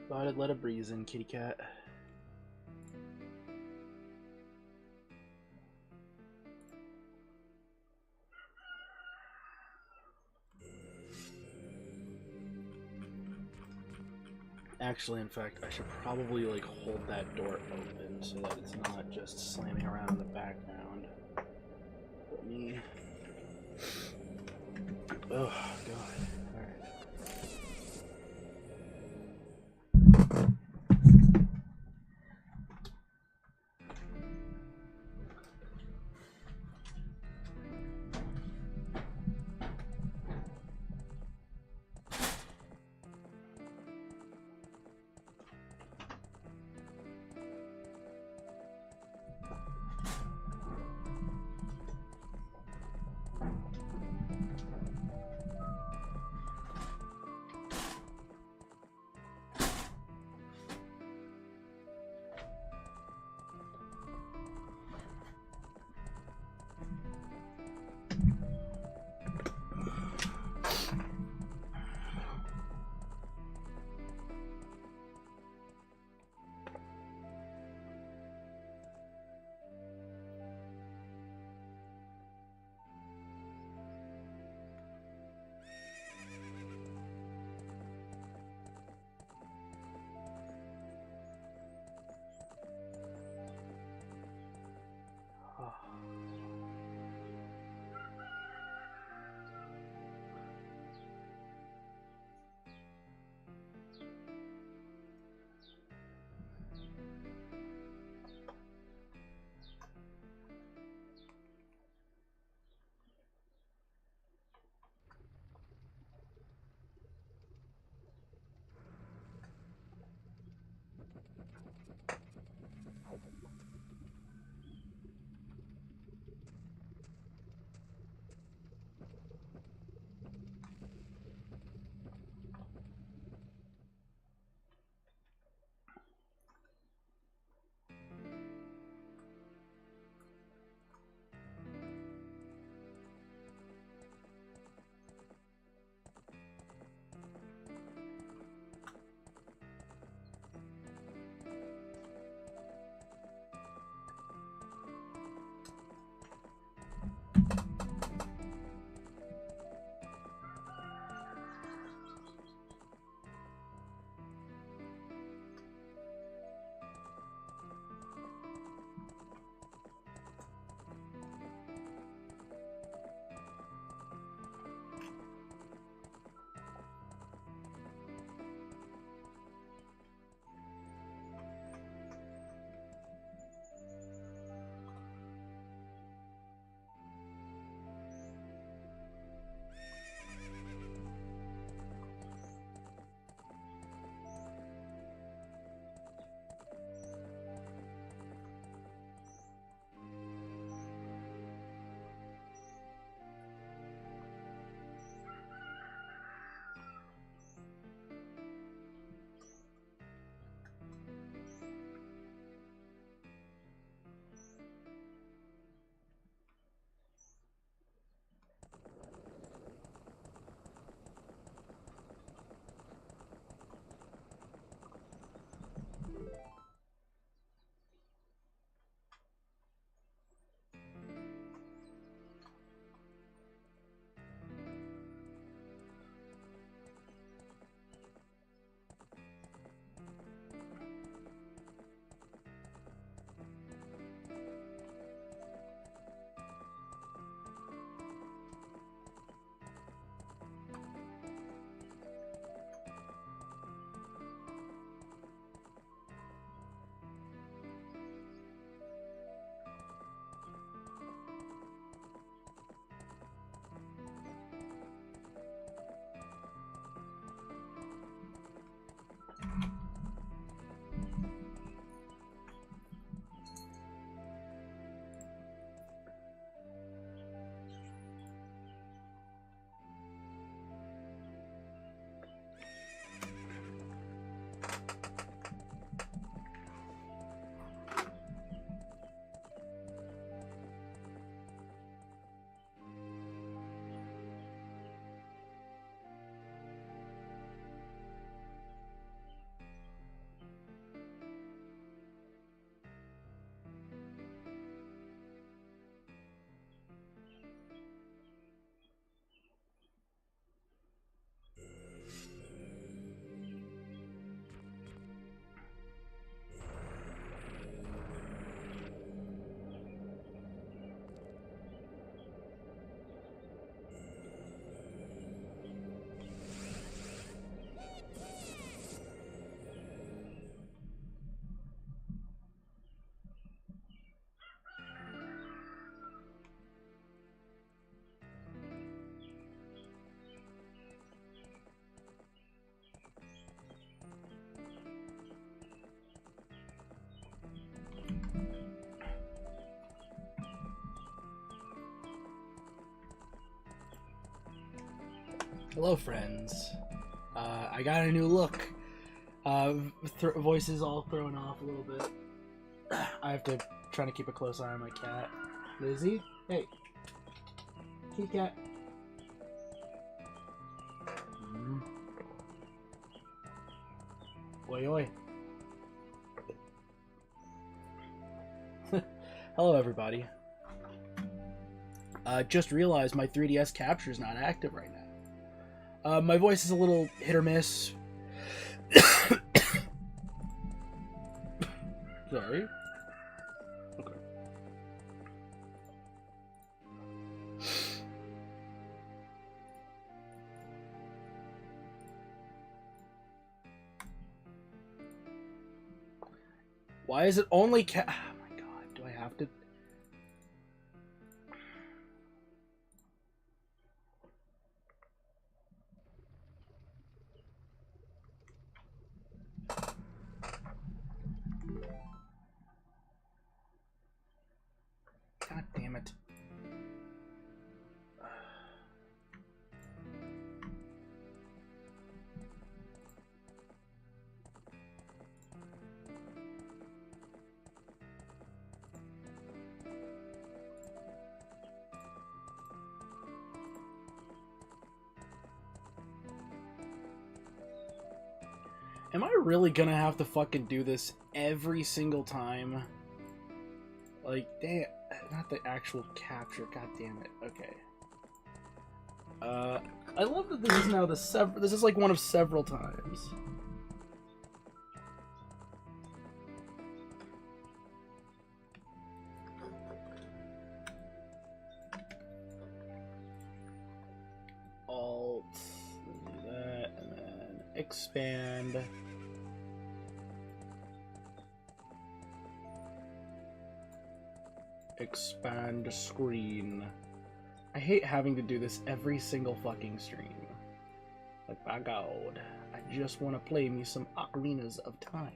Thought I'd let a breeze in, kitty cat. Actually, in fact, I should probably like hold that door open so that it's not just slamming around in the background. Let me. Oh God! All right. Hello, friends. I got a new look. Voices all thrown off a little bit. I have to try to keep a close eye on my cat. Lizzie? Hey. Kitty cat. Oi, oi. Hello, everybody. Just realized my 3DS capture is not active right now. My voice is a little hit or miss. Sorry. Okay. Why is it only oh my god, do I have to? God damn it. Am I really gonna have to fucking do this every single time? Like, damn, not the actual capture, god damn it. Okay. I love that this is now this is like one of several times. Alt, do that, and then expand. Expand screen. I hate having to do this every single fucking stream. Like, by God, I just want to play me some Ocarinas of Times.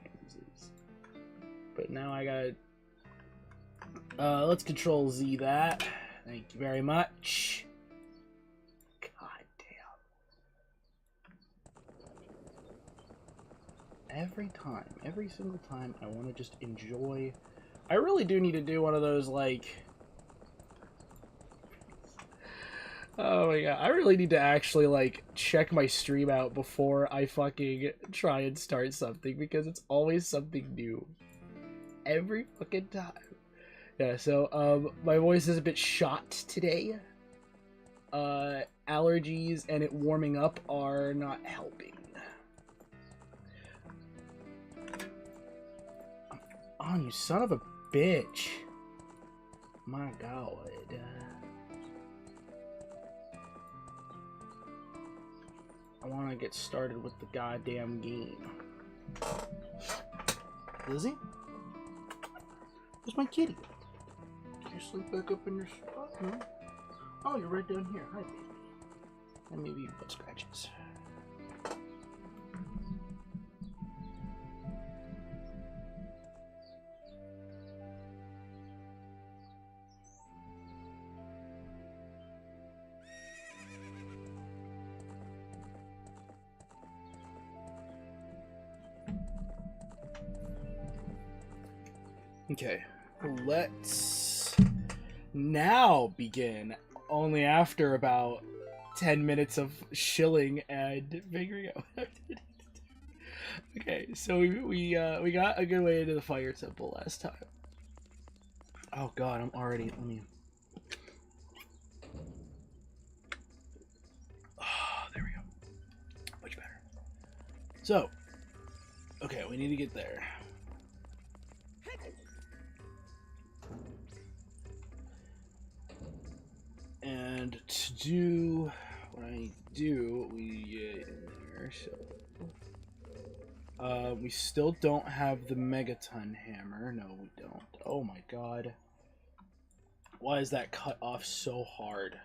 But now I gotta... let's Control Z that. Thank you very much. God damn. Every single time, I want to just enjoy... I really do need to do one of those, like... Oh my god, I really need to actually, like, check my stream out before I fucking try and start something, because it's always something new. Every fucking time. Yeah, so, my voice is a bit shot today. Allergies and it warming up are not helping. Oh, you son of a bitch. My god. I want to get started with the goddamn game. Lizzie? Where's my kitty? Did you sleep back up in your spot? No? Oh, you're right down here. Hi, baby. And maybe you butt scratches. Okay, let's now begin. Only after about 10 minutes of shilling and figuring out how to do it. Okay, so we got a good way into the fire temple last time. Oh god, I'm already, let me... Oh, there we go. Much better. So, okay, we need to get there. And to do what I do, we get in there, so... we still don't have the Megaton hammer. No, we don't. Oh my god. Why is that cut off so hard?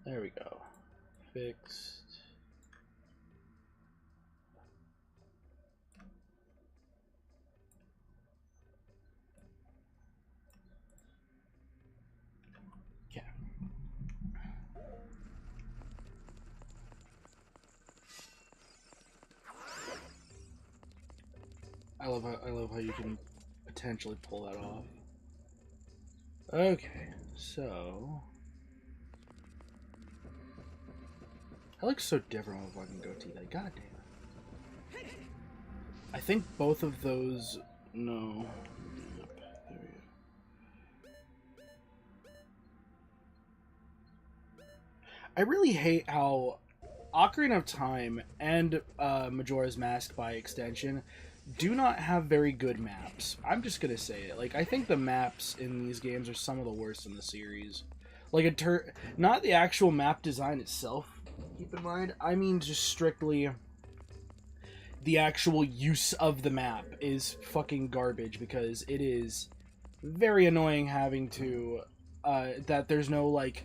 There we go. Fixed. I love how you can potentially pull that off. Okay, so that looks so different with fucking goatee. Like, goddamn. I think both of those. No. Yep, there we go. I really hate how Ocarina of Time and Majora's Mask by extension do not have very good maps. I'm just gonna say it. Like, I think the maps in these games are some of the worst in the series. Like, not the actual map design itself, keep in mind. I mean just strictly the actual use of the map is fucking garbage, because it is very annoying having to, that there's no, like,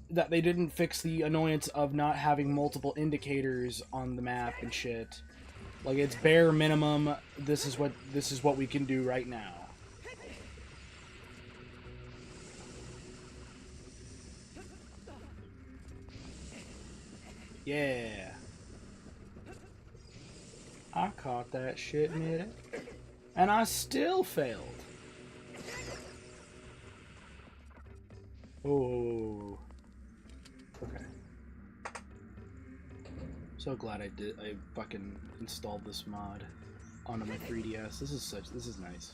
that they didn't fix the annoyance of not having multiple indicators on the map and shit. Like, it's bare minimum, this is what we can do right now. Yeah. I caught that shit mid, and I still failed. Oh. Okay. So glad I fucking installed this mod onto my 3DS. This is nice.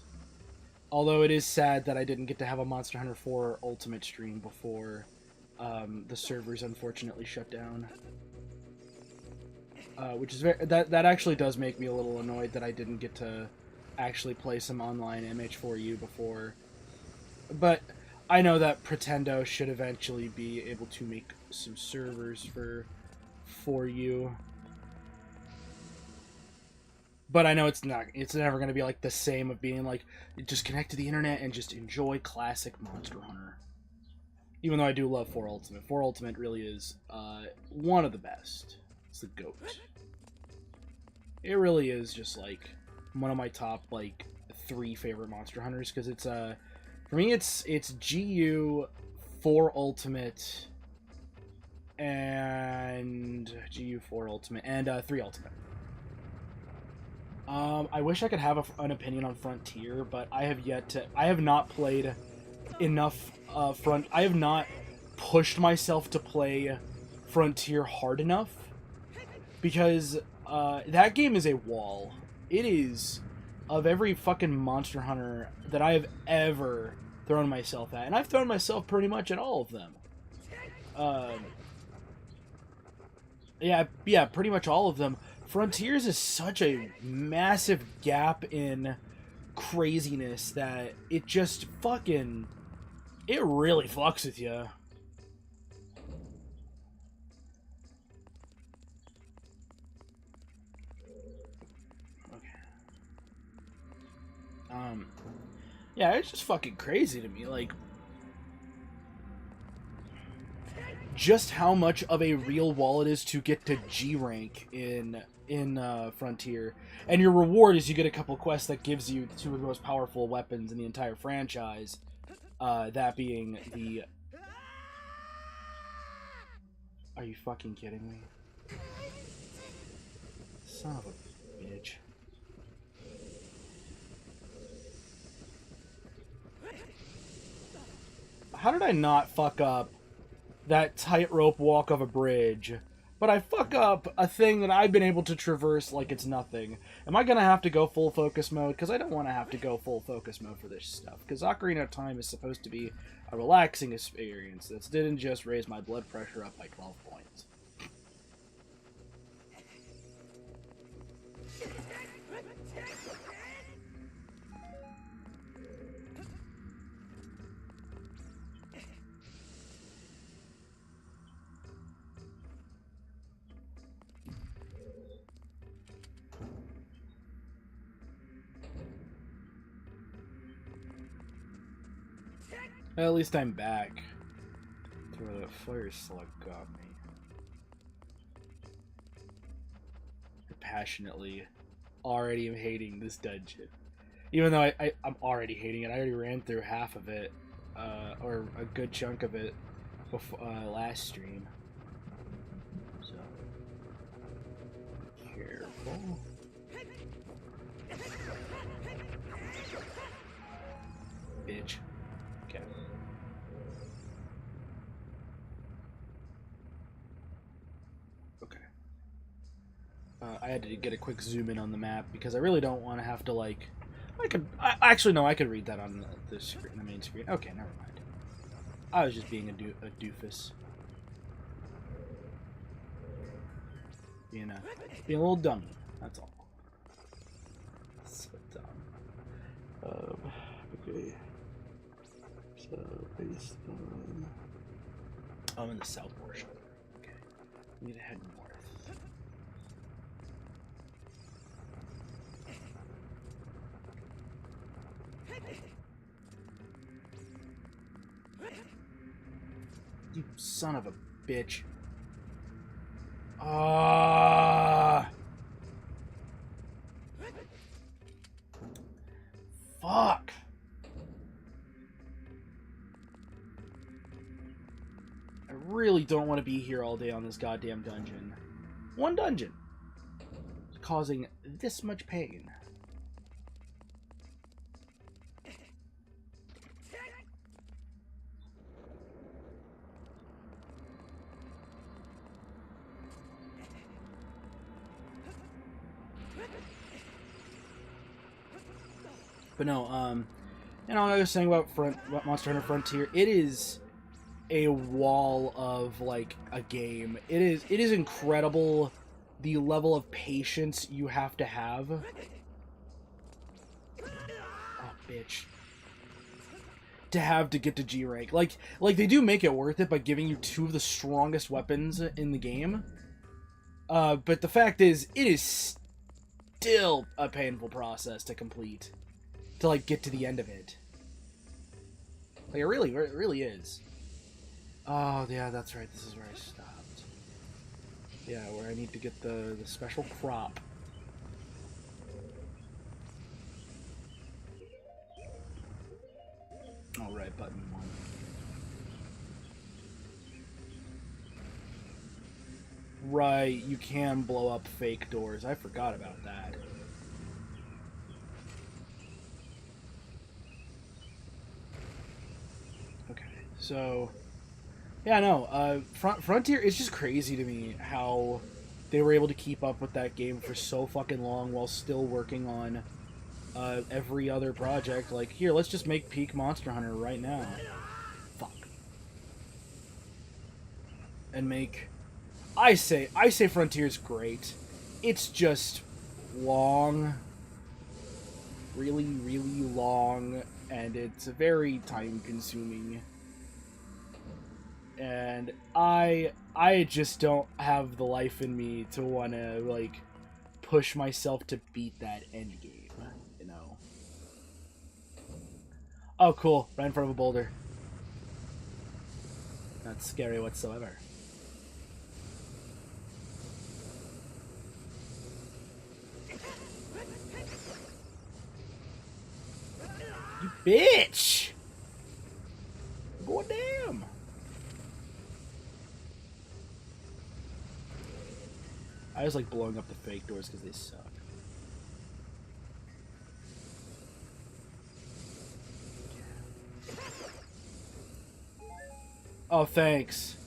Although it is sad that I didn't get to have a Monster Hunter 4 Ultimate stream before the servers unfortunately shut down. Which is that actually does make me a little annoyed that I didn't get to actually play some online MH4U before. But I know that Pretendo should eventually be able to make some servers for you. But I know it's never going to be like the same of being like, just connect to the internet and just enjoy classic Monster Hunter. Even though I do love 4 Ultimate. 4 Ultimate really is one of the best. It's the GOAT. It really is just like one of my top like 3 favorite Monster Hunters, because it's for me it's GU, 4 Ultimate, and GU 4 Ultimate and 3 Ultimate. I wish I could have an opinion on Frontier, but I have not played enough I have not pushed myself to play Frontier hard enough, because that game is a wall. It is, of every fucking Monster Hunter that I have ever thrown myself at, and I've thrown myself pretty much at all of them. Yeah, pretty much all of them. Frontiers is such a massive gap in craziness that it just fucking, it really fucks with you. Yeah, it's just fucking crazy to me, like, just how much of a real wall it is to get to G rank in Frontier, and your reward is you get a couple quests that gives you 2 of the most powerful weapons in the entire franchise, that being the... Are you fucking kidding me? Son of a bitch. How did I not fuck up that tightrope walk of a bridge, but I fuck up a thing that I've been able to traverse like it's nothing? Am I gonna have to go full focus mode? Because I don't want to have to go full focus mode for this stuff, because Ocarina of Time is supposed to be a relaxing experience that didn't just raise my blood pressure up by 12 points. At least I'm back. Throw that fire slug got me. I passionately already am hating this dungeon. Even though I'm already hating it. I already ran through half of it, or a good chunk of it, before last stream. So, careful. had to get a quick zoom in on the map because I really don't want to have to like. Actually no, I could read that on the screen, the main screen. Okay, never mind. I was just being a doofus. Being a little dummy. That's all. So dumb. Okay. So based on. I'm in the south portion. Okay. We need to head north. You son of a bitch. Fuck. I really don't want to be here all day on this goddamn dungeon. One dungeon. It's causing this much pain. But no, you know, I was saying about Monster Hunter Frontier, it is a wall of like a game. It is incredible the level of patience you have to have. Oh, bitch. To have to get to G rank. Like they do make it worth it by giving you 2 of the strongest weapons in the game. But the fact is, it is still a painful process to complete. To like get to the end of it. Like it really is. Oh yeah, that's right. This is where I stopped. Yeah, where I need to get the special crop. All right, button 1. Right, you can blow up fake doors. I forgot about that. Okay, so yeah, no, Frontier is just crazy to me how they were able to keep up with that game for so fucking long while still working on every other project. Like, here, let's just make Peak Monster Hunter right now. Fuck. And make... I say Frontier's great. It's just long. Really, really long. And it's very time-consuming. And I just don't have the life in me to want to, like, push myself to beat that end game, you know? Oh, cool. Right in front of a boulder. Not scary whatsoever. You bitch! God damn! I just like blowing up the fake doors because they suck. Oh, thanks.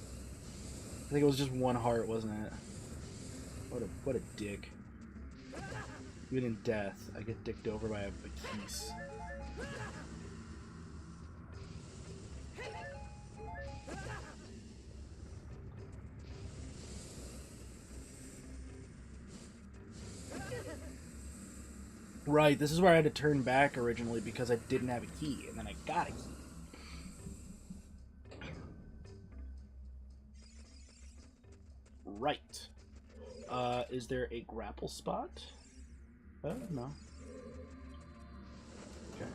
I think it was just 1 heart, wasn't it? What a dick. Even in death, I get dicked over by a keys. Right, this is where I had to turn back originally because I didn't have a key, and then I got a key. Right. Is there a grapple spot? No. Okay.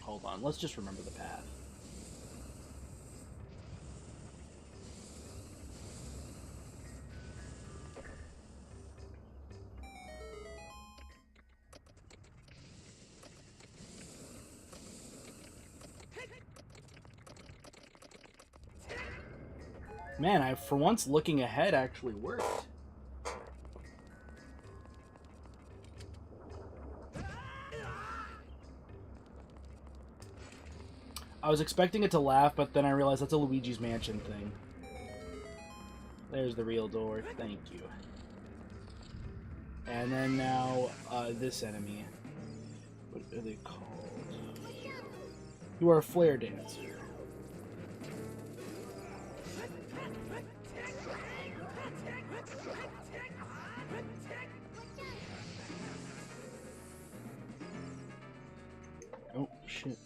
Hold on, let's just remember the path. Man, for once, looking ahead actually worked. I was expecting it to laugh, but then I realized that's a Luigi's Mansion thing. There's the real door. Thank you. And then now, this enemy. What are they called? You are a flare dancer. Oh, shit.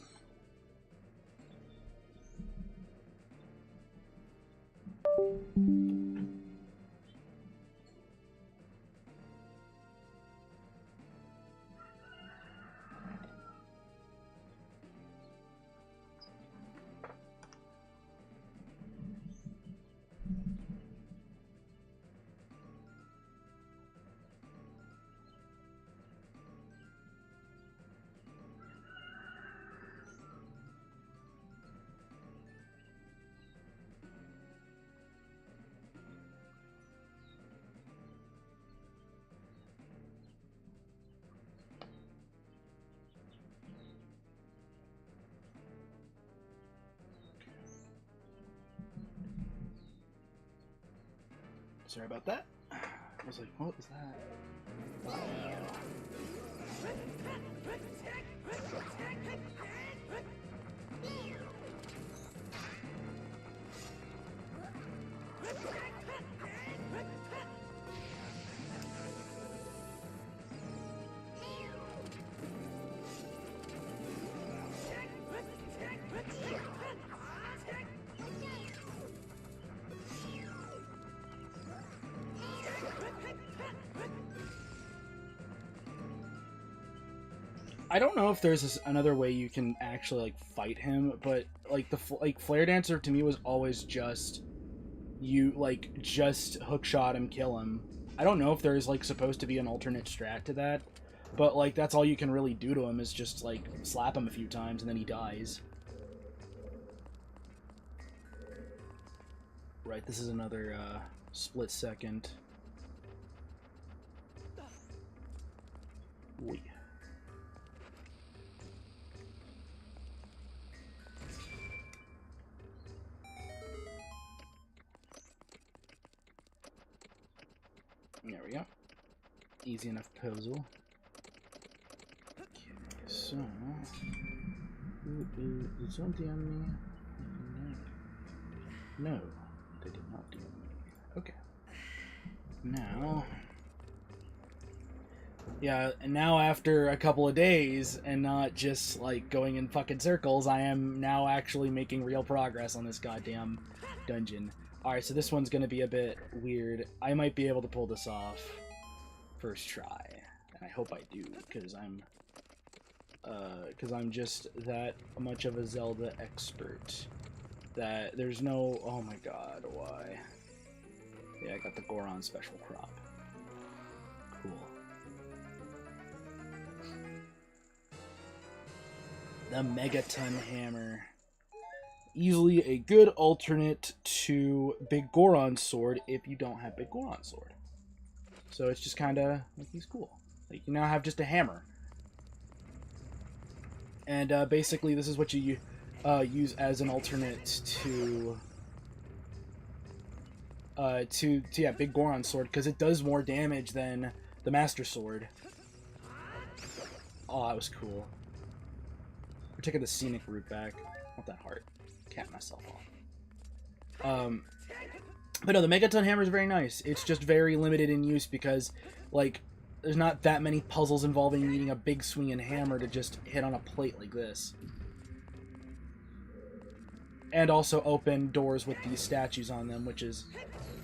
Sorry about that. I was like, what was that? I don't know if there's another way you can actually like fight him, but like the Flare Dancer to me was always just you like just hookshot him, kill him. I don't know if there's like supposed to be an alternate strat to that, but like that's all you can really do to him is just like slap him a few times and then he dies. Right, this is another split second. Oy. There we go. Easy enough puzzle. Okay, so... Did someone DM me? No, they did not DM me. Okay. Now... Yeah, and now after a couple of days, and not just, like, going in fucking circles, I am now actually making real progress on this goddamn dungeon. Alright, so this one's gonna be a bit weird. I might be able to pull this off first try. And I hope I do, because I'm just that much of a Zelda expert that there's no... Oh my god, why? Yeah, I got the Goron special crop. Cool. The Megaton Hammer. Easily a good alternate to Big Goron's sword if you don't have Big Goron's sword. So it's just kind of like he's cool. Like you now have just a hammer. And basically this is what you use as an alternate to Big Goron's sword because it does more damage than the Master Sword. Oh, that was cool. We're taking the scenic route back. Not that hard. Cap myself off. But no, the Megaton Hammer is very nice. It's just very limited in use because, like, there's not that many puzzles involving needing a big swinging hammer to just hit on a plate like this. And also open doors with these statues on them, which is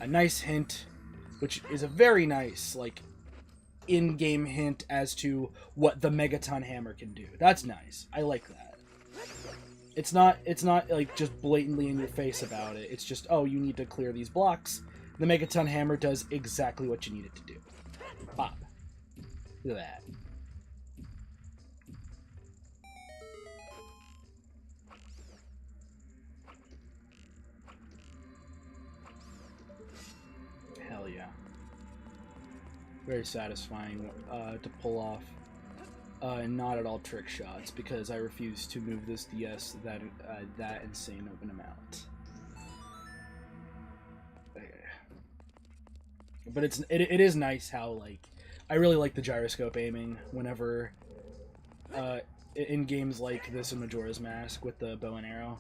a nice hint, which is a very nice, like, in-game hint as to what the Megaton Hammer can do. That's nice. I like that. It's not like just blatantly in your face about it. It's just, oh, you need to clear these blocks. The Megaton Hammer does exactly what you need it to do. Pop. Look at that. Very satisfying to pull off. Not at all trick shots, because I refuse to move this DS that insane of an amount. But it is nice how, like, I really like the gyroscope aiming whenever in games like this in Majora's Mask with the bow and arrow.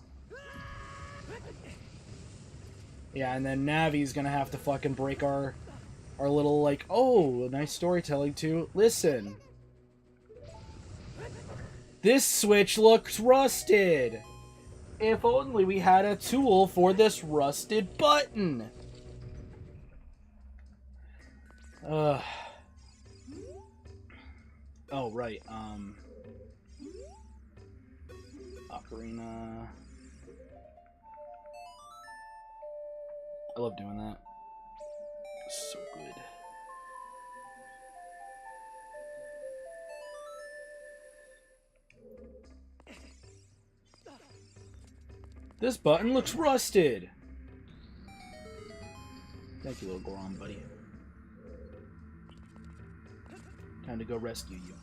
Yeah, and then Navi's gonna have to fucking break our little, like, oh, nice storytelling too. Listen. This switch looks rusted. If only we had a tool for this rusted button. Oh, right, Ocarina. I love doing that. So good. This button looks rusted. Thank you, little Goron buddy. Time to go rescue you.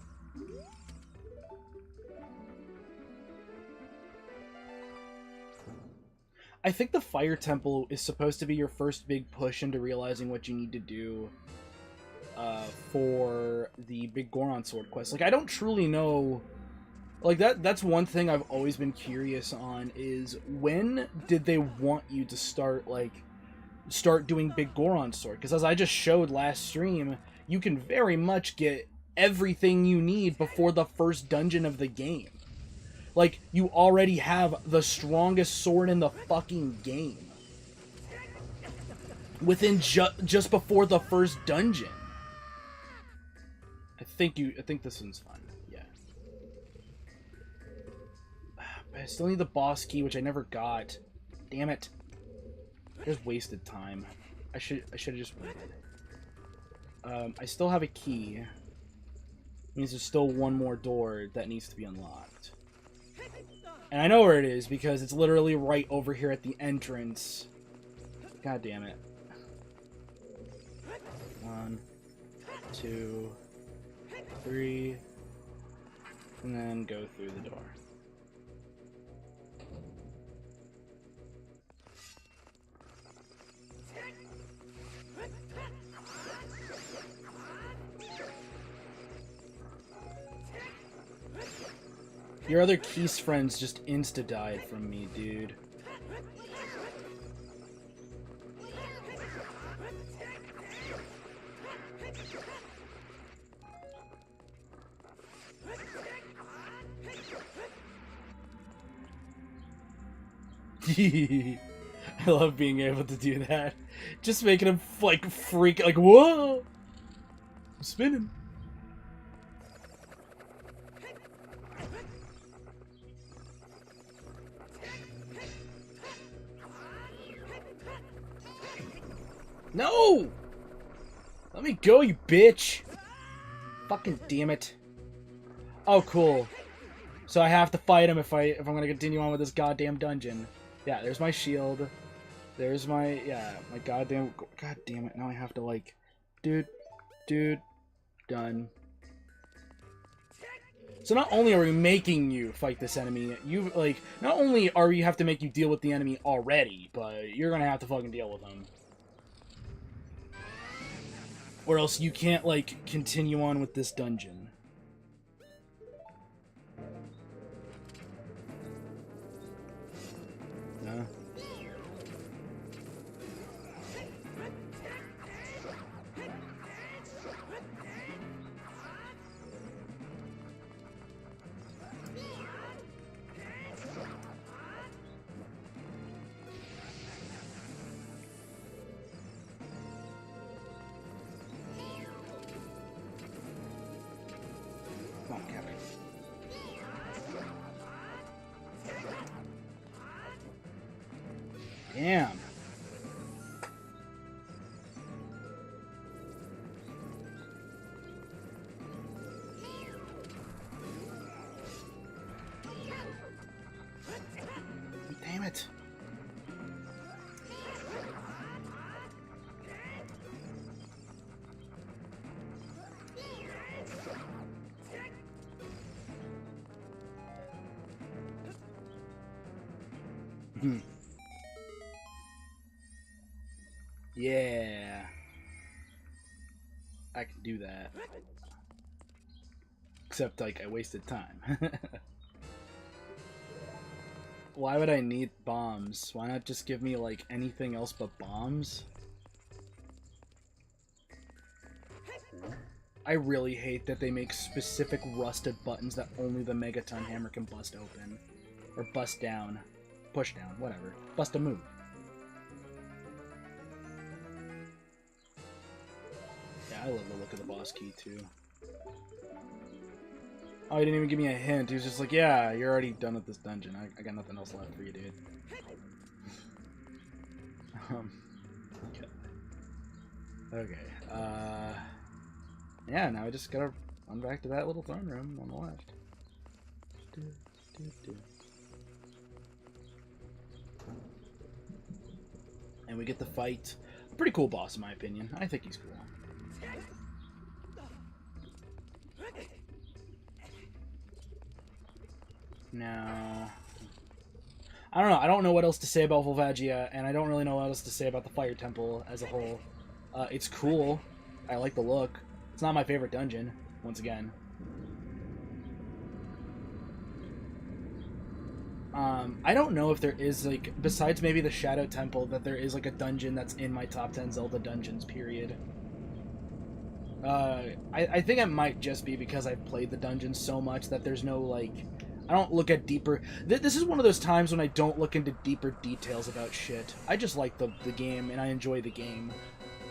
I think the Fire Temple is supposed to be your first big push into realizing what you need to do for the big Goron Sword quest. Like, I don't truly know. Like, that's one thing I've always been curious on, is when did they want you to start doing big Goron Sword? Because as I just showed last stream, you can very much get everything you need before the first dungeon of the game. Like, you already have the strongest sword in the fucking game within just before the first dungeon. I think this one's fun. Yeah. But I still need the boss key, which I never got. Damn it. I just wasted time. I should have just waited. I still have a key. It means there's still one more door that needs to be unlocked. And I know where it is, because it's literally right over here at the entrance. God damn it. 1, 2, 3, and then go through the door. Your other Keese friends just insta-died from me, dude. I love being able to do that. Just making him, like, freak, like, whoa! I'm spinning. No! Let me go, you bitch! Fucking damn it. Oh, cool. So I have to fight him if I'm gonna continue on with this goddamn dungeon. Yeah, there's my shield. There's my, my goddamn, god damn it, now I have to, like, dude, done. So not only are we making you fight this enemy, not only are we have to make you deal with the enemy already, but you're gonna have to fucking deal with them. Or else you can't, like, continue on with this dungeon. Nah. Damn. Damn it. Yeah. I can do that. Except, like, I wasted time. Why would I need bombs? Why not just give me, like, anything else but bombs? I really hate that they make specific rusted buttons that only the Megaton hammer can bust open. Or bust down. Push down, whatever. Bust a move. Yeah, I love the look of the boss key, too. Oh, he didn't even give me a hint. He was just like, yeah, you're already done with this dungeon. I got nothing else left for you, dude. Okay. Yeah, now I just gotta run back to that little throne room on the left. And we get the fight. Pretty cool boss, in my opinion. I think he's cool. Now, I don't know. I don't know what else to say about Volvagia, and I don't really know what else to say about the Fire Temple as a whole. It's cool. I like the look. It's not my favorite dungeon, once again. I don't know if there is, like, besides maybe the Shadow Temple, that there is, like, a dungeon that's in my top 10 Zelda dungeons, period. I think it might just be because I've played the dungeons so much that there's no, like... I don't look at deeper... This is one of those times when I don't look into deeper details about shit. I just like the game, and I enjoy the game.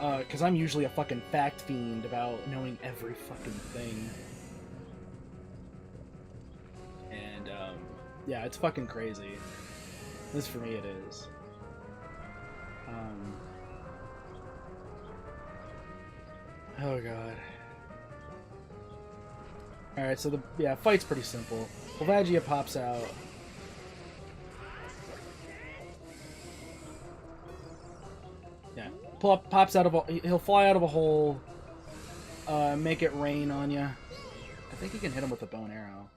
Because I'm usually a fucking fact fiend about knowing every fucking thing. And, yeah, it's fucking crazy. This, for me, it is. Oh, God. Alright, so the fight's pretty simple. Volvagia pops out. Yeah, pops out of a... He'll fly out of a hole, make it rain on you. I think you can hit him with a bow and arrow.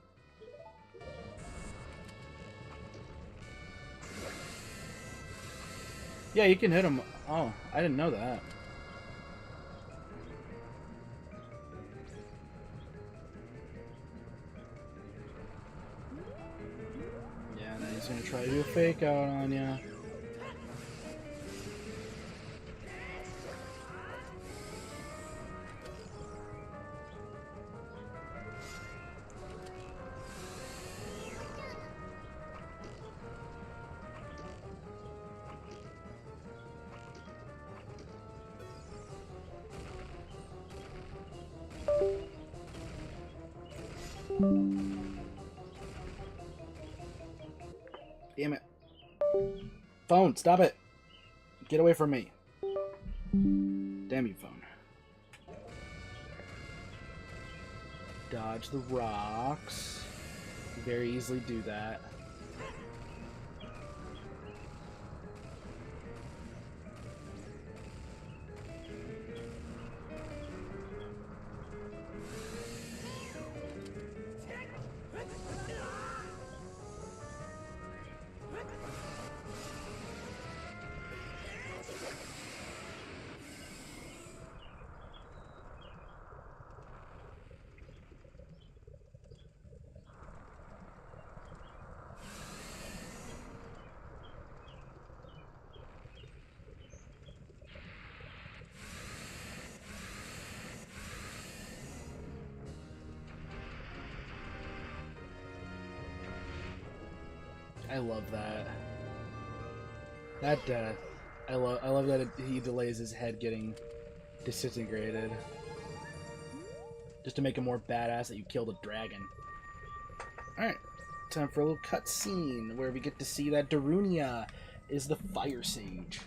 Yeah, you can hit him. Oh, I didn't know that. Yeah, and then he's gonna try to do a fake out on you. Damn it. Phone, stop it. Get away from me. Damn you, phone. Dodge the rocks. Very easily do that. I love that. That death. I love that he delays his head getting disintegrated. Just to make him more badass that you killed a dragon. Alright. Time for a little cutscene where we get to see that Darunia is the Fire Sage.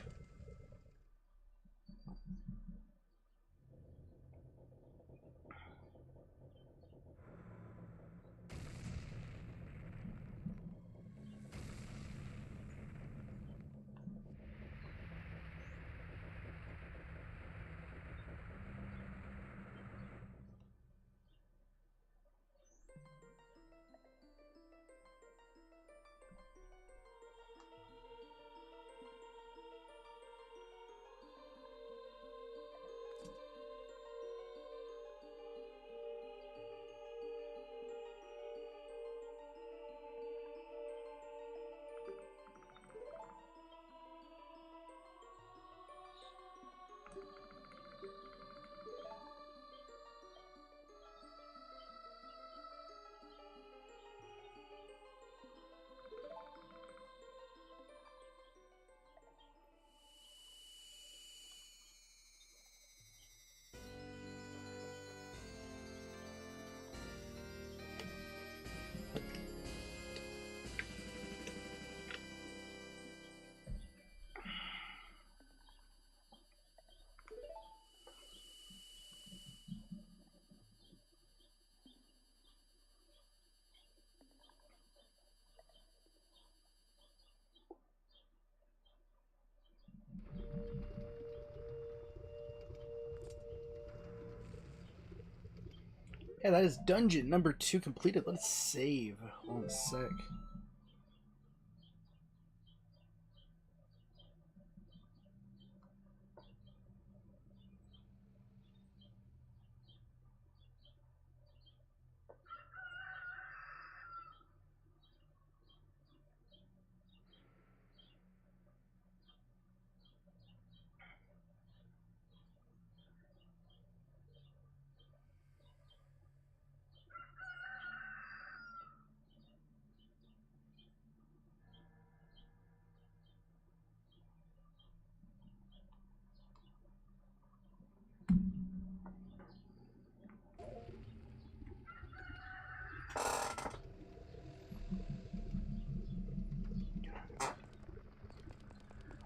Yeah, that is dungeon number 2 completed. Let's save. Hold on a sec.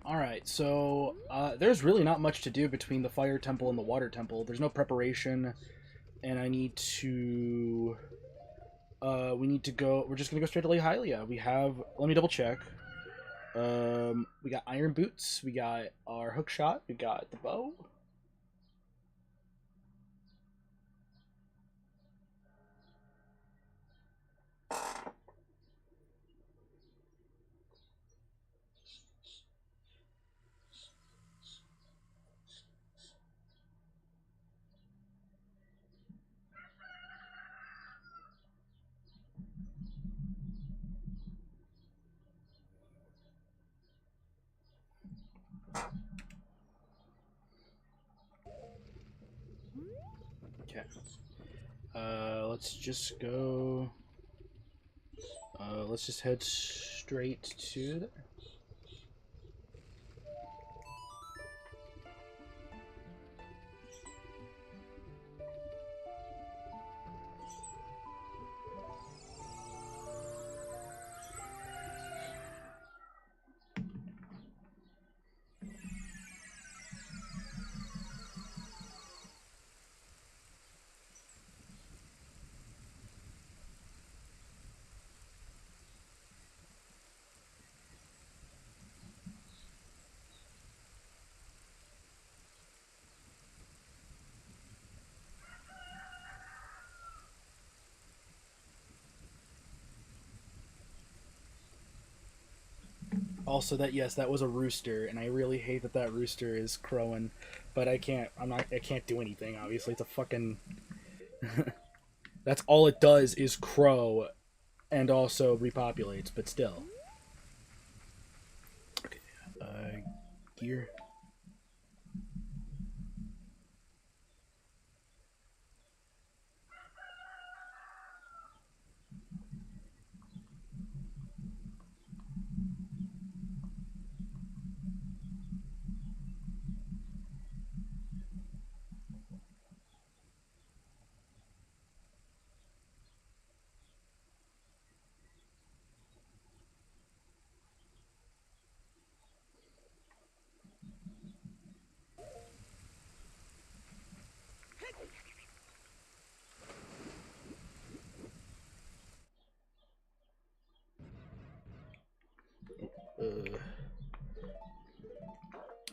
Alright, so there's really not much to do between the fire temple and the water temple. There's no preparation, and I need to... we need to go... We're just going to go straight to Lake Hylia. We have... Let me double check. We got iron boots, we got our hook shot, we got the bow. Okay. Let's just go... let's just head straight to there. Also, that yes, that was a rooster, and I really hate that that rooster is crowing, but I can't. I can't do anything. Obviously, it's a fucking. That's all it does is crow, and also repopulates. But still. Okay. Gear.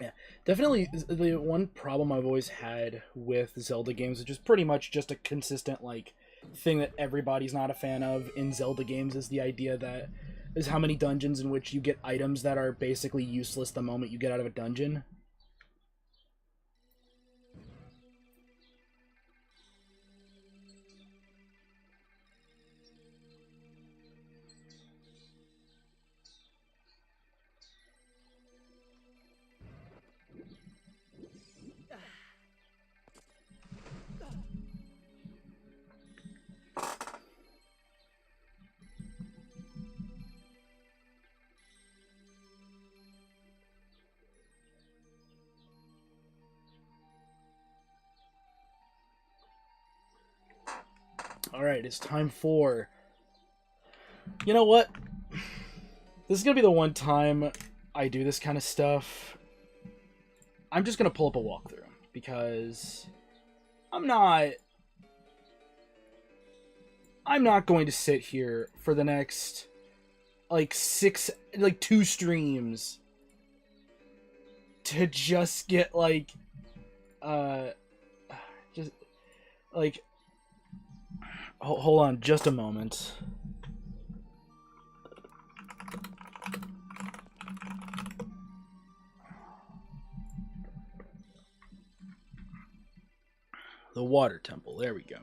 Yeah, definitely the one problem I've always had with Zelda games, which is pretty much just a consistent like thing that everybody's not a fan of in Zelda games, is the idea that is how many dungeons in which you get items that are basically useless the moment you get out of a dungeon. Alright, it's time for... You know what? This is going to be the one time I do this kind of stuff. I'm just going to pull up a walkthrough, because I'm not going to sit here for the next, like, 2 streams to just get, like, just, like... Hold on just a moment. The water temple. There we go.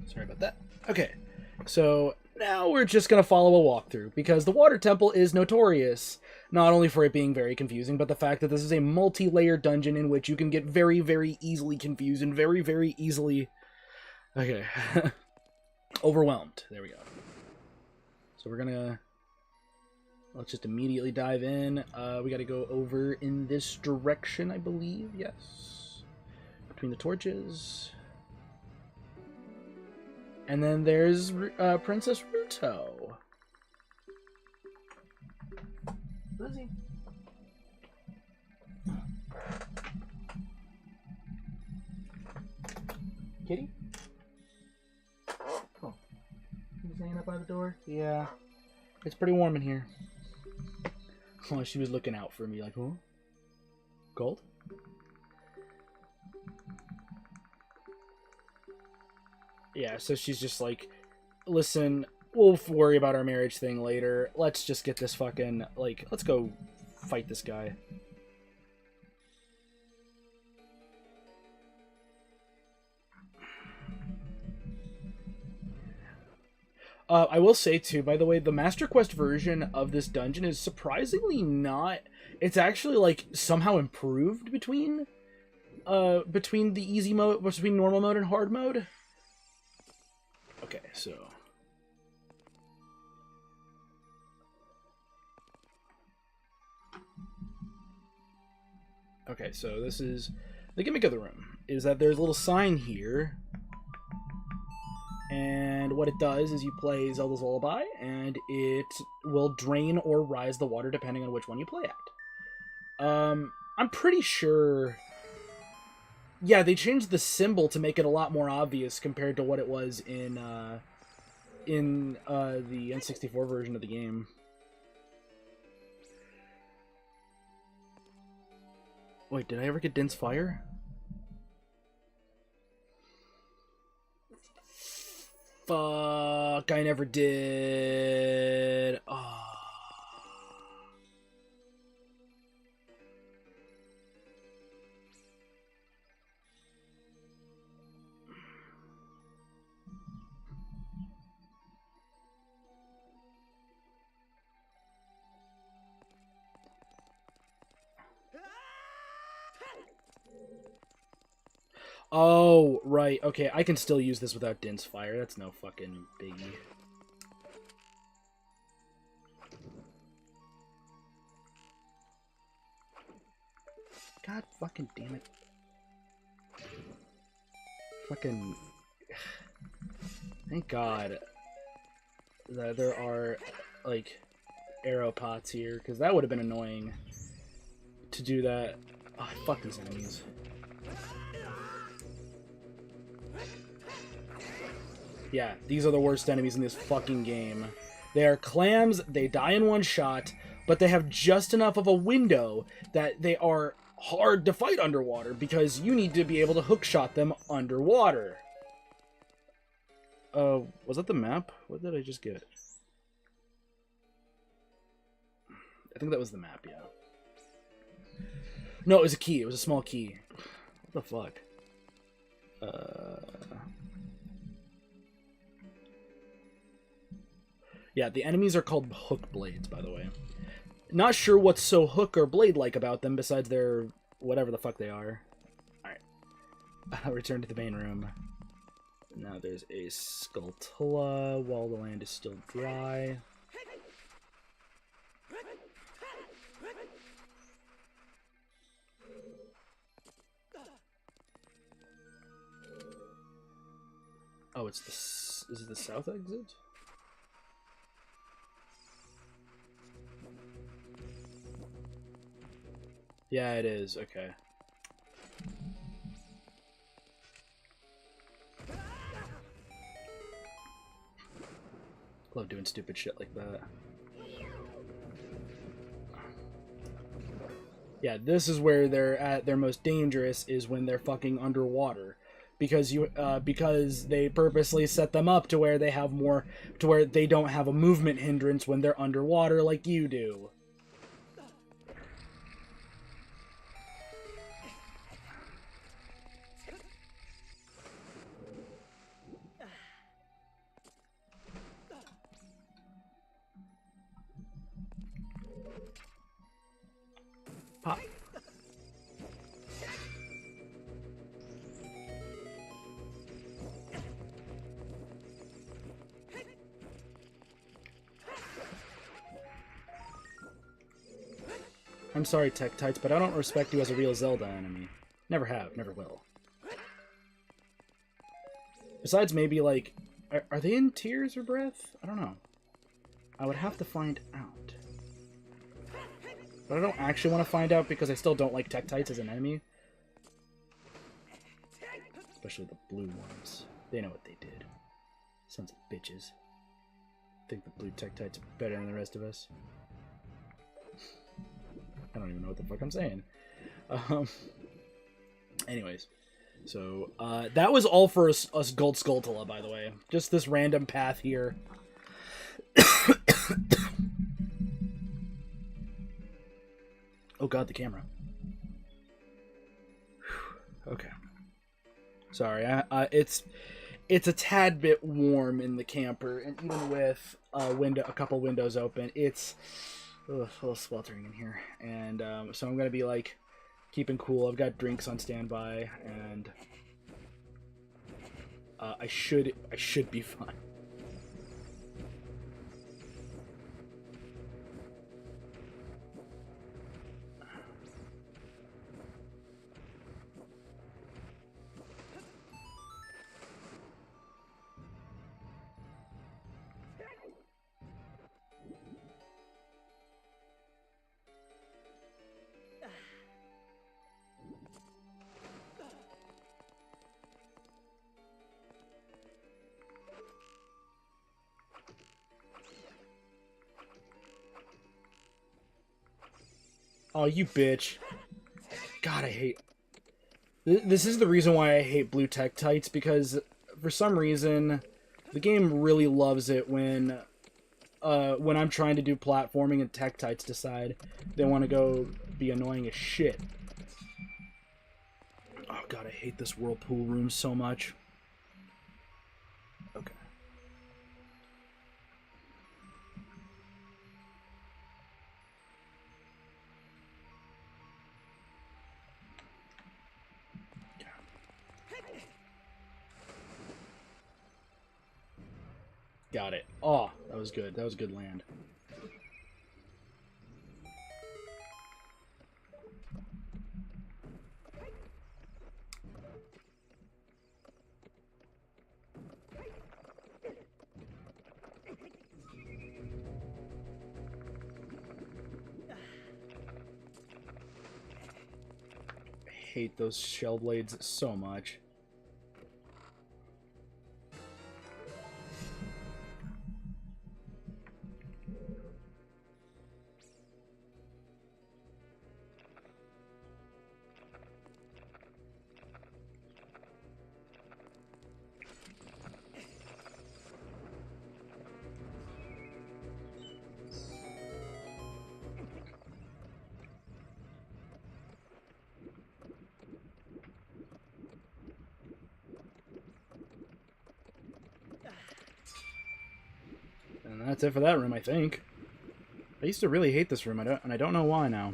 Sorry about that. Okay, so now we're just going to follow a walkthrough, because the Water Temple is notorious, not only for it being very confusing, but the fact that this is a multi-layered dungeon in which you can get very, very easily confused and very, very easily... Okay. Overwhelmed. There we go. So we're going to... Let's just immediately dive in. We got to go over in this direction, I believe. Yes. Between the torches... And then there's Princess Ruto. Lizzie. Kitty? Oh. You hanging up by the door? Yeah. It's pretty warm in here. Oh, she was looking out for me like, huh? Gold? Yeah, so she's just like, listen, we'll worry about our marriage thing later. Let's just get this fucking, like, let's go fight this guy. I will say, too, by the way, the Master Quest version of this dungeon is surprisingly not... It's actually, like, somehow improved between the easy mode, between normal mode and hard mode. Okay, so... Okay, so this is... The gimmick of the room is that there's a little sign here. And what it does is you play Zelda's Lullaby, and it will drain or rise the water depending on which one you play at. I'm pretty sure... Yeah, they changed the symbol to make it a lot more obvious compared to what it was in the N64 version of the game. Wait, did I ever get Din's Fire? Fuck, I never did. Oh. Oh, right. Okay, I can still use this without Din's Fire. That's no fucking biggie. God fucking damn it. Fucking... Thank God that there are, like, arrow pots here, because that would have been annoying to do that. Oh, fuck these enemies. Yeah, these are the worst enemies in this fucking game. They are clams, they die in one shot, but they have just enough of a window that they are hard to fight underwater, because you need to be able to hookshot them underwater. Was that the map? What did I just get? I think that was the map, yeah. No, it was a key. It was a small key. What the fuck? Yeah, the enemies are called hook blades, by the way. Not sure what's so hook or blade-like about them besides their whatever the fuck they are. Alright. I'll return to the main room. Now there's a Skulltula while the land is still dry. Oh, it's the... Is it the south exit? Yeah, it is. Okay. Love doing stupid shit like that. Yeah, this is where they're at their most dangerous, is when they're fucking underwater. Because they purposely set them up to where they have more, to where they don't have a movement hindrance when they're underwater like you do. Pop. I'm sorry, Tektites, but I don't respect you as a real Zelda enemy. Never have, never will. Besides, maybe, like... Are they in Tears or Breath? I don't know. I would have to find out. But I don't actually want to find out because I still don't like Tektites as an enemy. Especially the blue ones. They know what they did. Sons of bitches. Think the blue Tektites are better than the rest of us. I don't even know what the fuck I'm saying. Anyways. So, that was all for us Gold Skulltula, by the way. Just this random path here. Oh god, the camera. Okay. Sorry, it's a tad bit warm in the camper, and even with a couple windows open, it's a little sweltering in here. And so I'm gonna be like keeping cool. I've got drinks on standby, and I should be fine. Oh, you bitch. God, I hate... This is the reason why I hate blue Tektites, because for some reason, the game really loves it when I'm trying to do platforming and Tektites decide they want to go be annoying as shit. Oh god, I hate this whirlpool room so much. Okay. Got it. Oh, that was good. That was good land. I hate those shell blades so much. And that's it for that room, I think. I used to really hate this room, and I don't know why now.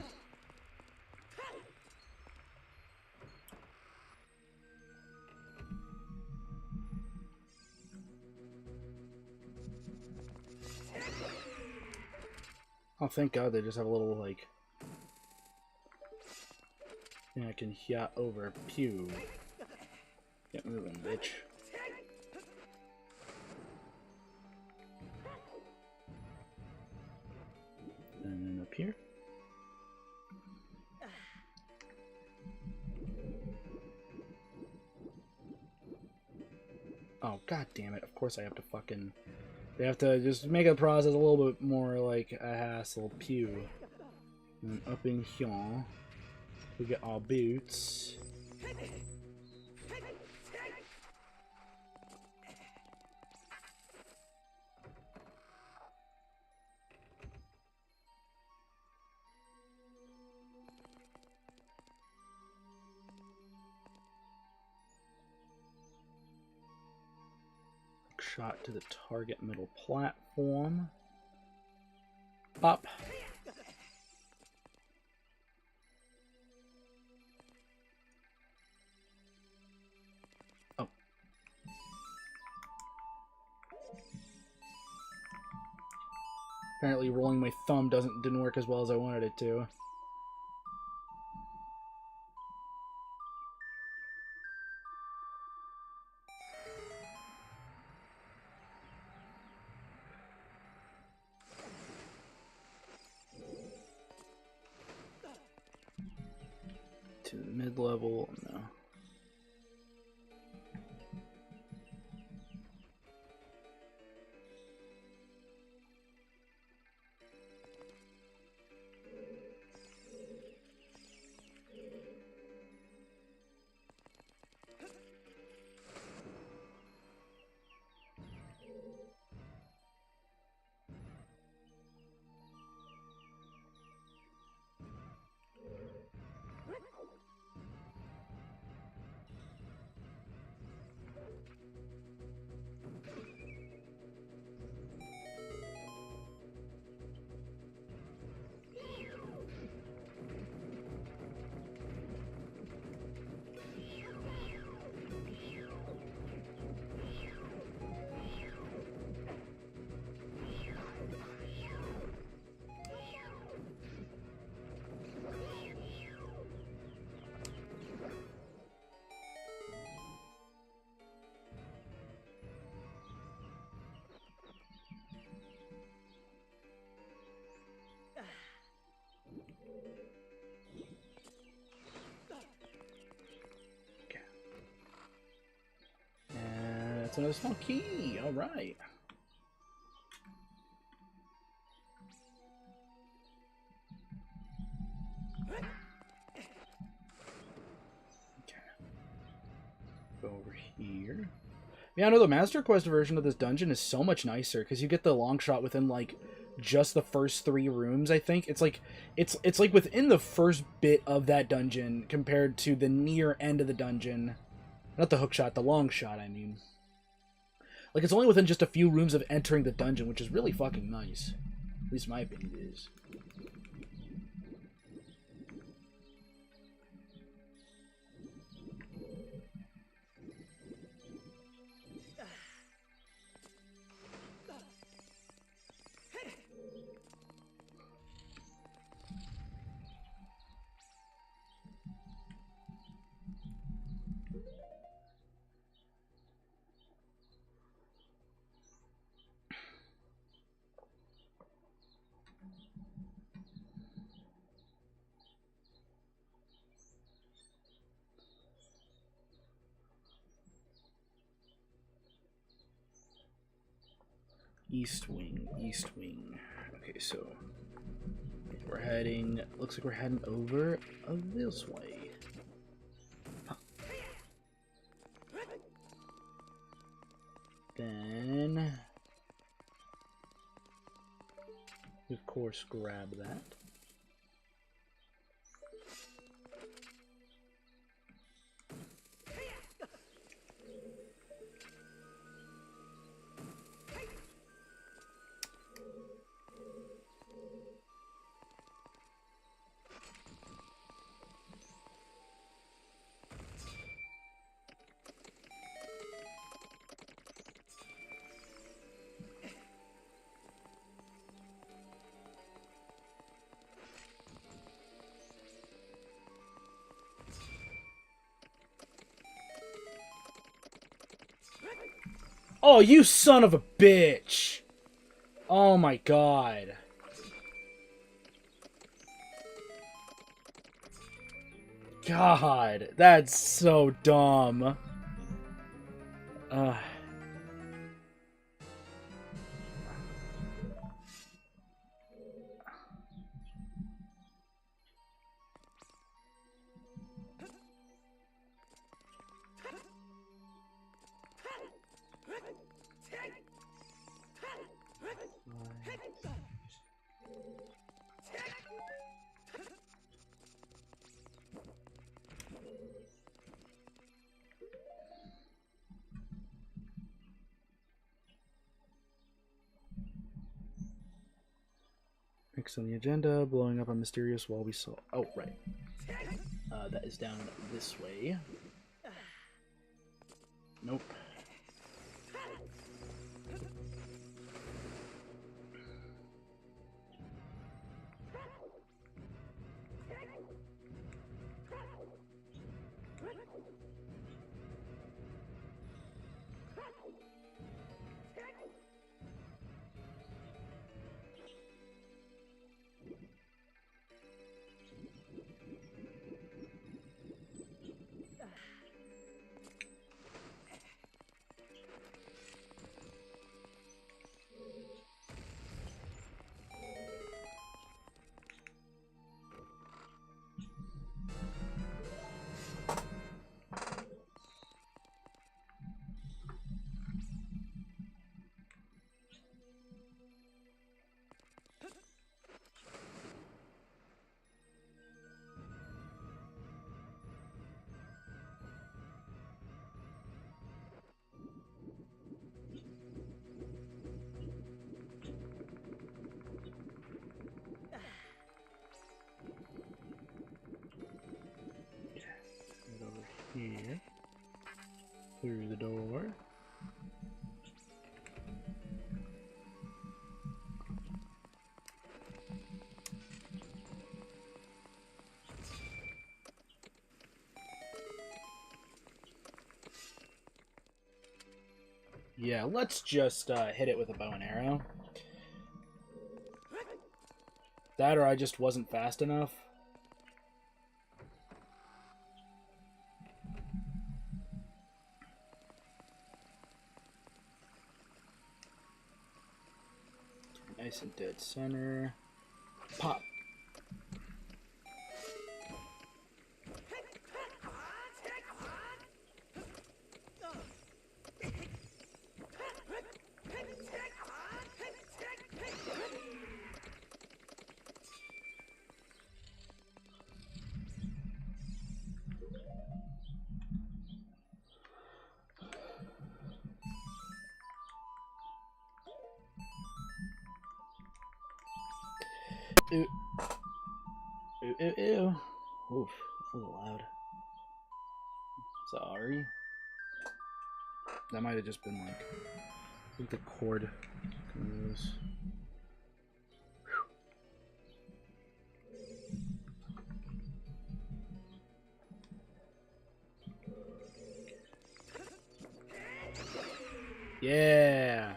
Oh, thank God they just have a little, like... Yeah, I can yacht over. Pew. Get moving, bitch. here. Oh, god damn it. Of course I have to fucking... They have to just make the process a little bit more like a hassle. Pew. And up in here, we get our boots. Shot to the target middle platform. Up. Oh. Apparently rolling my thumb didn't work as well as I wanted it to. To the mid-level, no. That's another small key. All right. Okay. Go over here. Yeah, I know the Master Quest version of this dungeon is so much nicer because you get the long shot within like just the first 3 rooms. I think it's like within the first bit of that dungeon compared to the near end of the dungeon. Not the hook shot, the long shot. I mean. Like, it's only within just a few rooms of entering the dungeon, which is really fucking nice. At least in my opinion it is. East wing, east wing. Okay, so we're heading. Looks like we're heading over this way. Huh. Then, we of course grab that. Oh, you son of a bitch! Oh my god. God, that's so dumb. Next on the agenda, blowing up a mysterious wall we saw. Oh, right. That is down this way. Nope. Here, through the door. Yeah, let's just hit it with a bow and arrow. That or I just wasn't fast enough. Nice and dead center. Pop. Ew. Ew, ew, ew. Oof, a little loud. Sorry. That might have just been like, I think the cord goes. Yeah.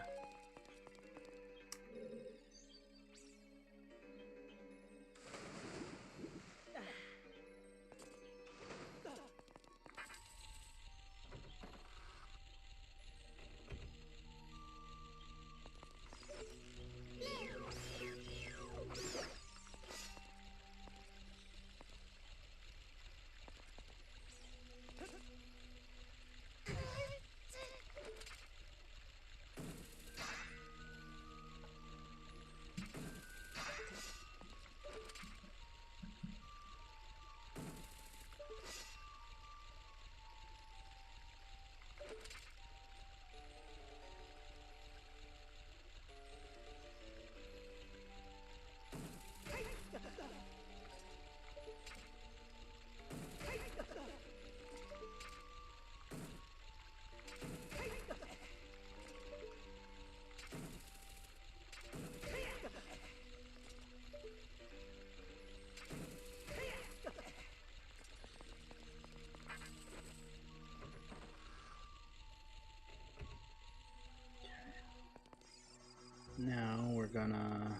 Now we're gonna.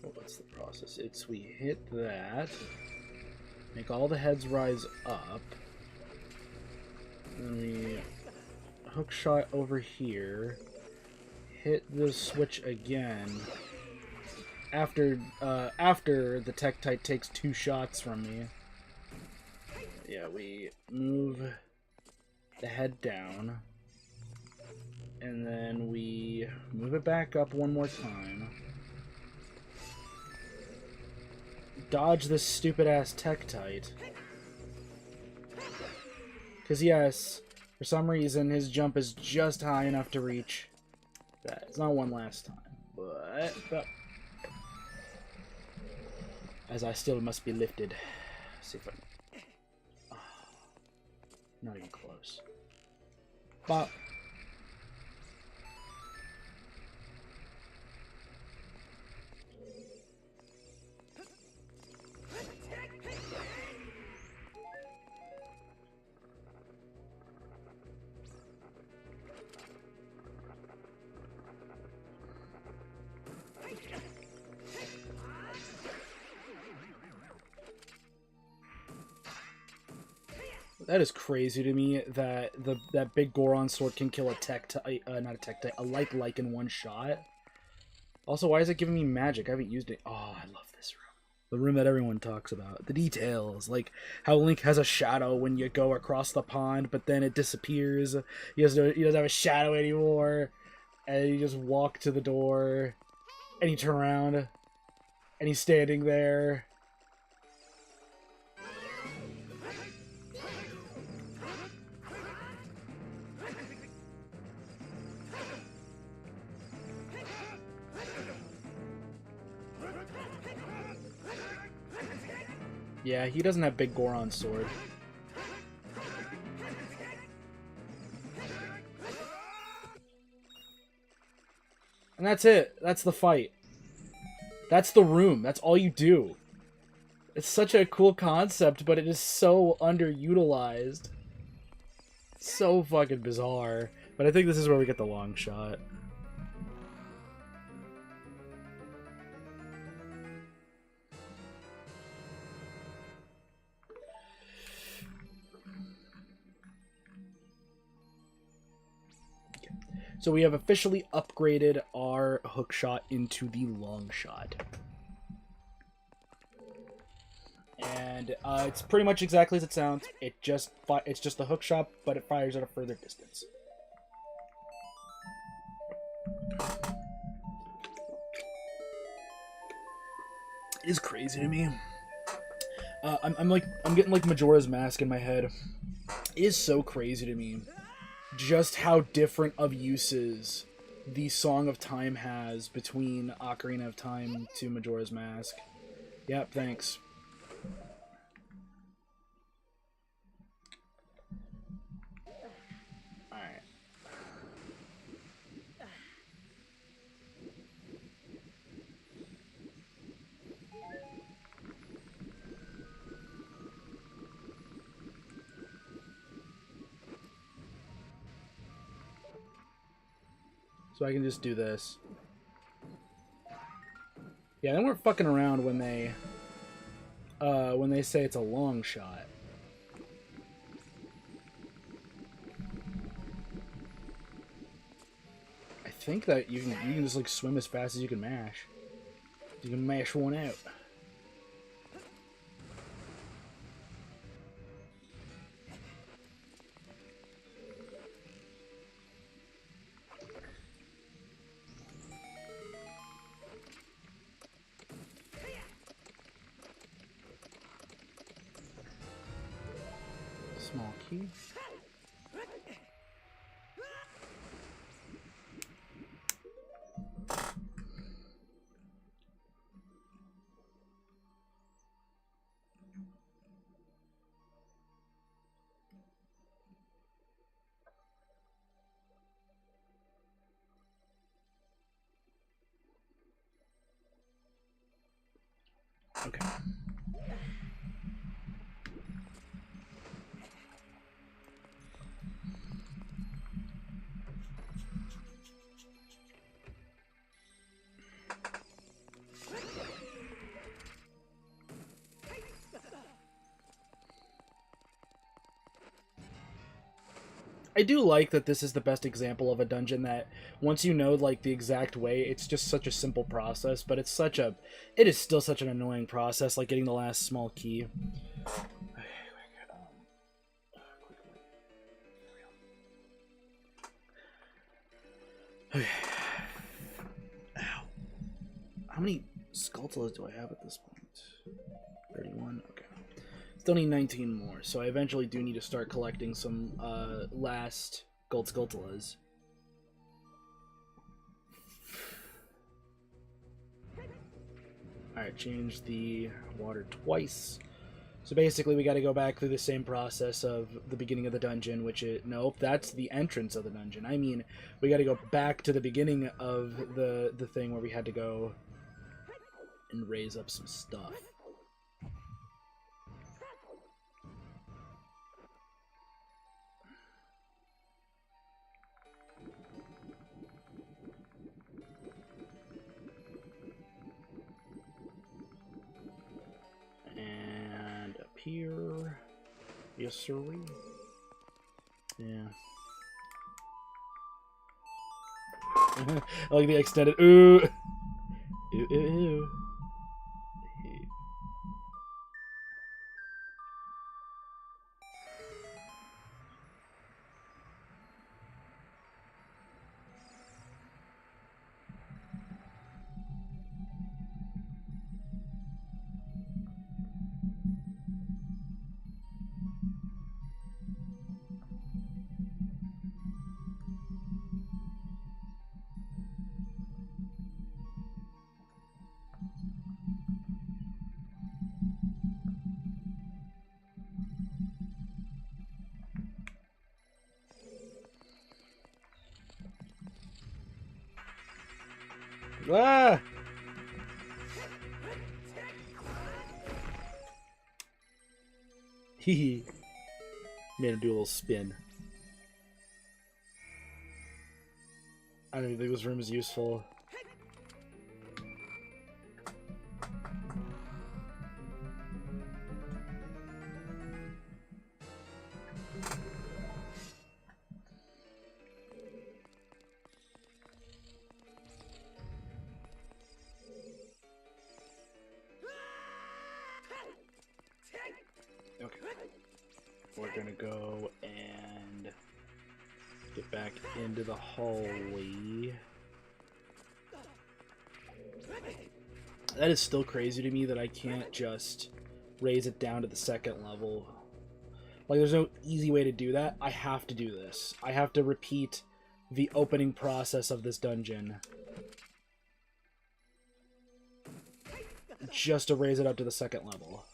Oh, what's the process? It's we hit that. Make all the heads rise up. Then we hook shot over here. Hit the switch again. After the Tektite takes 2 shots from me. Yeah, we move the head down. And then we move it back up one more time. Dodge this stupid-ass Tektite. Because, yes, for some reason, his jump is just high enough to reach that. It's not one last time, but as I still must be lifted. Let's see if I can... Oh, not even close. But... That is crazy to me that that big Goron sword can kill a not a Tektite, a like in one shot. Also, why is it giving me magic? I haven't used it. Oh, I love this room. The room that everyone talks about. The details, like how Link has a shadow when you go across the pond, but then it disappears. He doesn't have a shadow anymore, and you just walk to the door, and you turn around, and he's standing there. Yeah, he doesn't have big Goron sword. And that's it. That's the fight. That's the room. That's all you do. It's such a cool concept, but it is so underutilized. So fucking bizarre. But I think this is where we get the long shot. So we have officially upgraded our hookshot into the long shot. And it's pretty much exactly as it sounds. It's just the hookshot, but it fires at a further distance. It is crazy to me. I'm getting like Majora's Mask in my head. It is so crazy to me just how different of uses the Song of Time has between Ocarina of Time to Majora's Mask. Yep, thanks. Alright. So I can just do this. Yeah, they weren't fucking around when they say it's a long shot. I think that you can just like swim as fast as you can mash. You can mash one out. Small key. Okay. I do like that this is the best example of a dungeon that once you know like the exact way, it's just such a simple process, but it is still such an annoying process, like getting the last small key. Okay. Ow. How many Skulltulas do I have at this point? 31? Okay. Still need 19 more, so I eventually do need to start collecting some last gold Skulltulas. Alright, change the water twice. So basically we gotta go back through the same process of the beginning of the dungeon, which is... Nope, that's the entrance of the dungeon. I mean, we gotta go back to the beginning of the thing where we had to go and raise up some stuff. And up here... Yes, sir. Yeah. I like the extended... Ooh! Ooh, ooh, ooh. Ah! Hee made him do a little spin. I don't even think this room is useful. Okay. We're gonna go and get back into the hallway. That is still crazy to me that I can't just raise it down to the second level. Like, there's no easy way to do that. I have to do this. I have to repeat the opening process of this dungeon just to raise it up to the second level.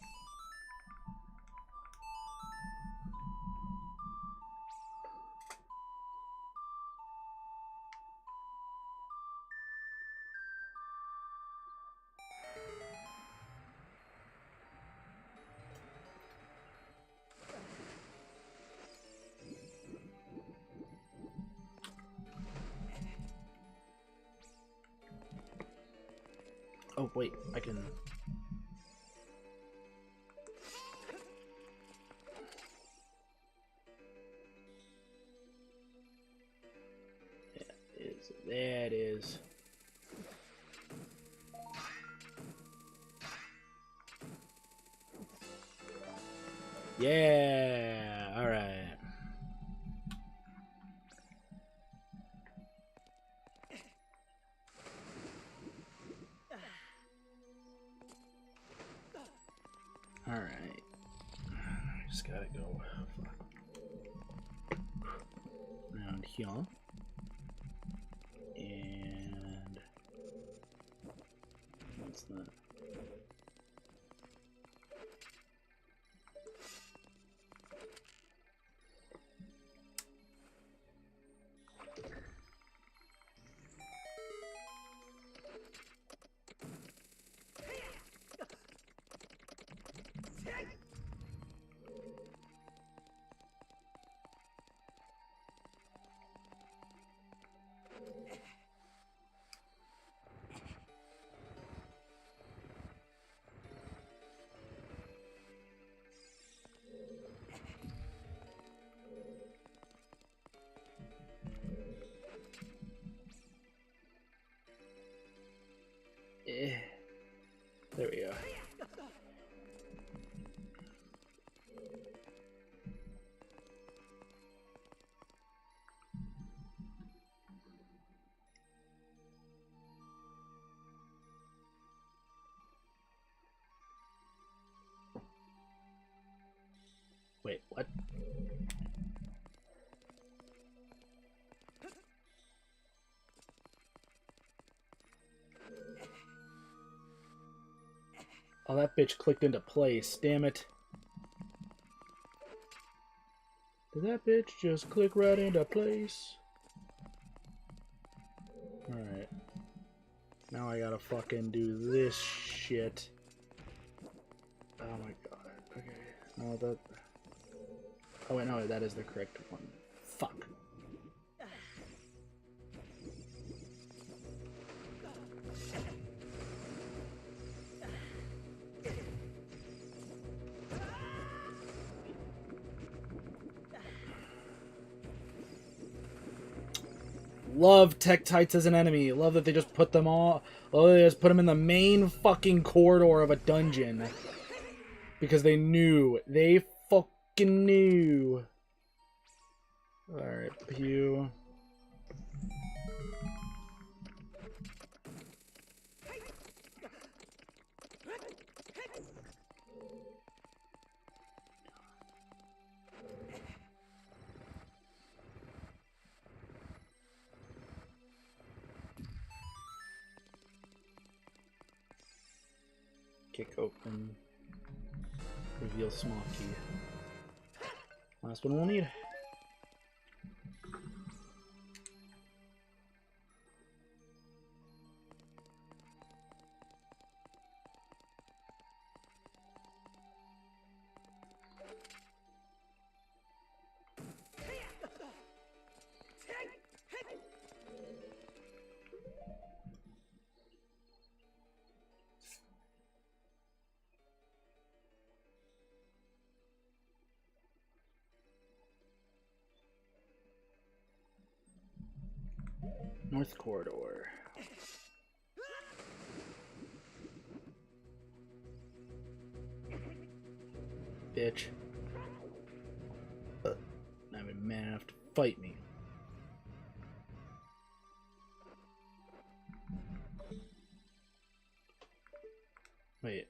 Oh, wait, I can... There it is. Yeah, all right. All right. Just gotta go around here. And what's that? Wait, what? Oh, that bitch clicked into place. Damn it. Did that bitch just click right into place? Alright. Now I gotta fucking do this shit. Oh my god. Okay. No, that... Oh wait, no, that is the correct one. Fuck. Love Tektites as an enemy. Love that they just put them all... Love that they just put them in the main fucking corridor of a dungeon. Because they knew. They fucking knew. Alright, pew. Kick open. Reveal small key. Last one we'll need. North Corridor. Bitch. I'm a man enough to fight me. Wait.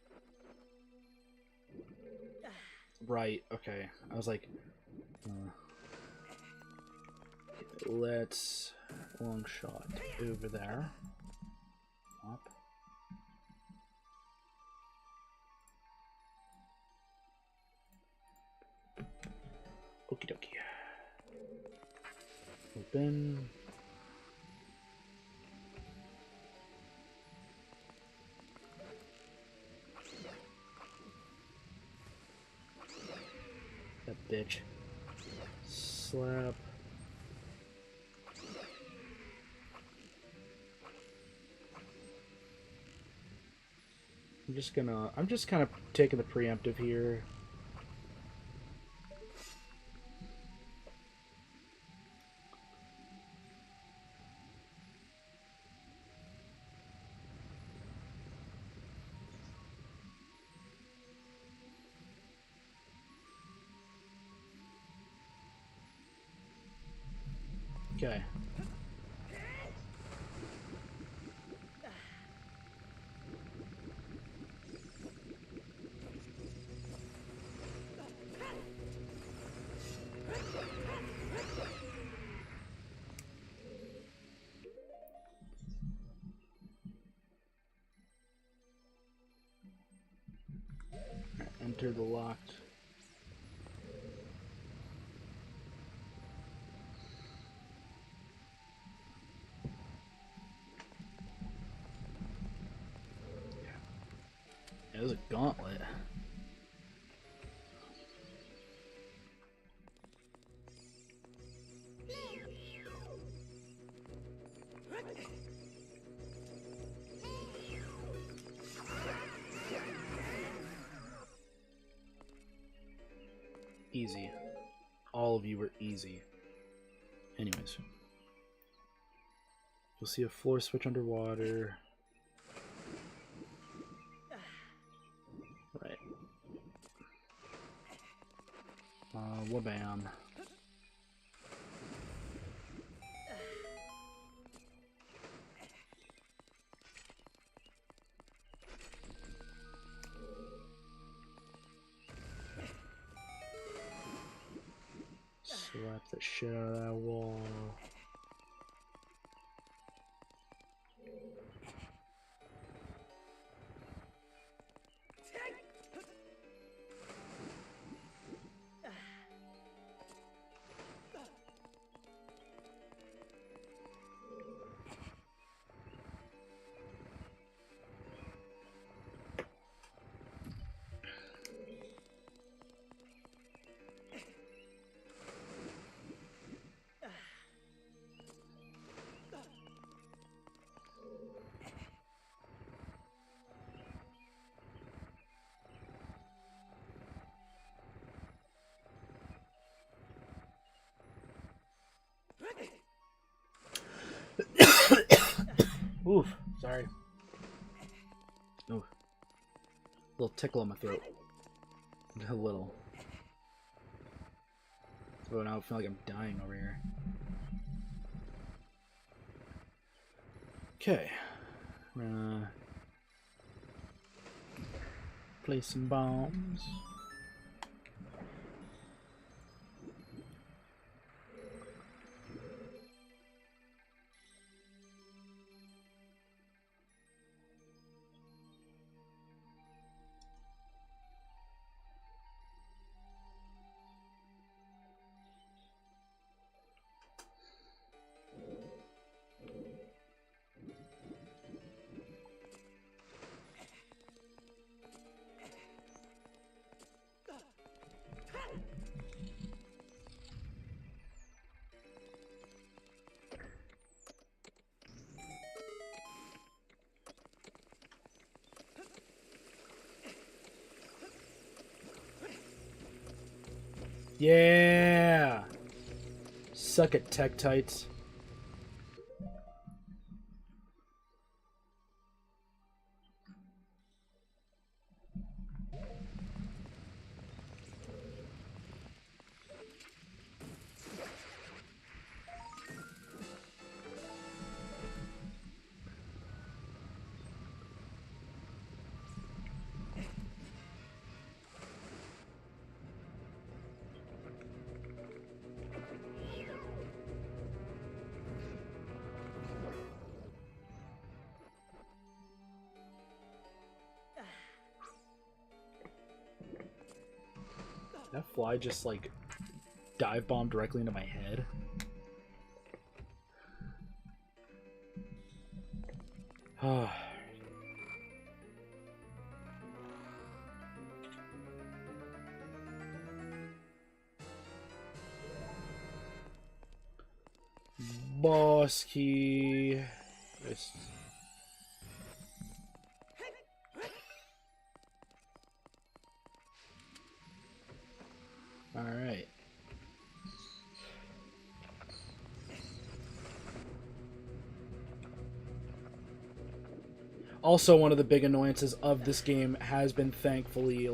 Right, okay. I was like... let's... long shot over there. Up. Okie dokie. Open. That bitch. Slap. I'm just kind of taking the preemptive here. Okay. Enter the locked. Yeah, there's a gauntlet. Easy. All of you were easy. Anyways. You'll see a floor switch underwater. Right. Wabam. Slap the shit out of that wall. Oof, sorry. Oof. A little tickle in my throat. A little. So now I feel like I'm dying over here. Okay. I'm gonna place some bombs. Yeah! Suck it, Tektites. That fly just like dive bombed directly into my head. Boss key. All right. Also, one of the big annoyances of this game has been thankfully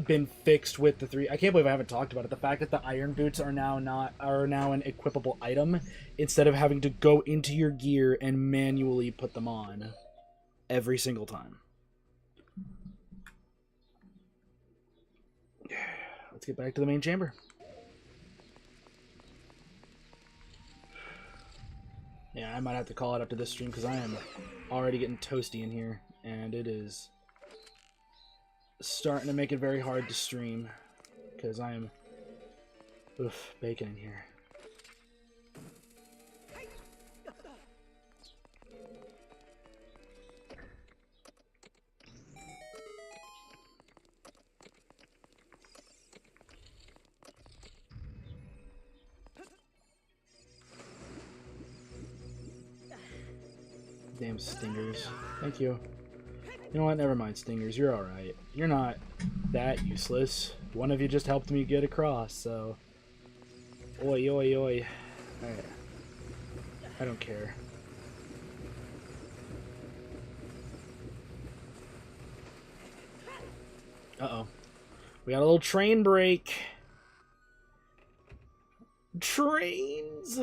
been fixed with the 3. I can't believe I haven't talked about it. The fact that the iron boots are now an equipable item instead of having to go into your gear and manually put them on every single time. Let's get back to the main chamber. Yeah, I might have to call it up to this stream because I am already getting toasty in here, and it is starting to make it very hard to stream because I am bacon in here. Damn stingers. Thank you. You know what? Never mind, stingers. You're alright. You're not that useless. One of you just helped me get across, so... Oi, oi, oi. Alright. I don't care. Uh-oh. We got a little train break. Trains!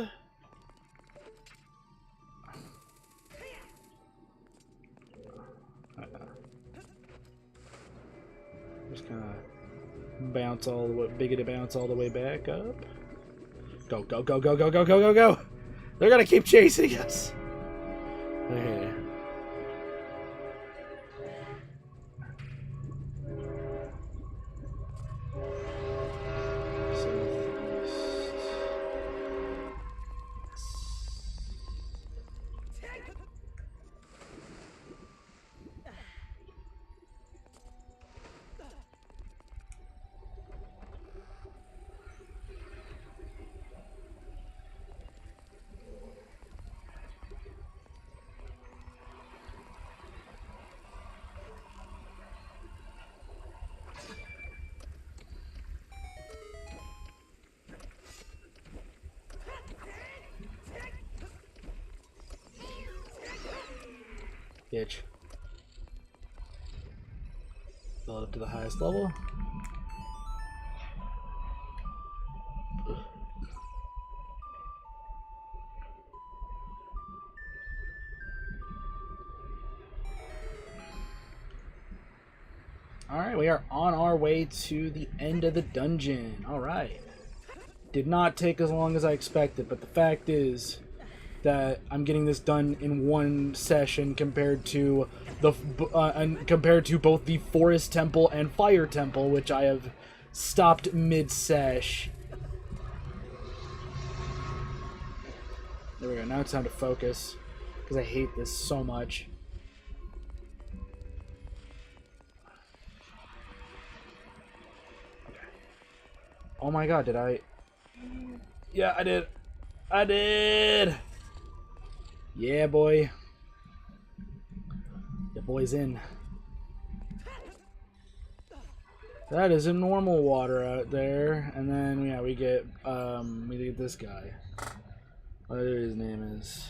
Just kind of Bounce all the way, biggity bounce all the way back up. Go, go, go, go, go, go, go, go, go! They're gonna keep chasing us! Okay. Bitch. Build up to the highest level. Alright, we are on our way to the end of the dungeon. Alright. Did not take as long as I expected, but the fact is that I'm getting this done in one session compared to both the Forest Temple and Fire Temple, which I have stopped mid-sesh. There we go. Now it's time to focus, because I hate this so much. Okay. Oh my god, did I... Yeah, I did. I did! Yeah, boy. The boy's in. That is a normal water out there. And then, yeah, we get this guy. Whatever his name is.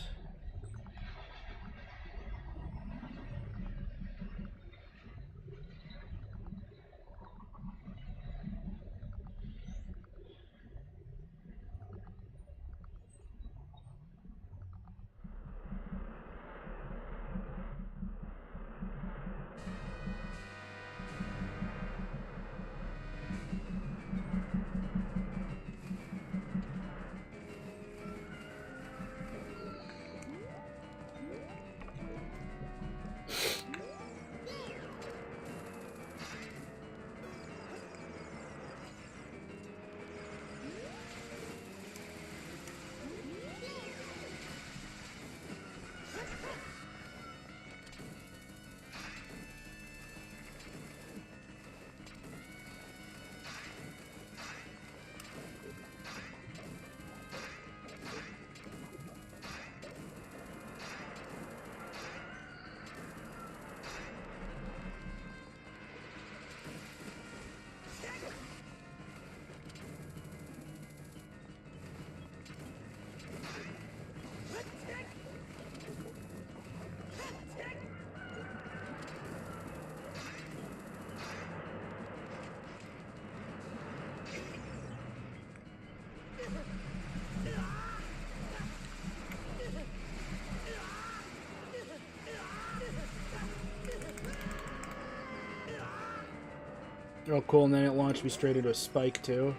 Oh, cool, and then it launched me straight into a spike, too.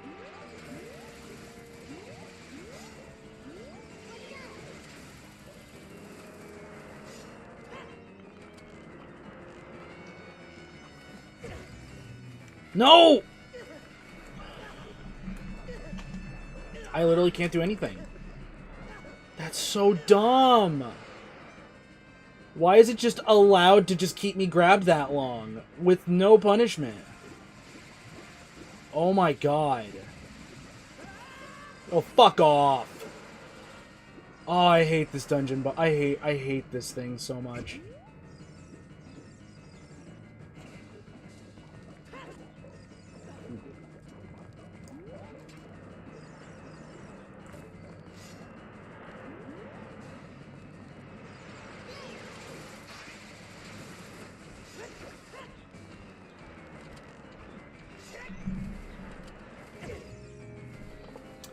No! I literally can't do anything. That's so dumb! Why is it just allowed to just keep me grabbed that long? With no punishment? Oh my god. Oh, fuck off. Oh, I hate this dungeon, but I hate this thing so much.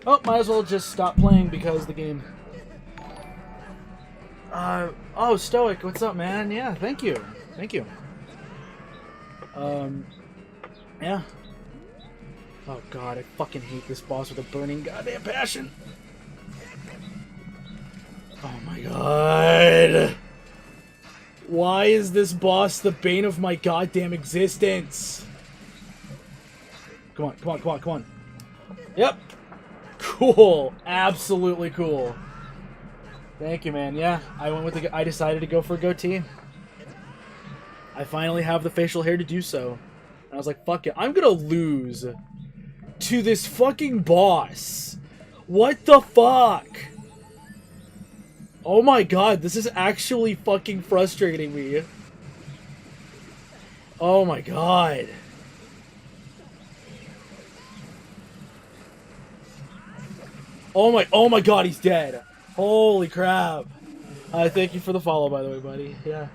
Oh, might as well just stop playing because the game... oh, Stoic, what's up, man? Yeah, thank you. Thank you. Yeah. Oh god, I fucking hate this boss with a burning goddamn passion. Oh my god. Why is this boss the bane of my goddamn existence? Come on, come on, come on, come on. Yep. Cool. Absolutely cool. Thank you, man. Yeah, I decided to go for a goatee. I finally have the facial hair to do so. And I was like, fuck it. I'm gonna lose to this fucking boss. What the fuck? Oh my god, this is actually fucking frustrating me. Oh my god. Oh my god, he's dead. Holy crap. Thank you for the follow, by the way, buddy. Yeah.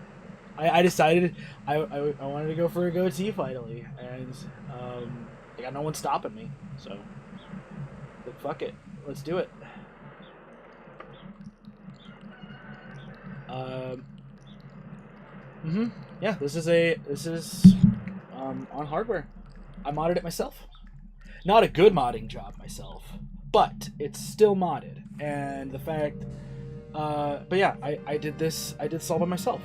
I decided I wanted to go for a goatee finally, and I got no one stopping me, so like, fuck it, let's do it. Yeah, this is on hardware. I modded it myself. Not a good modding job myself, but it's still modded, and the fact. But yeah, I did this. I did this all by myself.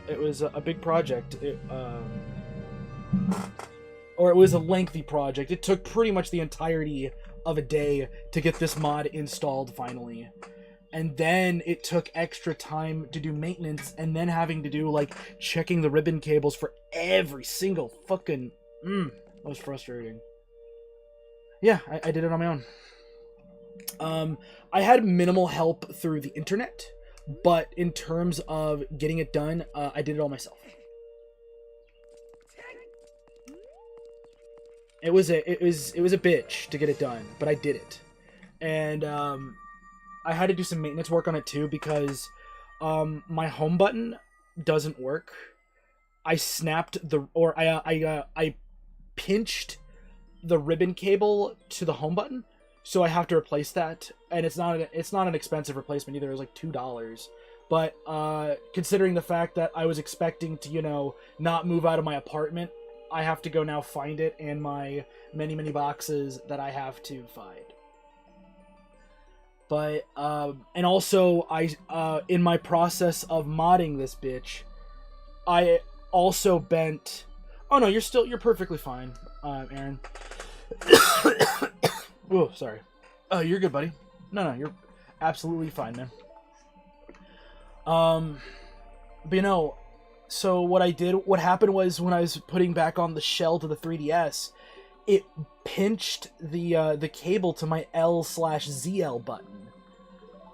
It was a big project. Or it was a lengthy project. It took pretty much the entirety of a day to get this mod installed finally. And then it took extra time to do maintenance, and then having to do, like, checking the ribbon cables for every single fucking... that was frustrating. Yeah, I did it on my own. I had minimal help through the internet, but in terms of getting it done, I did it all myself. It was a bitch to get it done, but I did it. And I had to do some maintenance work on it too, because my home button doesn't work. I snapped I pinched the ribbon cable to the home button, so I have to replace that, and it's not an expensive replacement either. It was like $2. But considering the fact that I was expecting to, you know, not move out of my apartment, I have to go now find it in my many boxes that I have to find. But and also I in my process of modding this bitch, I also bent. Oh no, you're perfectly fine, Aaron. Whoa, sorry. Oh, you're good, buddy. No, you're absolutely fine, man. But you know, so what happened was, when I was putting back on the shell to the 3DS, it pinched the cable to my L/ZL button,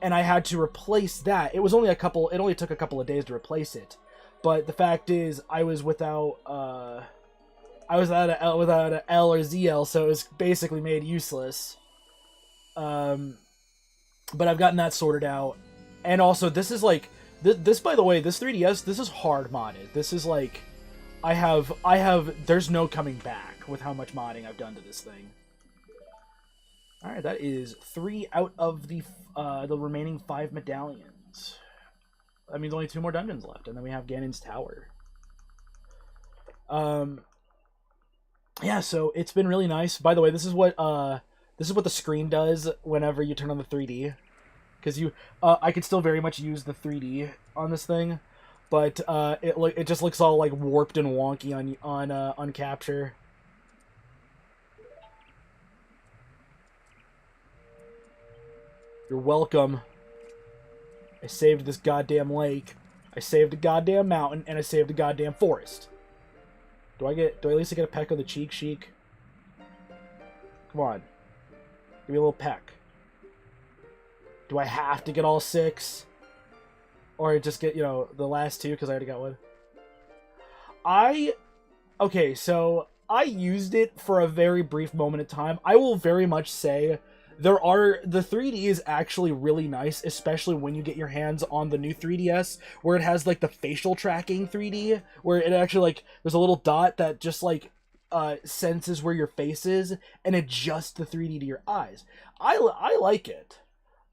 and I had to replace that. It only took a couple of days to replace it, but the fact is, I was without an L or ZL, so it was basically made useless. But I've gotten that sorted out, and also this is like this. By the way, this 3DS, this is hard modded. This is like, I have. There's no coming back with how much modding I've done to this thing. All right, that is 3 out of the remaining 5 medallions. That means only 2 more dungeons left, and then we have Ganon's Tower. Yeah, so it's been really nice. By the way, this is what the screen does whenever you turn on the 3D, because I could still very much use the 3D on this thing, but it just looks all like warped and wonky on capture. You're welcome. I saved this goddamn lake. I saved a goddamn mountain, and I saved a goddamn forest. Do I at least get a peck of the cheek, Sheik? Come on. Give me a little peck. Do I have to get all 6? Or just get, you know, the last 2 because I already got one? Okay, so I used it for a very brief moment in time. I will very much say the 3D is actually really nice, especially when you get your hands on the new 3DS, where it has like the facial tracking 3D, where it actually, like, there's a little dot that just like senses where your face is and adjusts the 3D to your eyes. I like it,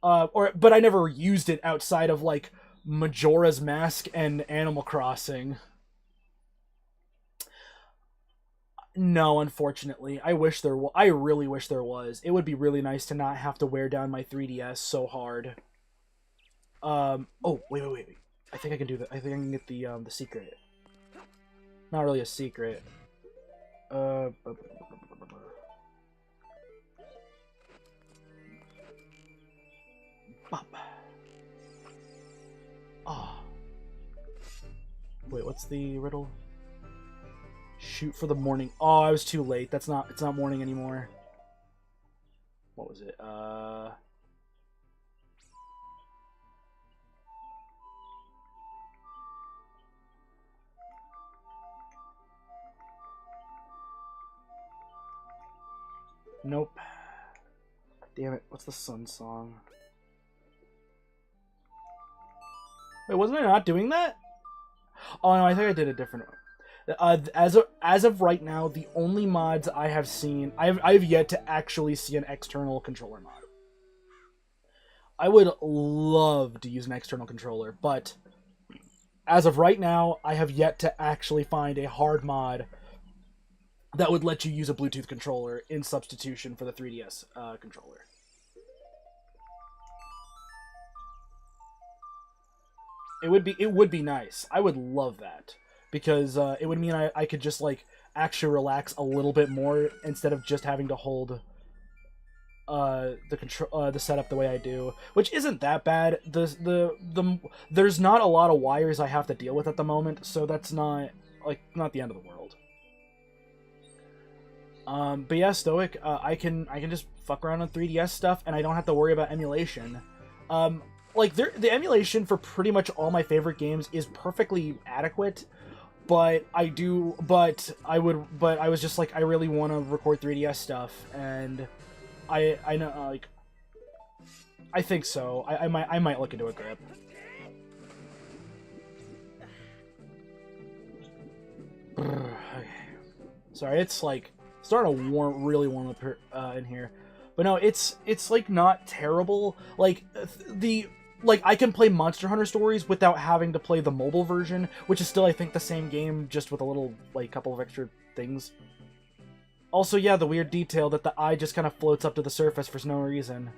but I never used it outside of like Majora's Mask and Animal Crossing. No, unfortunately. I wish there was. I really wish there was. It would be really nice to not have to wear down my 3DS so hard. Oh, wait. I think I can do that. I think I can get the secret. Not really a secret. Bop. Oh. Wait, what's the riddle? Shoot for the morning. Oh, I was too late. It's not morning anymore. What was it? Nope. Damn it. What's the sun song? Wait, wasn't I not doing that? Oh no, I think I did a different one. As of right now, the only mods I have seen, I've yet to actually see an external controller mod. I would love to use an external controller, but as of right now, I have yet to actually find a hard mod that would let you use a Bluetooth controller in substitution for the 3DS controller. It would be nice. I would love that because it would mean I could just like actually relax a little bit more instead of just having to hold the setup the way I do, which isn't that bad. There's not a lot of wires I have to deal with at the moment, so that's not the end of the world. But yeah, Stoic, I can just fuck around on 3DS stuff, and I don't have to worry about emulation. The emulation for pretty much all my favorite games is perfectly adequate, but I was just like, I really want to record 3DS stuff, and I know, I think so. I might look into a grip. Okay. Sorry, it's like starting to really warm up in here, but no, it's like not terrible. I can play Monster Hunter Stories without having to play the mobile version, which is still, I think, the same game, just with a little, couple of extra things. Also, yeah, the weird detail that the eye just kind of floats up to the surface for no reason.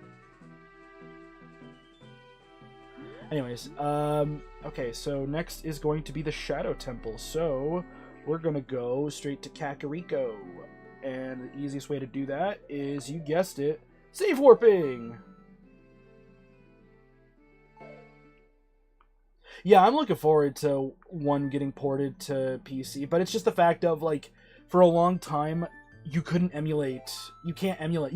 Anyways, okay, so next is going to be the Shadow Temple, so we're gonna go straight to Kakariko. And the easiest way to do that is, you guessed it, save warping! Yeah, I'm looking forward to one getting ported to PC, but it's just the fact of, for a long time, you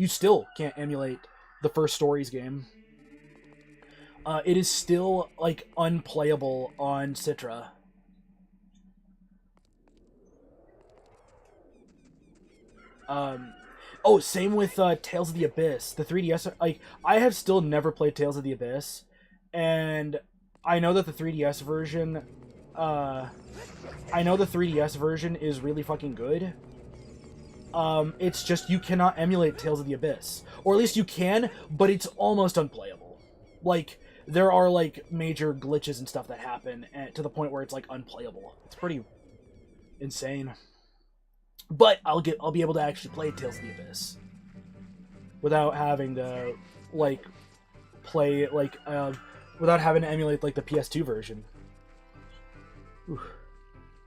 still can't emulate the first Stories game. It is still, unplayable on Citra. Same with Tales of the Abyss. The 3DS, I have still never played Tales of the Abyss, and I know that the 3DS version, is really fucking good. It's just you cannot emulate Tales of the Abyss. Or at least you can, but it's almost unplayable. There are, major glitches and stuff that happen to the point where it's, unplayable. It's pretty insane. But I'll be able to actually play Tales of the Abyss without having to, play, without having to emulate, the PS2 version. Ooh.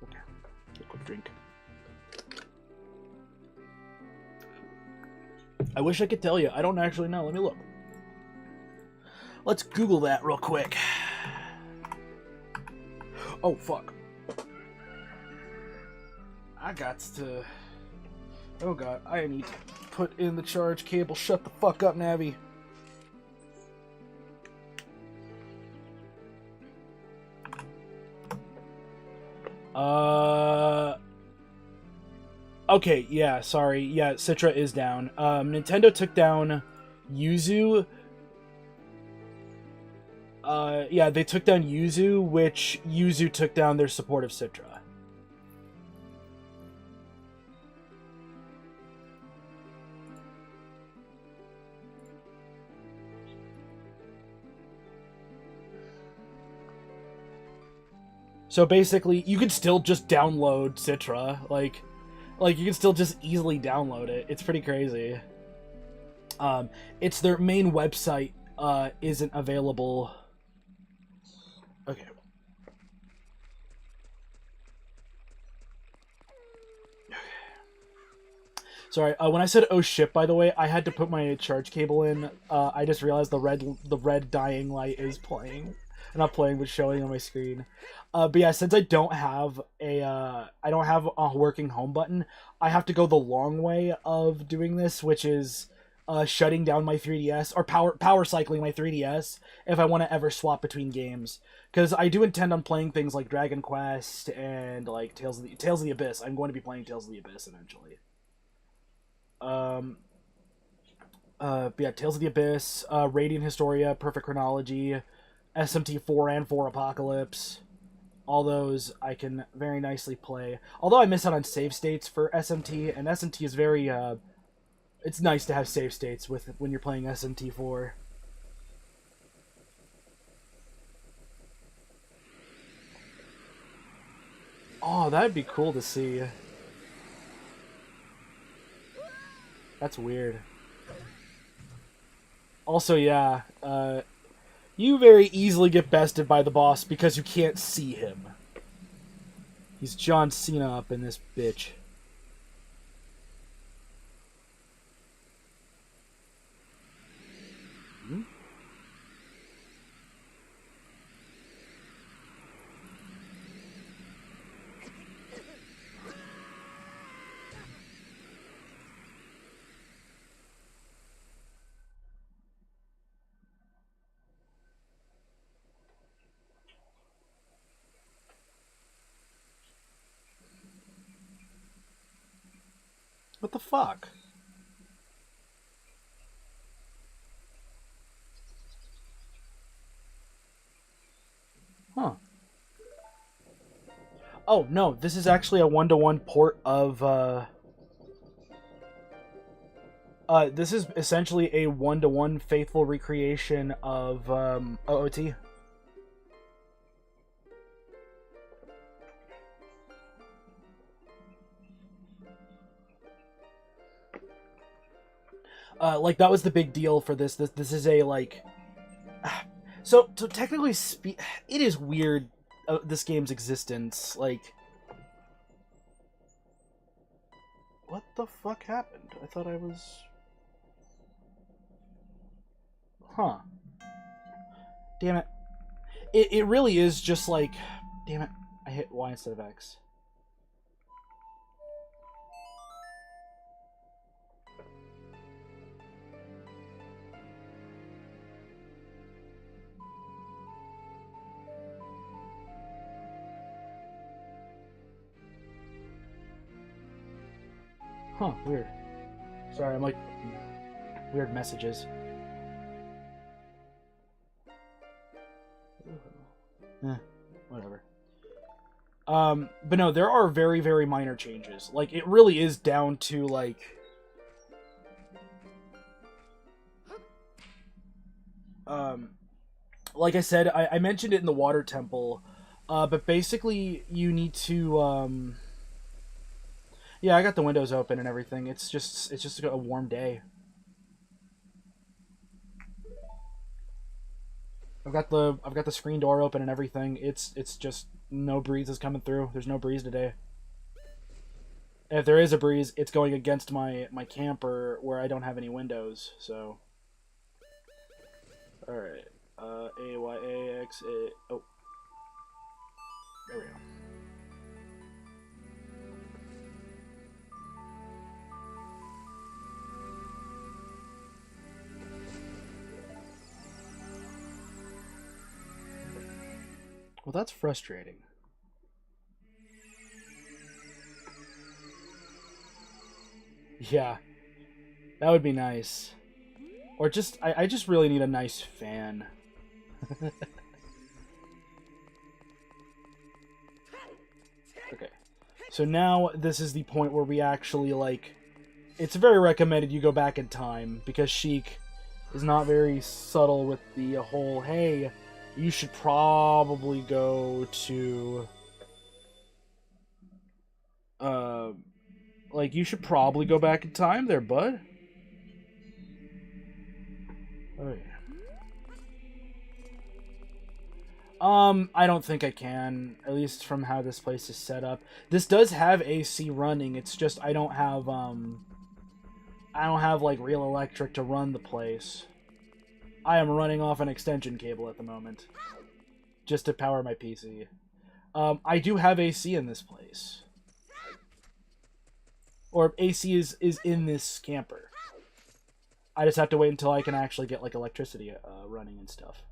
Okay. A quick drink. I wish I could tell you. I don't actually know. Let me look. Let's Google that real quick. Oh, fuck. Oh, God. I need to put in the charge cable. Shut the fuck up, Navi. Okay, yeah, sorry. Yeah, Citra is down. Nintendo took down Yuzu. Yeah, they took down Yuzu, which Yuzu took down their support of Citra. So basically, you could still just download Citra, Like, you can still just easily download it. It's pretty crazy. It's their main website isn't available. Okay. Sorry, when I said "oh shit," by the way, I had to put my charge cable in. I just realized the red dying light is playing. Not playing, but showing on my screen. But yeah, since I don't have a working home button, I have to go the long way of doing this, which is shutting down my 3DS or power cycling my 3DS if I want to ever swap between games. Because I do intend on playing things like Dragon Quest and like Tales of the Abyss. I'm going to be playing Tales of the Abyss eventually. But yeah, Tales of the Abyss, Radiant Historia, Perfect Chronology, SMT4 and 4 Apocalypse. All those I can very nicely play. Although I miss out on save states for SMT, and SMT is very, it's nice to have save states when you're playing SMT4. Oh, that'd be cool to see. That's weird. Also, yeah, you very easily get bested by the boss because you can't see him. He's John Cena up in this bitch. Hmm? What the fuck? Huh. Oh, no, this is actually a one-to-one port of, this is essentially a one-to-one faithful recreation of, OOT. Like, that was the big deal for this. This is a, like... So technically, it is weird, this game's existence. Like... What the fuck happened? I thought I was... Huh. Damn it. It really is just like... Damn it. I hit Y instead of X. Huh, weird. Sorry, I'm like... Weird messages. Whatever. But no, there are very, very minor changes. Like, it really is down to, like... Like I said, I mentioned it in the Water Temple, but basically, you need to, Yeah, I got the windows open and everything. It's just a warm day. I've got the screen door open and everything. It's just no breeze is coming through. There's no breeze today. If there is a breeze, it's going against my camper where I don't have any windows. So, all right. AYAXA. Oh, there we go. Well, that's frustrating. Yeah, that would be nice. Or just, I just really need a nice fan. Okay. So now this is the point where we actually, like... It's very recommended you go back in time, because Sheik is not very subtle with the whole, hey, you should probably go to... Like, you should probably go back in time there, bud. Oh, yeah. I don't think I can, at least from how this place is set up. This does have AC running, it's just I don't have, like, real electric to run the place. I am running off an extension cable at the moment. Just to power my PC. I do have AC in this place. Or AC is in this camper. I just have to wait until I can actually get, like, electricity running and stuff.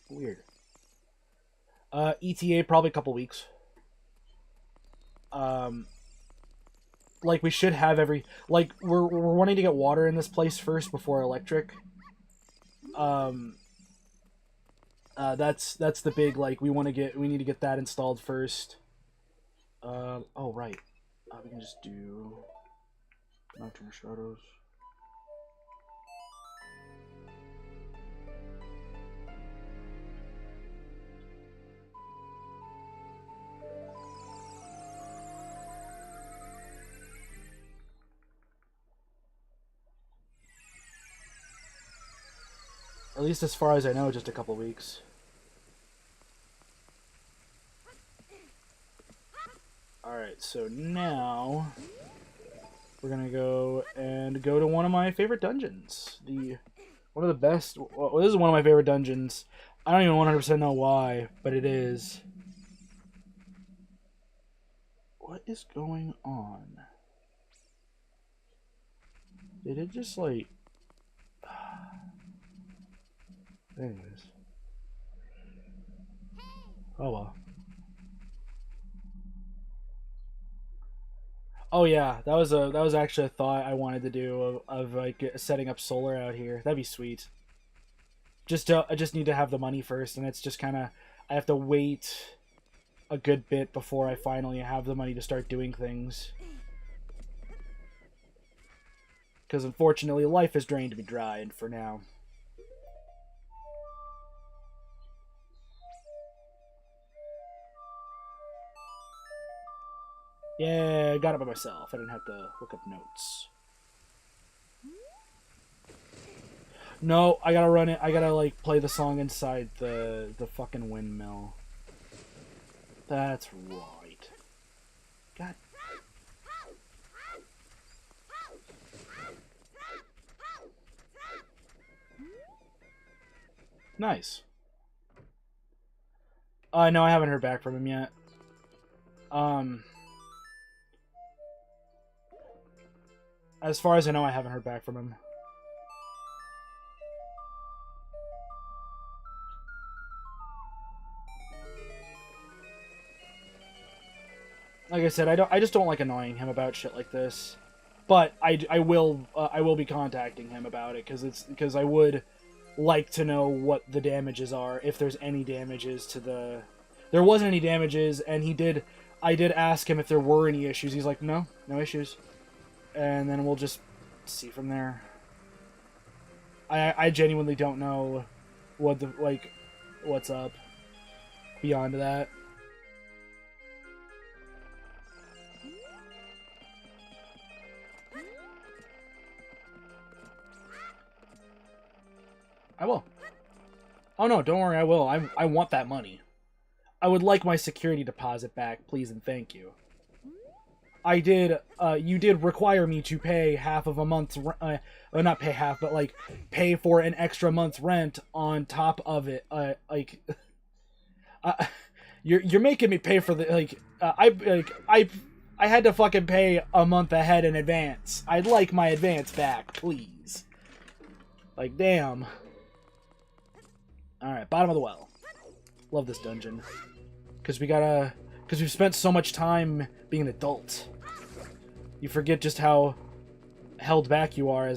Weird. ETA probably a couple weeks. Like, we should have like, we're wanting to get water in this place first before electric. That's the big, like, we need to get that installed first. Oh, right. We can just do Nocturnal Shadows. At least as far as I know, just a couple weeks. Alright, so now we're gonna go to one of my favorite dungeons. One of the best. Well, this is one of my favorite dungeons. I don't even 100% know why, but it is. What is going on? Did it just, like... Anyways. Oh well. Oh yeah, that was actually a thought I wanted to do of like setting up solar out here. That'd be sweet. I just need to have the money first, and it's just kind of, I have to wait a good bit before I finally have the money to start doing things. Because unfortunately, life has drained me dry, and for now. Yeah, I got it by myself. I didn't have to look up notes. No, I gotta run it. I gotta, like, play the song inside the fucking windmill. That's right. God. Nice. No, I haven't heard back from him yet. As far as I know, I haven't heard back from him. Like I said, I just don't like annoying him about shit like this. But I will be contacting him about it because I would like to know what the damages are, if there's any damages to the... There wasn't any damages, and I did ask him if there were any issues. He's like, no issues. And then we'll just see from there. I genuinely don't know what's up beyond that. I will. Oh no, don't worry, I will. I want that money. I would like my security deposit back, please and thank you. You did require me to pay half of a month's, not pay half, but, like, pay for an extra month's rent on top of it, you're making me pay for the, I had to fucking pay a month ahead in advance. I'd like my advance back, please. Like, damn. Alright, bottom of the well. Love this dungeon. Because we've spent so much time being an adult. You forget just how held back you are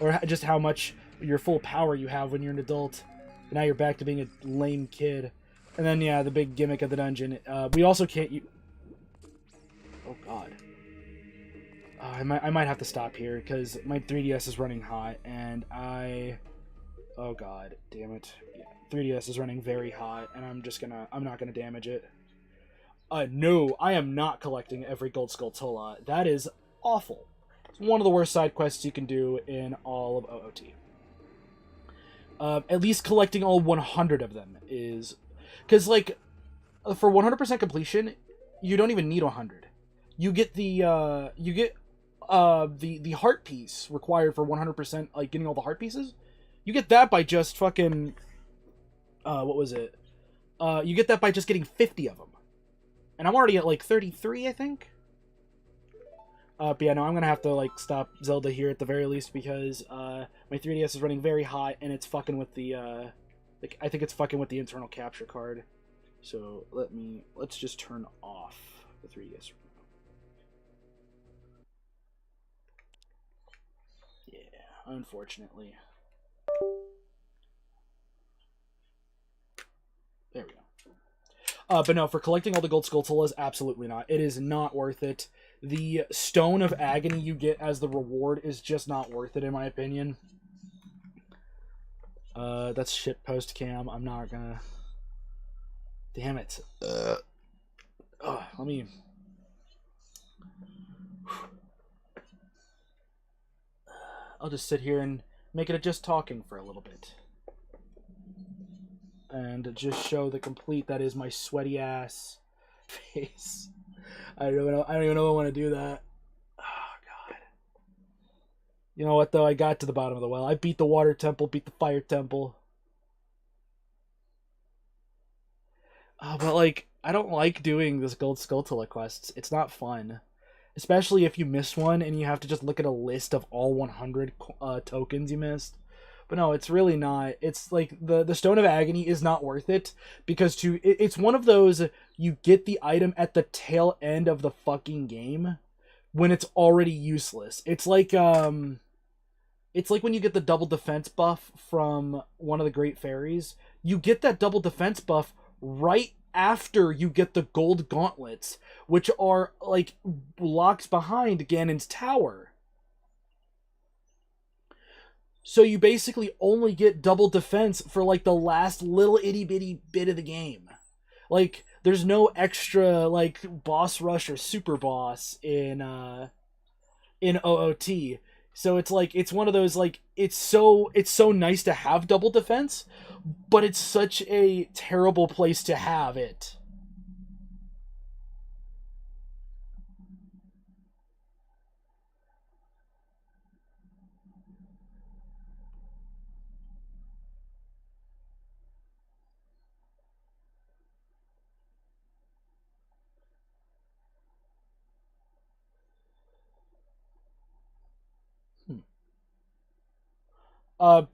or just how much your full power you have when you're an adult. And now you're back to being a lame kid. And then, yeah, the big gimmick of the dungeon. We also can't use... Oh, God. I might have to stop here because my 3DS is running hot, and oh god, damn it. Yeah, 3DS is running very hot, and I'm not gonna damage it. No, I am not collecting every Gold Skulltula. That is awful. It's one of the worst side quests you can do in all of OOT. At least collecting all 100 of them is... Because, like, for 100% completion, you don't even need 100. You get the heart piece required for 100%, like, getting all the heart pieces. You get that by just fucking... what was it? You get that by just getting 50 of them. And I'm already at, like, 33, I think? But yeah, no, I'm gonna have to, like, stop Zelda here at the very least because, my 3DS is running very hot and it's fucking with the, like, I think it's fucking with the internal capture card. So, let's just turn off the 3DS. Yeah, unfortunately. There we go. But no, for collecting all the Gold Skulltulas, absolutely not. It is not worth it. The Stone of Agony you get as the reward is just not worth it, in my opinion. That's shit post-cam. I'm not gonna... Damn it. Let me... I'll just sit here and make it a just talking for a little bit. And just show the complete that is my sweaty ass face. I don't even know if I want to do that. Oh god. You know what though? I got to the bottom of the well. I beat the water temple, beat the fire temple. But like, I don't like doing this Gold Skulltula quests. It's not fun. Especially if you miss one and you have to just look at a list of all 100 tokens you missed. But no, it's really not. It's like the Stone of Agony is not worth it because it's one of those you get the item at the tail end of the fucking game when it's already useless. It's like when you get the double defense buff from one of the Great Fairies. You get that double defense buff right after you get the gold gauntlets, which are like locked behind Ganon's tower. So you basically only get double defense for like the last little itty bitty bit of the game. Like there's no extra like boss rush or super boss in OOT. So it's like it's one of those like it's so nice to have double defense, but it's such a terrible place to have it.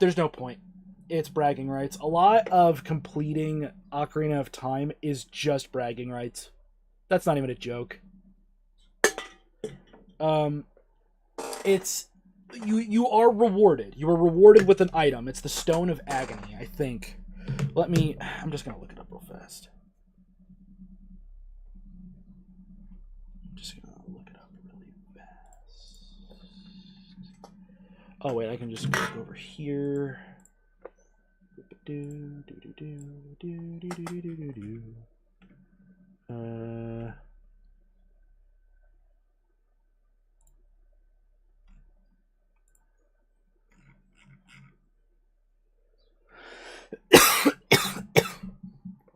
There's no point. It's bragging rights. A lot of completing Ocarina of Time is just bragging rights. That's not even a joke. It's you are rewarded. You are rewarded with an item. It's the Stone of Agony, I think. I'm just gonna look it up real fast. I'm just gonna look it up really fast. Oh wait, I can just go over here.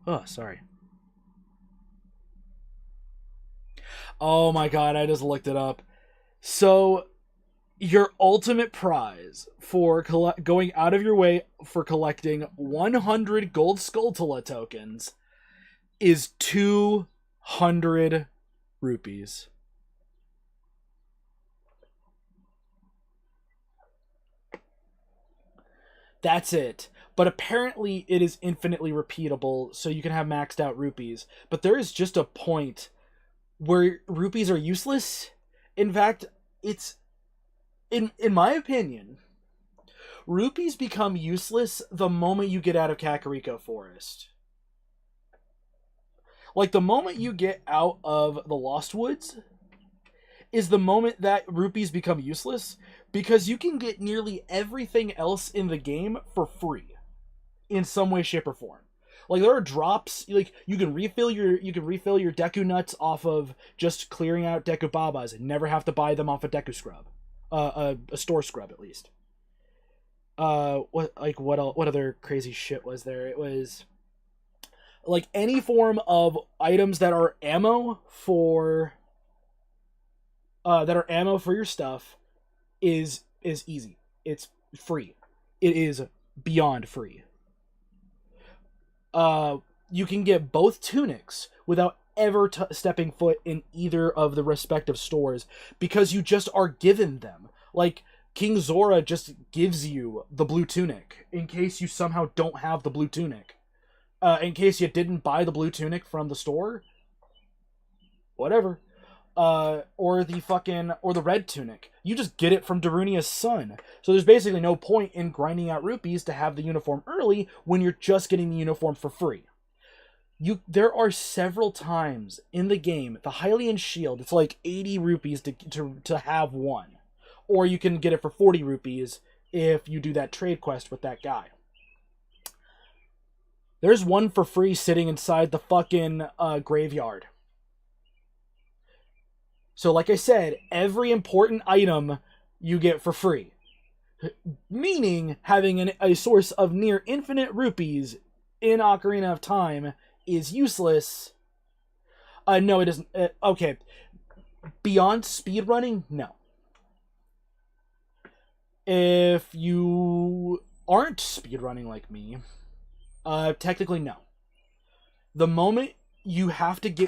Oh, sorry. Oh my god, I just looked it up. So, your ultimate prize for going out of your way for collecting 100 Gold Skulltula tokens is 200 rupees. That's it. But apparently it is infinitely repeatable, so you can have maxed out rupees. But there is just a point where rupees are useless. In fact, it's... In my opinion, rupees become useless the moment you get out of Kakariko Forest. Like, the moment you get out of the Lost Woods, is the moment that rupees become useless, because you can get nearly everything else in the game for free in some way, shape, or form. Like, there are drops, like you can refill your Deku nuts off of just clearing out Deku Babas and never have to buy them off a Deku scrub, a store scrub at least. What other crazy shit was there? It was like any form of items that are ammo for your stuff is easy. It's free. It is beyond free. You can get both tunics without ever stepping foot in either of the respective stores, because you just are given them. Like, King Zora just gives you the blue tunic in case you somehow don't have the blue tunic. In case you didn't buy the blue tunic from the store. Whatever. Or the red tunic. You just get it from Darunia's son. So there's basically no point in grinding out rupees to have the uniform early when you're just getting the uniform for free. There are several times in the game, the Hylian shield, it's like 80 rupees to have one. Or you can get it for 40 rupees if you do that trade quest with that guy. There's one for free sitting inside the fucking graveyard. So like I said, every important item you get for free. Meaning, having a source of near infinite rupees in Ocarina of Time is useless. No, it isn't. Okay. Beyond speedrunning, no. If you aren't speedrunning like me, technically no. The moment you have to buy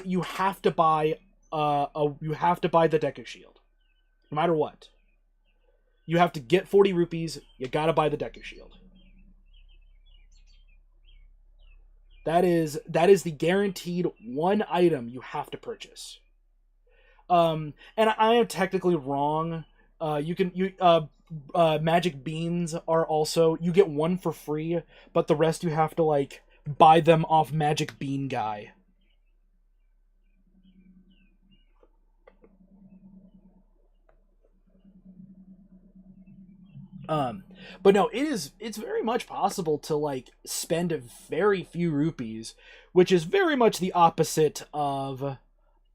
the Deku Shield. No matter what. You have to get 40 rupees, you gotta buy the Deku Shield. That is the guaranteed one item you have to purchase. And I am technically wrong. Magic beans are also, you get one for free, but the rest you have to like buy them off Magic Bean Guy. But no, it's very much possible to like spend very few rupees, which is very much the opposite of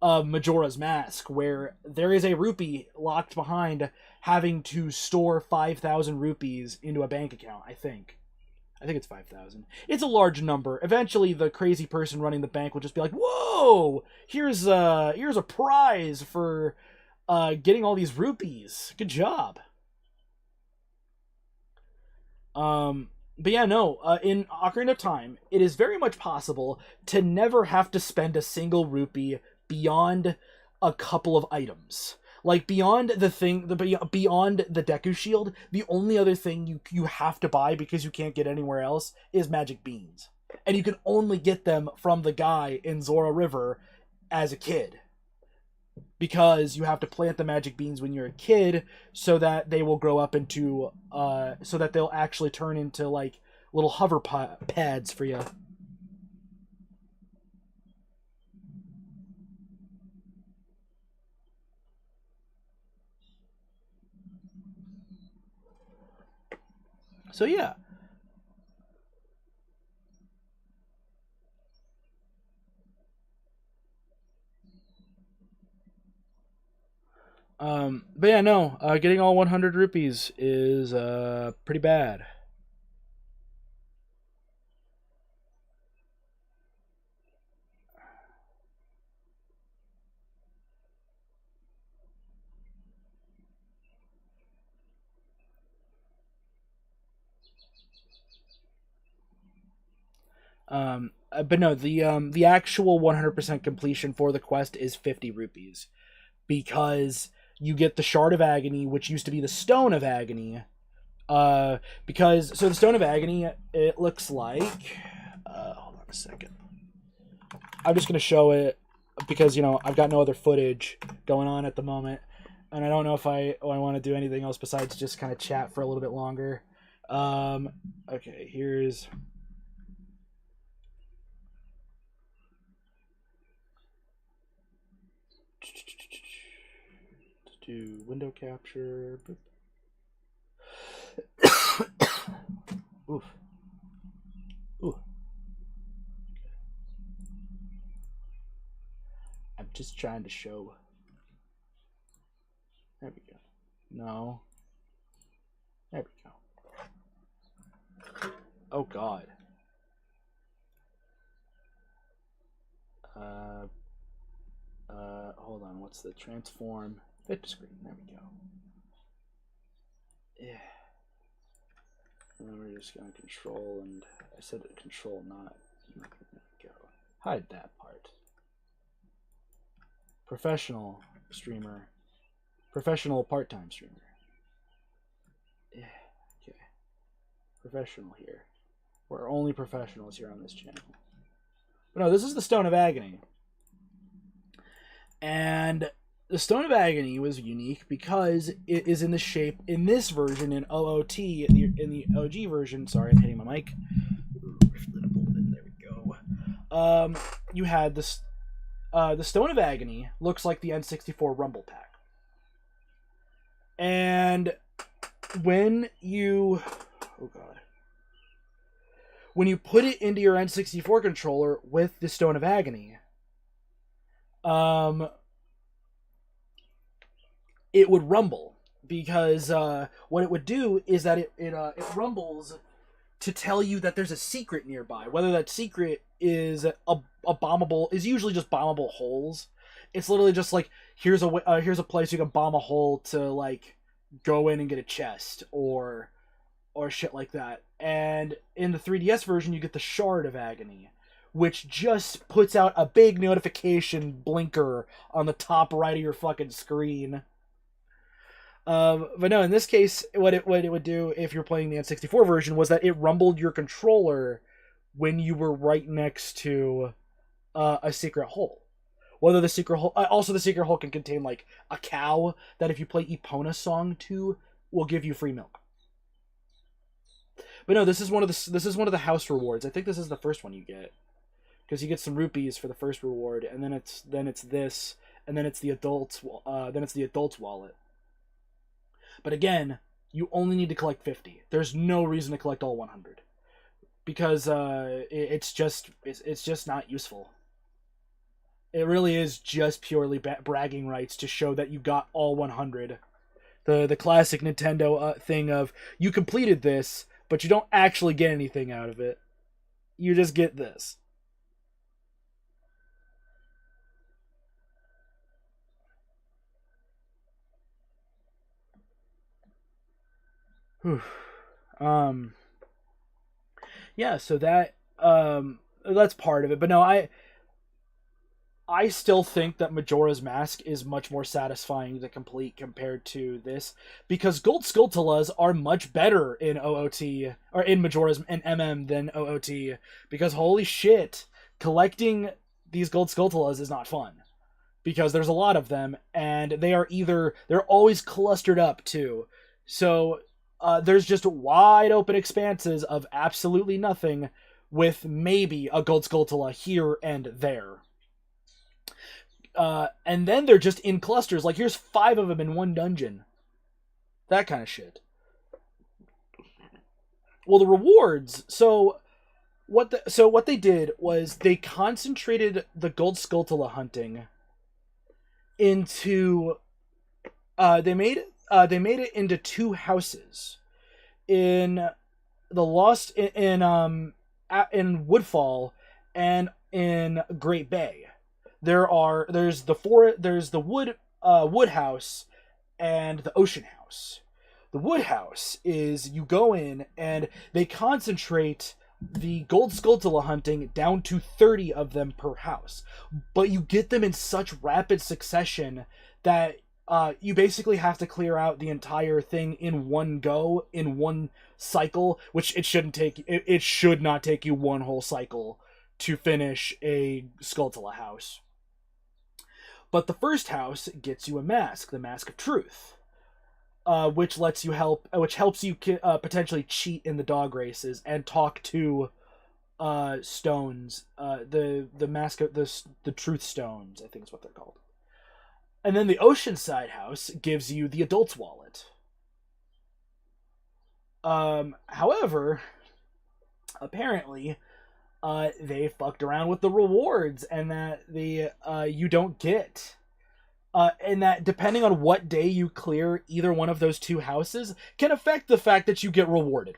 Majora's Mask, where there is a rupee locked behind having to store 5,000 rupees into a bank account. I think it's 5,000. It's a large number. Eventually, the crazy person running the bank will just be like, "Whoa! Here's a prize for getting all these rupees. Good job." But yeah, no, in Ocarina of Time, it is very much possible to never have to spend a single rupee beyond a couple of items. Like, beyond the Deku Shield, the only other thing you have to buy because you can't get anywhere else is Magic Beans. And you can only get them from the guy in Zora River as a kid. Because you have to plant the magic beans when you're a kid so that they will grow up into so that they'll actually turn into like little hover pads for you. So yeah. But yeah, no, getting all 100 rupees is pretty bad. But no, the actual 100% completion for the quest is 50 rupees, because you get the Shard of Agony, which used to be the Stone of Agony. Because so the Stone of Agony, it looks like. Hold on a second. I'm just gonna show it because I've got no other footage going on at the moment, and I don't know if I want to do anything else besides just kind of chat for a little bit longer. Okay, here's. do window capture. Oof. Ooh. I'm just trying to show. There we go. No. There we go. Oh God. Hold on. What's the transform? Fit to screen. There we go. Yeah. And then we're just gonna control, and I said control, not. There we go. Hide that part. Professional streamer. Professional part-time streamer. Yeah. Okay. Professional here. We're only professionals here on this channel. But no, this is the Stone of Agony. And the Stone of Agony was unique because it is in the shape, in this version, in OOT, in the OG version, sorry, I'm hitting my mic. There we go. You had this, the Stone of Agony looks like the N64 Rumble Pack. And when you, oh God. When you put it into your N64 controller with the Stone of Agony, it would rumble, because what it would do is that it rumbles to tell you that there's a secret nearby. Whether that secret is a bombable, is usually just bombable holes. It's literally just like, here's a place you can bomb a hole to like go in and get a chest or shit like that. And in the 3DS version, you get the Shard of Agony, which just puts out a big notification blinker on the top right of your fucking screen. But no, in this case, what it would do if you're playing the N64 version was that it rumbled your controller when you were right next to a secret hole. Whether the secret hole, also the secret hole can contain like a cow that if you play Epona Song 2 will give you free milk. But no, this is one of the house rewards. I think this is the first one you get, because you get some rupees for the first reward, and then it's this, and then it's the adult's wallet. But again, you only need to collect 50. There's no reason to collect all 100, because it's just not useful. It really is just purely bragging rights to show that you got all 100. The classic Nintendo thing of, you completed this, but you don't actually get anything out of it. You just get this. Yeah, so that's part of it. But no, I still think that Majora's Mask is much more satisfying to complete compared to this, because Gold Skulltulas are much better in OOT, or in Majora's and MM, than OOT, because holy shit, collecting these Gold Skulltulas is not fun, because there's a lot of them, and they're always clustered up too. So there's just wide open expanses of absolutely nothing, with maybe a Gold Skulltula here and there. And then they're just in clusters. Like, here's 5 of them in one dungeon. That kind of shit. Well, the rewards. So what they did was they concentrated the Gold Skulltula hunting into. They made it into 2 houses in the Lost in Woodfall and in Great Bay. There's the wood house and the ocean house. The wood house is, you go in and they concentrate the Gold Skulltula hunting down to 30 of them per house, but you get them in such rapid succession that you basically have to clear out the entire thing in one go, in one cycle, which it should not take you one whole cycle to finish a Skulltula house. But the first house gets you a mask, the Mask of Truth, which helps you potentially cheat in the dog races and talk to stones, the mask of the Truth Stones, I think is what they're called. And then the Oceanside house gives you the adult's wallet. However, apparently, they fucked around with the rewards, and that you don't get. And that depending on what day you clear either one of those two houses can affect the fact that you get rewarded.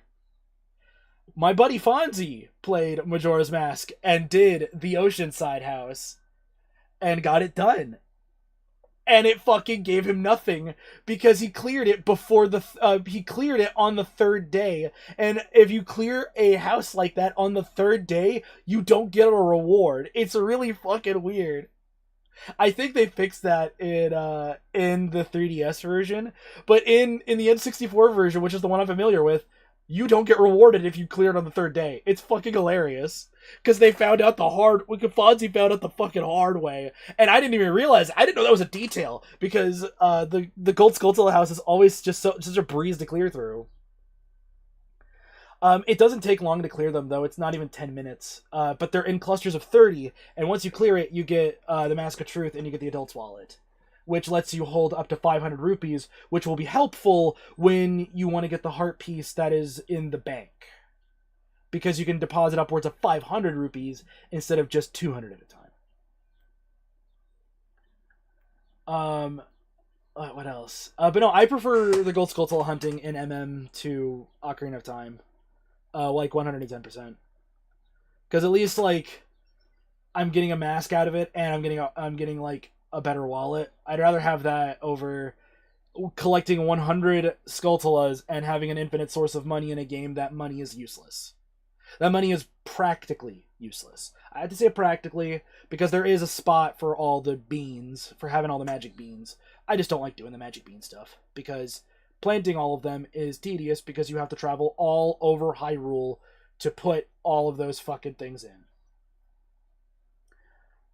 My buddy Fonzie played Majora's Mask and did the Oceanside house and got it done. And it fucking gave him nothing because he cleared it before he cleared it on the third day. And if you clear a house like that on the third day, you don't get a reward. It's really fucking weird. I think they fixed that in the 3DS version, but in the N64 version, which is the one I'm familiar with, you don't get rewarded if you clear it on the third day. It's fucking hilarious. Because they found out Fonzie found out the fucking hard way. And I didn't even realize, I didn't know that was a detail. Because the Gold Skulltula house is always just such a breeze to clear through. It doesn't take long to clear them, though. It's not even 10 minutes. But they're in clusters of 30. And once you clear it, you get the Mask of Truth and you get the Adult's Wallet, which lets you hold up to 500 rupees, which will be helpful when you want to get the heart piece that is in the bank. Because you can deposit upwards of 500 rupees instead of just 200 at a time. What else? But no, I prefer the Gold Skulltula hunting in MM to Ocarina of Time. Like 110%. Because at least, like, I'm getting a mask out of it, and I'm getting like a better wallet. I'd rather have that over collecting 100 Skulltulas and having an infinite source of money in a game that money is useless. That money is practically useless. I had to say practically because there is a spot for all the beans, for having all the magic beans. I just don't like doing the magic bean stuff because planting all of them is tedious because you have to travel all over Hyrule to put all of those fucking things in.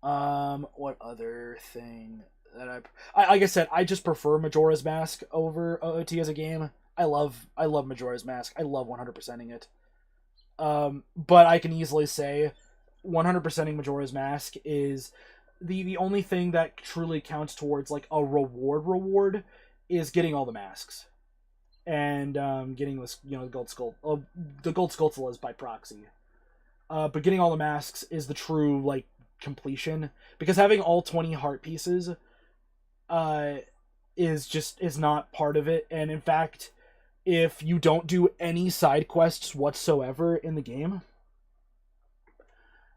What other thing that I like I said, I just prefer Majora's Mask over OOT as a game. I love Majora's Mask. I love 100%ing it. But I can easily say 100%ing Majora's Mask is the only thing that truly counts towards like a reward is getting all the masks. And getting this, the Gold Skulltulas by proxy. But getting all the masks is the true like completion, because having all 20 heart pieces is not part of it. And in fact, if you don't do any side quests whatsoever in the game,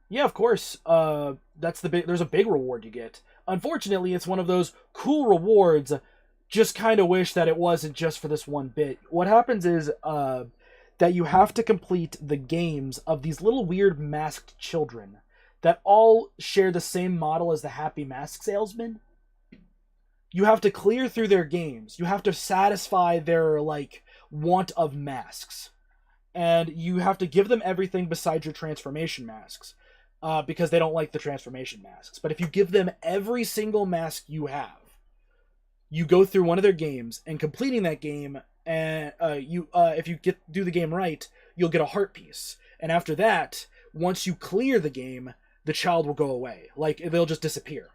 yeah, of course, there's a big reward you get. Unfortunately, it's one of those cool rewards. Just kind of wish that it wasn't just for this one bit. What happens is that you have to complete the games of these little weird masked children that all share the same model as the Happy Mask Salesman. You have to clear through their games. You have to satisfy their like want of masks, and you have to give them everything besides your transformation masks, because they don't like the transformation masks. But if you give them every single mask you have, you go through one of their games, and completing that game, and if you do the game right, you'll get a heart piece. And after that, once you clear the game, the child will go away. Like, they'll just disappear.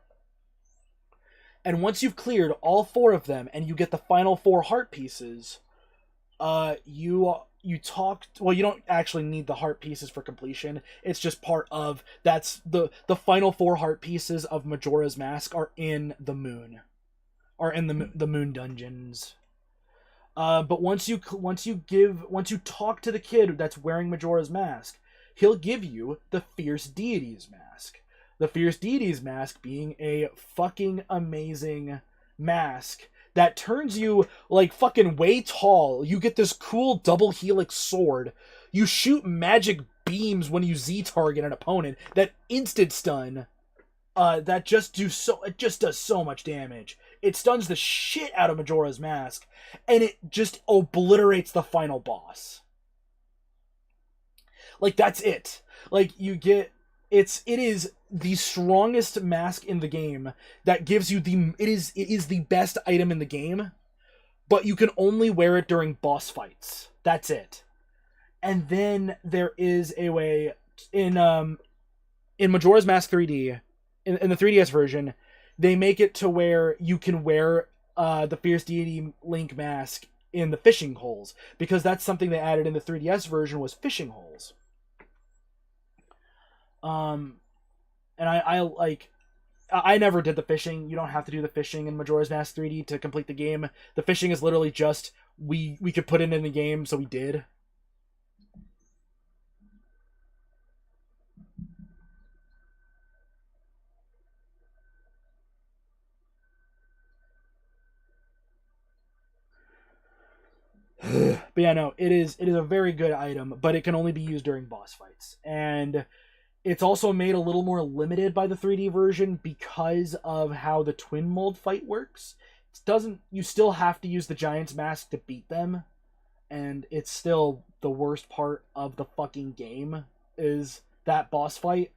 And once you've cleared all 4 of them, and you get the final 4 heart pieces, you don't actually need the heart pieces for completion. It's just part of, that's the final 4 heart pieces of Majora's Mask are in the moon. Are in the moon dungeons. But once you talk to the kid that's wearing Majora's Mask, he'll give you the Fierce Deities mask. The Fierce Deities mask being a fucking amazing mask that turns you like fucking way tall. You get this cool double helix sword. You shoot magic beams when you Z-target an opponent that instant stun. That just does so much damage. It stuns the shit out of Majora's Mask, and it just obliterates the final boss. Like, that's it. Like, it is the strongest mask in the game that gives you it is the best item in the game, but you can only wear it during boss fights. That's it. And then there is a way in Majora's Mask 3D, in the 3DS version, they make it to where you can wear the Fierce Deity Link mask in the fishing holes, because that's something they added in the 3DS version, was fishing holes. And I like, I never did the fishing. You don't have to do the fishing in Majora's Mask 3D to complete the game. The fishing is literally just we could put it in the game, so we did. But yeah, no, it is a very good item, but it can only be used during boss fights. And it's also made a little more limited by the 3D version because of how the twin mold fight works. It doesn't you still have to use the Giant's Mask to beat them, and it's still the worst part of the fucking game is that boss fight.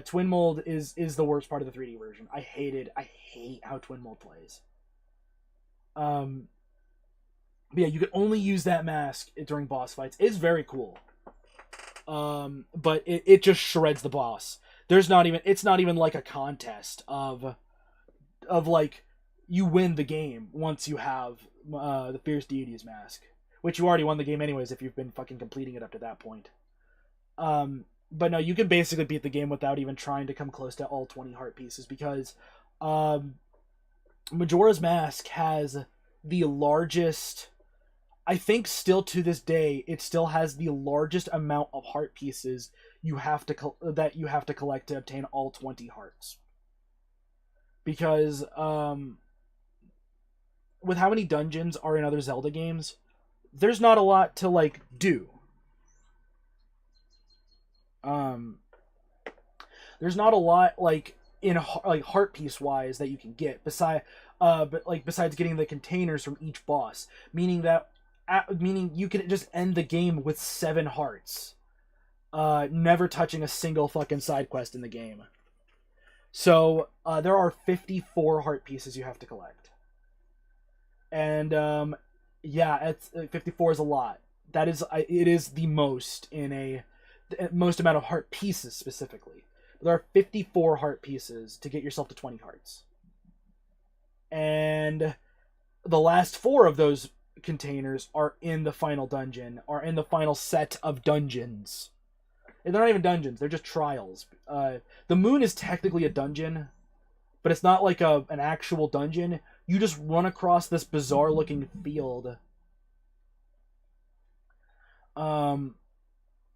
Twin mold is the worst part of the 3D version. I hate how twin mold plays. Um but yeah, you can only use that mask during boss fights. It's very cool. But it just shreds the boss. It's not even like a contest of like you win the game once you have the Fierce Deity's mask, which you already won the game anyways if you've been fucking completing it up to that point. But no, you can basically beat the game without even trying to come close to all 20 heart pieces, because Majora's Mask has the largest, I think still to this day, it still has the largest amount of heart pieces that you have to collect to obtain all 20 hearts. Because with how many dungeons are in other Zelda games, there's not a lot to like do. There's not a lot like in like heart piece wise that you can get besides getting the containers from each boss, meaning you can just end the game with 7 hearts, never touching a single fucking side quest in the game. So there are 54 heart pieces you have to collect, and yeah, 54 is a lot. It is the most most amount of heart pieces specifically. There are 54 heart pieces to get yourself to 20 hearts. And the last 4 of those containers are in the final dungeon, are in the final set of dungeons. And they're not even dungeons, they're just trials. The moon is technically a dungeon, but it's not like an actual dungeon. You just run across this bizarre looking field.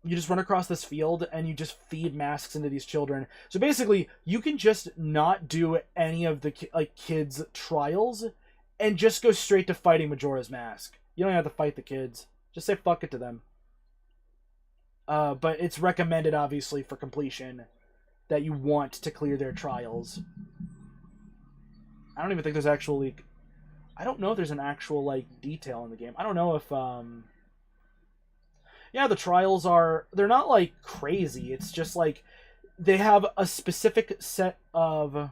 You just run across this field and you just feed masks into these children. So basically, you can just not do any of the kids' trials and just go straight to fighting Majora's Mask. You don't have to fight the kids. Just say fuck it to them. But it's recommended, obviously, for completion that you want to clear their trials. I don't even think there's actually... I don't know if there's an actual, like, detail in the game. I don't know if, yeah, the trials they're not like crazy. It's just like they have a specific set of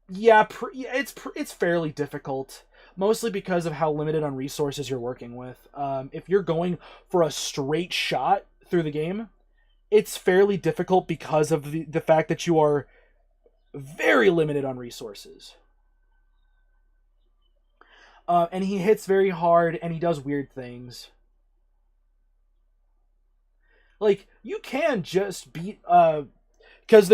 yeah, it's fairly difficult, mostly because of how limited on resources you're working with. If you're going for a straight shot through the game, it's fairly difficult because of the fact that you are very limited on resources. And he hits very hard, and he does weird things. Like, you can just beat because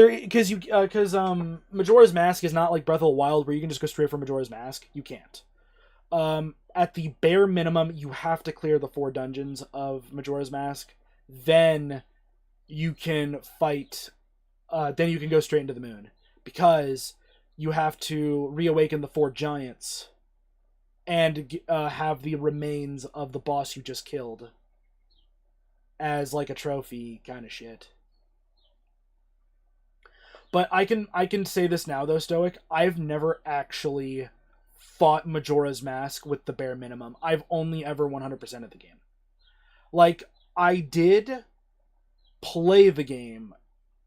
Majora's Mask is not like Breath of the Wild where you can just go straight for Majora's Mask. You can't. At the bare minimum, you have to clear the 4 dungeons of Majora's Mask. Then you can fight. Then you can go straight into the moon, because you have to reawaken the 4 giants and have the remains of the boss you just killed as like a trophy kind of shit. But I can say this now though, Stoic, I've never actually fought Majora's Mask with the bare minimum. I've only ever 100% of the game. Like, I did play the game.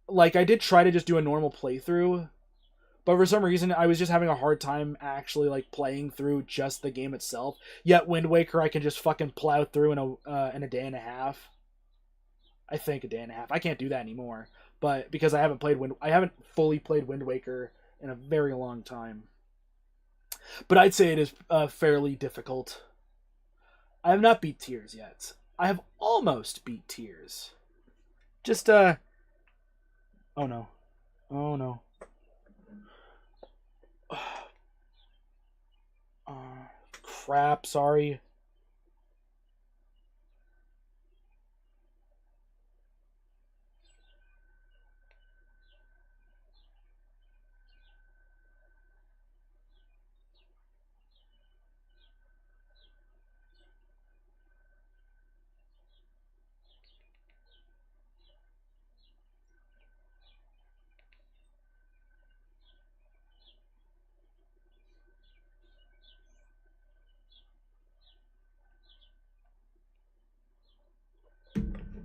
Like, I did try to just do a normal playthrough, but for some reason, I was just having a hard time actually like playing through just the game itself. Yet Wind Waker, I can just fucking plow through in a day and a half. I think a day and a half. I can't do that anymore. but because I haven't fully played Wind Waker in a very long time. But I'd say it is fairly difficult. I have not beat Tears yet. I have almost beat Tears. Just oh no. Oh no. Crap, sorry.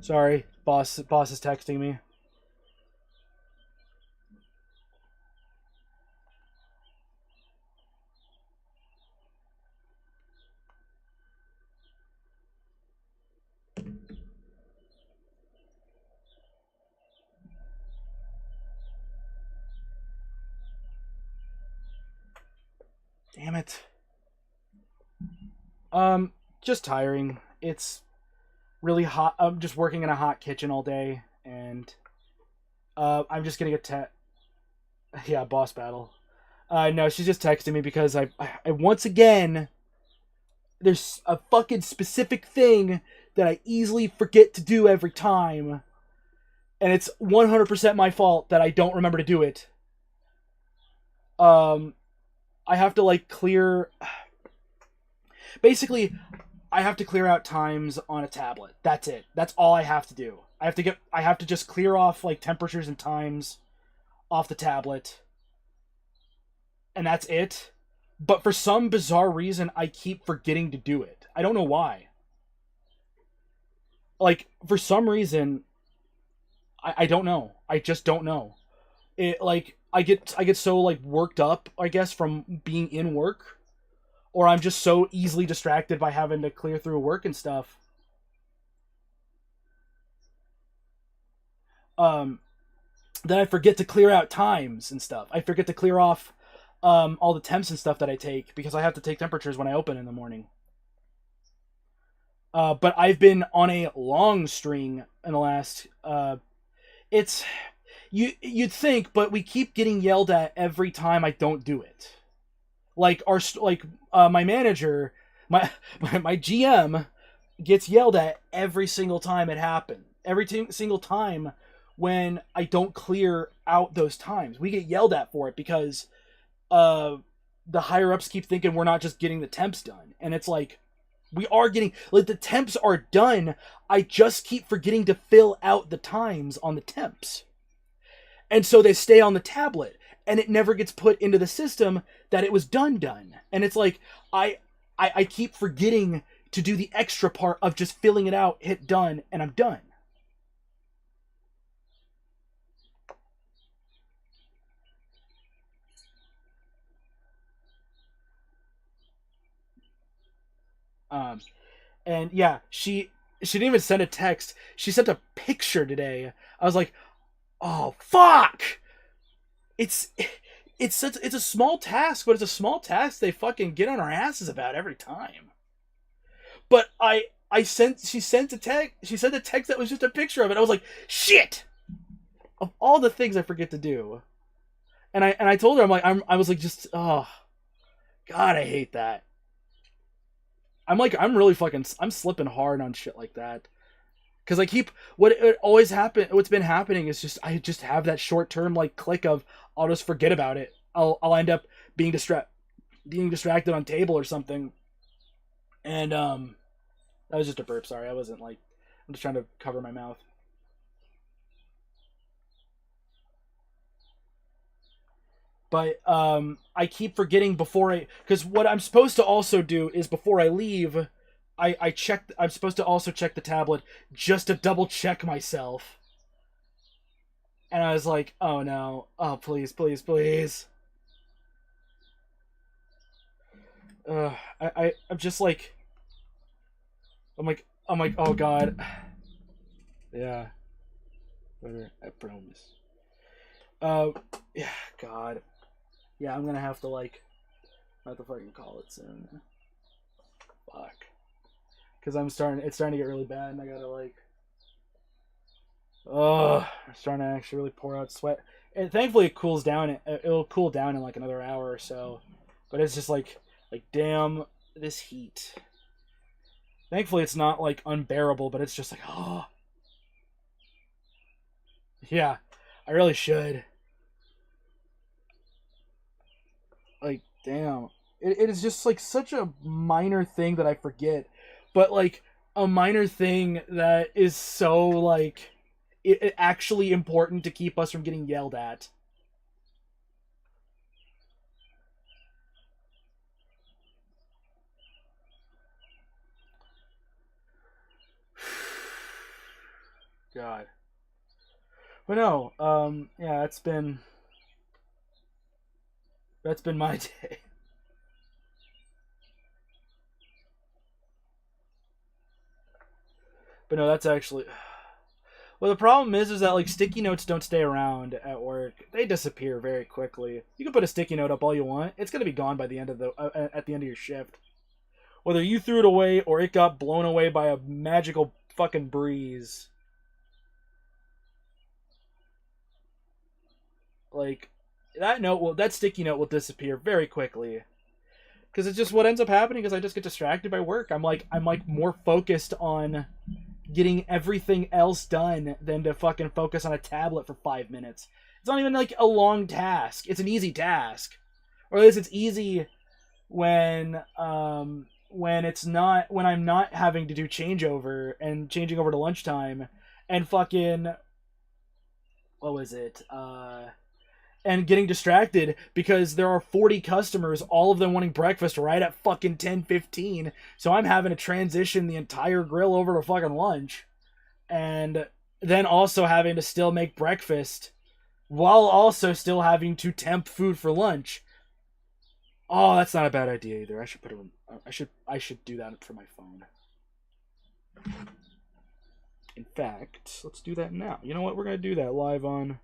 Sorry, boss is texting me. Damn it. Just tiring. It's really hot. I'm just working in a hot kitchen all day, and I'm just gonna get yeah, boss battle. No, she's just texting me because I once again, there's a fucking specific thing that I easily forget to do every time, and it's 100% my fault that I don't remember to do it. I have to like clear. Basically, I have to clear out times on a tablet. That's it. That's all I have to do. I have to just clear off like temperatures and times off the tablet. And that's it. But for some bizarre reason I keep forgetting to do it. I don't know why. Like for some reason I don't know. I just don't know. It like I get so like worked up, I guess, from being in work, or I'm just so easily distracted by having to clear through work and stuff. Um, then I forget to clear out times and stuff. I forget to clear off all the temps and stuff that I take because I have to take temperatures when I open in the morning. But I've been on a long string in the last. It's you'd think, but we keep getting yelled at every time I don't do it. Like my manager, my GM gets yelled at every single time it happens. Single time when I don't clear out those times, we get yelled at for it because the higher ups keep thinking we're not just getting the temps done, and it's like we are getting like the temps are done. I just keep forgetting to fill out the times on the temps, and so they stay on the tablet, and it never gets put into the system that it was done. And it's like I keep forgetting to do the extra part of just filling it out, hit done, and I'm done. Um, and yeah, she didn't even send a text. She sent a picture today. I was like, oh fuck! It's it's a small task, but it's a small task they fucking get on our asses about every time. But she sent a text. She sent a text that was just a picture of it. I was like, shit! Of all the things I forget to do, and I told her I was like just oh god, I hate that. I'm really fucking I'm slipping hard on shit like that. Because I keep what it always happen. What's been happening is just I just have that short term like click of I'll just forget about it. I'll end up being distracted on table or something. And that was just a burp. Sorry, I wasn't like I'm just trying to cover my mouth. But I keep forgetting before I because what I'm supposed to also do is before I leave, I check. I'm supposed to also check the tablet just to double check myself. And I was like, oh no, oh please, please, please. I'm just like I'm like oh god, yeah. I promise. Yeah, God. Yeah, I'm gonna have to, like, I have to fucking call it soon. Fuck. Because it's starting to get really bad, and I gotta, like, it's starting to actually really pour out sweat. And thankfully it cools down. It'll cool down in, like, another hour or so. But it's just, like, damn, this heat. Thankfully it's not, like, unbearable, but it's just like, oh. Yeah, I really should. Like, damn. It is just, like, such a minor thing that I forget. But, like, a minor thing that is so, like, it actually important to keep us from getting yelled at. God. But no, yeah, that's been my day. But no, that's actually. Well, the problem is that, like, sticky notes don't stay around at work. They disappear very quickly. You can put a sticky note up all you want. It's gonna be gone by the end of at the end of your shift. Whether you threw it away or it got blown away by a magical fucking breeze. Like, that sticky note will disappear very quickly. Because it's just what ends up happening is I just get distracted by work. I'm like more focused on getting everything else done than to fucking focus on a tablet for 5 minutes. It's not even like a long task. It's an easy task. Or at least it's easy when I'm not having to do changeover and changing over to lunchtime and fucking what was it? And getting distracted because there are 40 customers, all of them wanting breakfast right at fucking 10:15. So I'm having to transition the entire grill over to fucking lunch. And then also having to still make breakfast while also still having to temp food for lunch. Oh, that's not a bad idea either. I should do that for my phone. In fact, let's do that now. You know what? We're going to do that live on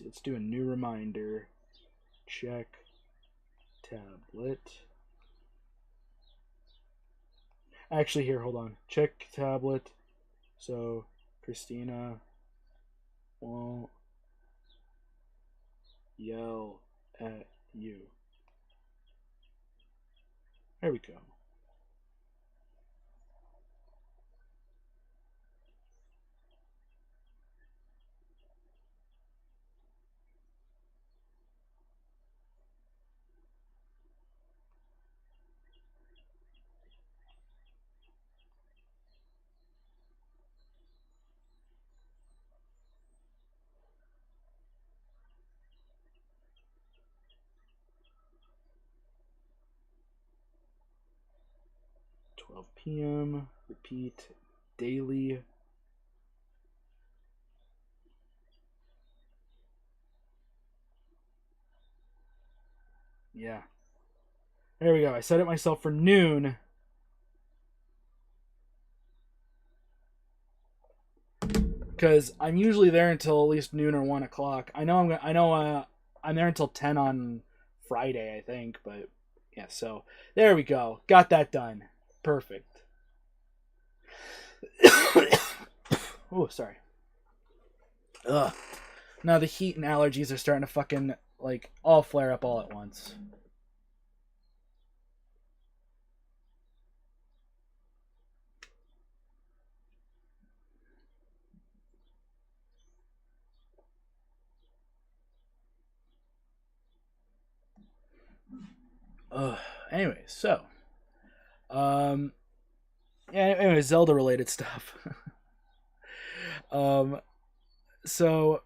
let's do a new reminder. Check tablet. Actually, here, hold on. Check tablet. So, Christina won't yell at you. There we go. PM, repeat daily. Yeah. There we go. I set it myself for noon. Because I'm usually there until at least noon or 1 o'clock. I'm there until 10 on Friday, I think. But yeah, so there we go. Got that done. Perfect. Oh, sorry. Ugh. Now the heat and allergies are starting to fucking, like, all flare up all at once. Anyway, so yeah, anyway, Zelda related stuff. So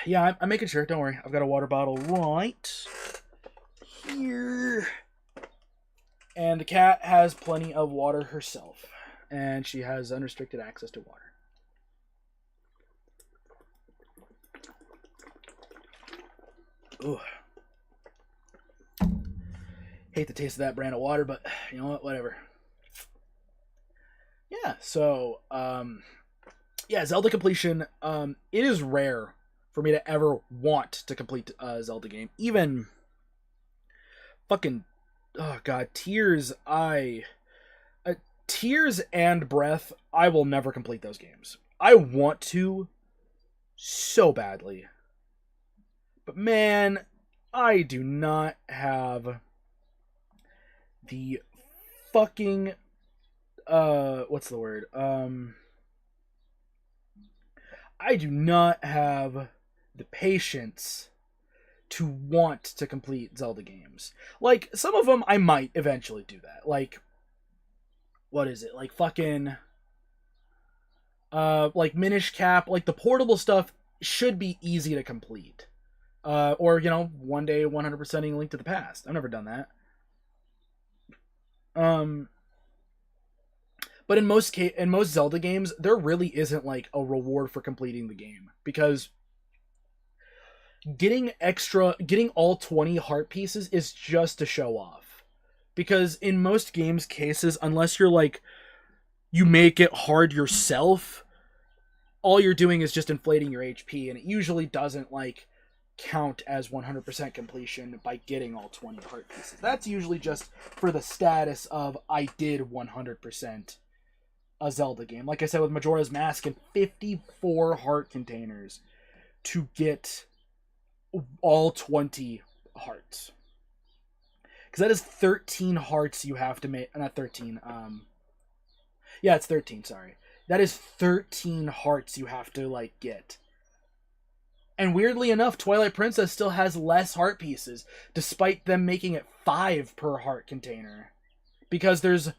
yeah, I'm making sure. Don't worry, I've got a water bottle right here, and the cat has plenty of water herself, and she has unrestricted access to water. Ooh. Hate the taste of that brand of water, but you know what? Whatever. Yeah, so yeah, Zelda completion. It is rare for me to ever want to complete a Zelda game. Even fucking oh god, Tears and Breath. I will never complete those games. I want to so badly, but man, I do not have the fucking what's the word? I do not have the patience to want to complete Zelda games. Like some of them I might eventually do that. Like what is it? Like fucking like Minish Cap, like the portable stuff should be easy to complete. Or you know, one day 100%ing Link to the Past. I've never done that. Um But in most Zelda games, there really isn't like a reward for completing the game because getting all 20 heart pieces is just to show off. Because in most games cases, unless you're like you make it hard yourself, all you're doing is just inflating your HP, and it usually doesn't like count as 100% completion by getting all 20 heart pieces. That's usually just for the status of I did 100% a Zelda game. Like I said with Majora's Mask and 54 heart containers to get all 20 hearts. Because that is 13 hearts you have to make. Not 13. Yeah, it's 13, sorry. That is 13 hearts you have to, like, get. And weirdly enough, Twilight Princess still has less heart pieces, despite them making it 5 per heart container. Because there's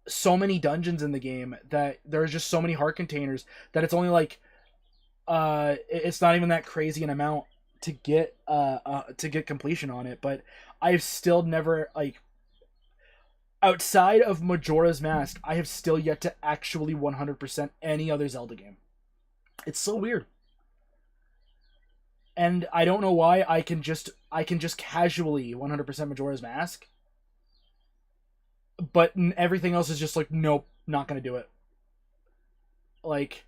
so many dungeons in the game that there's just so many heart containers that it's only like it's not even that crazy an amount to get completion on it. But I've still never, like, outside of Majora's Mask, I have still yet to actually 100% any other Zelda game. It's so weird. And I don't know why I can just casually 100% Majora's Mask, but everything else is just like, nope, not gonna do it. Like,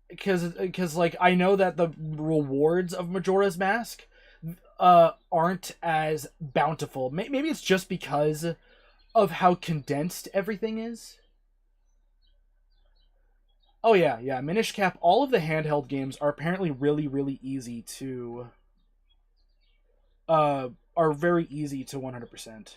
because like I know that the rewards of Majora's Mask aren't as bountiful. Maybe it's just because of how condensed everything is. Oh yeah. Minish Cap. All of the handheld games are apparently really easy to are very easy to 100%.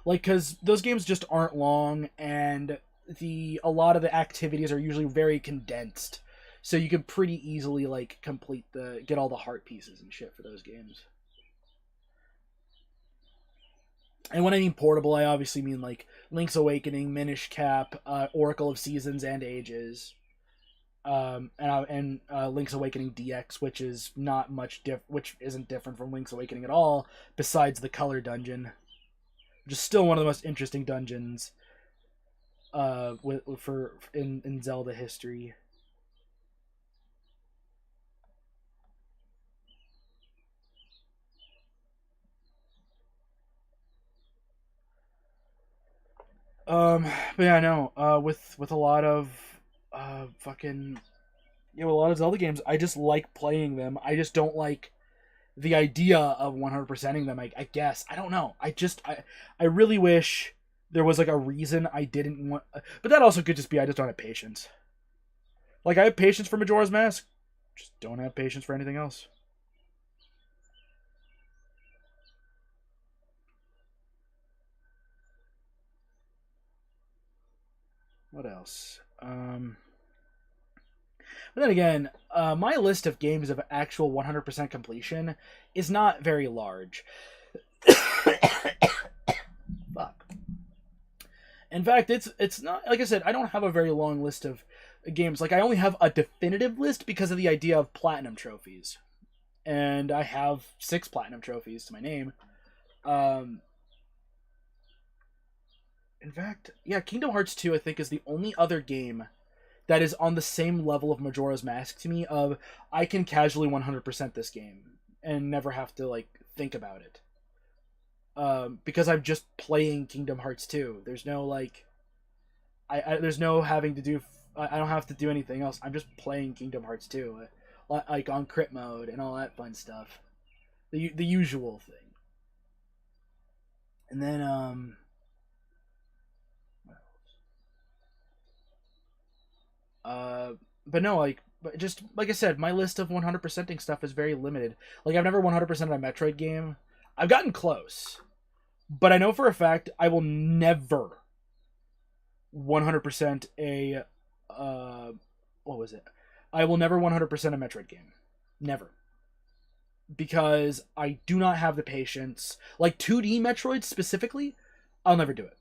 Like, because those games just aren't long, and a lot of the activities are usually very condensed, so you can pretty easily like get all the heart pieces and shit for those games. And when I mean portable, I obviously mean like Link's Awakening, Minish Cap, Oracle of Seasons and Ages, and Link's Awakening DX, which is not much which isn't different from Link's Awakening at all, besides the color dungeon, which is still one of the most interesting dungeons in Zelda history. But yeah, no. With a lot of fucking with a lot of Zelda games, I just like playing them. I just don't like the idea of 100%ing them. I guess I don't know. I really wish there was like a reason I didn't want, but that also could just be I just don't have patience. Like I have patience for Majora's Mask, just don't have patience for anything else. What else? But then again, my list of games of actual 100% completion is not very large. Fuck. In fact, it's not, like I said, I don't have a very long list of games. Like I only have a definitive list because of the idea of platinum trophies, and I have 6 platinum trophies to my name. In fact, yeah, Kingdom Hearts 2 I think is the only other game that is on the same level of Majora's Mask to me of I can casually 100% this game and never have to like think about it. Because I'm just playing Kingdom Hearts 2. There's no like there's no having to do I don't have to do anything else. I'm just playing Kingdom Hearts 2 like on crit mode and all that fun stuff. The usual thing. And then but no, like, but just like I said, my list of 100%ing stuff is very limited. Like, I've never 100%ed a Metroid game. I've gotten close, but I know for a fact I will never 100% a what was it? I will never 100% a Metroid game, never, because I do not have the patience. Like 2D Metroid specifically, I'll never do it.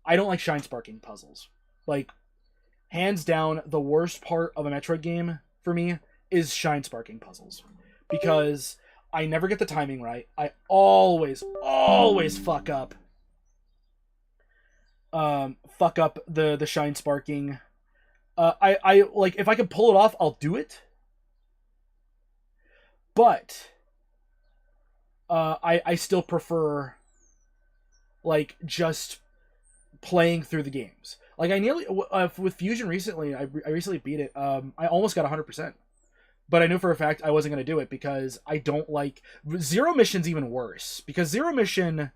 I don't like shine sparking puzzles. Like, hands down, the worst part of a Metroid game for me is shine sparking puzzles, because I never get the timing right. I always fuck up. Fuck up the shine sparking. I like, if I can pull it off, I'll do it. But I still prefer like just playing through the games. Like, I nearly with Fusion recently, I recently beat it. I almost got 100%, but I knew for a fact I wasn't gonna do it because I don't like Zero Mission's even worse, because Zero Mission,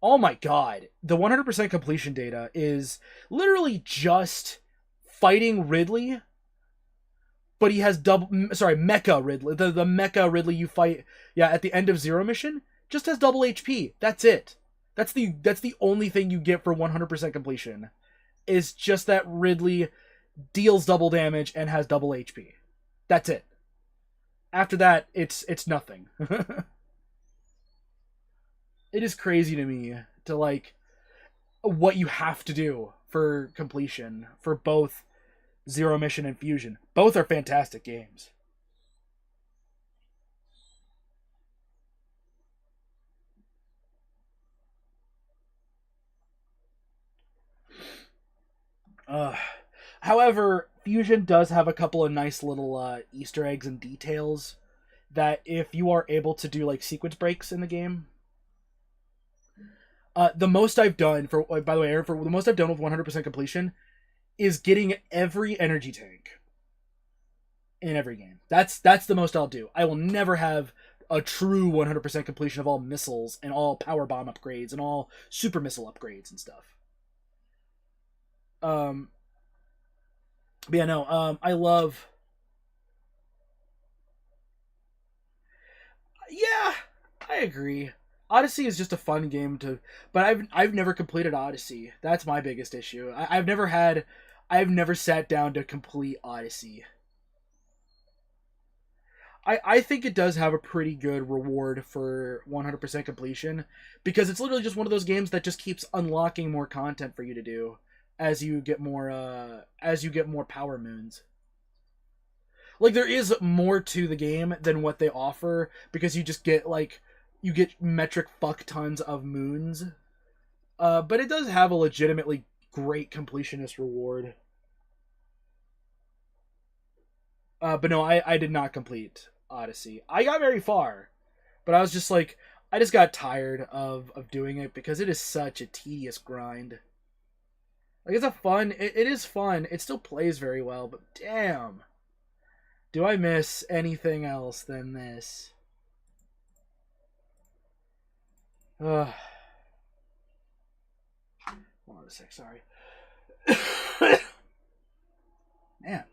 oh my god, the 100% completion data is literally just fighting Ridley, but he has Mecha Ridley. The Mecha Ridley you fight, yeah, at the end of Zero Mission just has double HP. That's it. That's the only thing you get for 100% completion, is just that Ridley deals double damage and has double HP. That's it. After that, it's nothing. It is crazy to me to like what you have to do for completion for both Zero Mission and Fusion. Both are fantastic games. However, Fusion does have a couple of nice little Easter eggs and details that if you are able to do like sequence breaks in the game. The most I've done for, by the way, Aaron, for the most I've done with 100% completion is getting every energy tank in every game. That's the most I'll do. I will never have a true 100% completion of all missiles and all power bomb upgrades and all super missile upgrades and stuff. But yeah, no, I love. Yeah, I agree. Odyssey is just a fun game to, but I've never completed Odyssey. That's my biggest issue. I've never sat down to complete Odyssey. I think it does have a pretty good reward for 100% completion, because it's literally just one of those games that just keeps unlocking more content for you to do as you get more power moons. Like, there is more to the game than what they offer, because you just get like, you get metric fuck tons of moons. But it does have a legitimately great completionist reward. But no, I did not complete Odyssey. I got very far, but I was just like, I just got tired of doing it because it is such a tedious grind. Like, it's it is fun. It still plays very well, but damn. Do I miss anything else than this? Ugh. Hold on a sec, sorry. Man.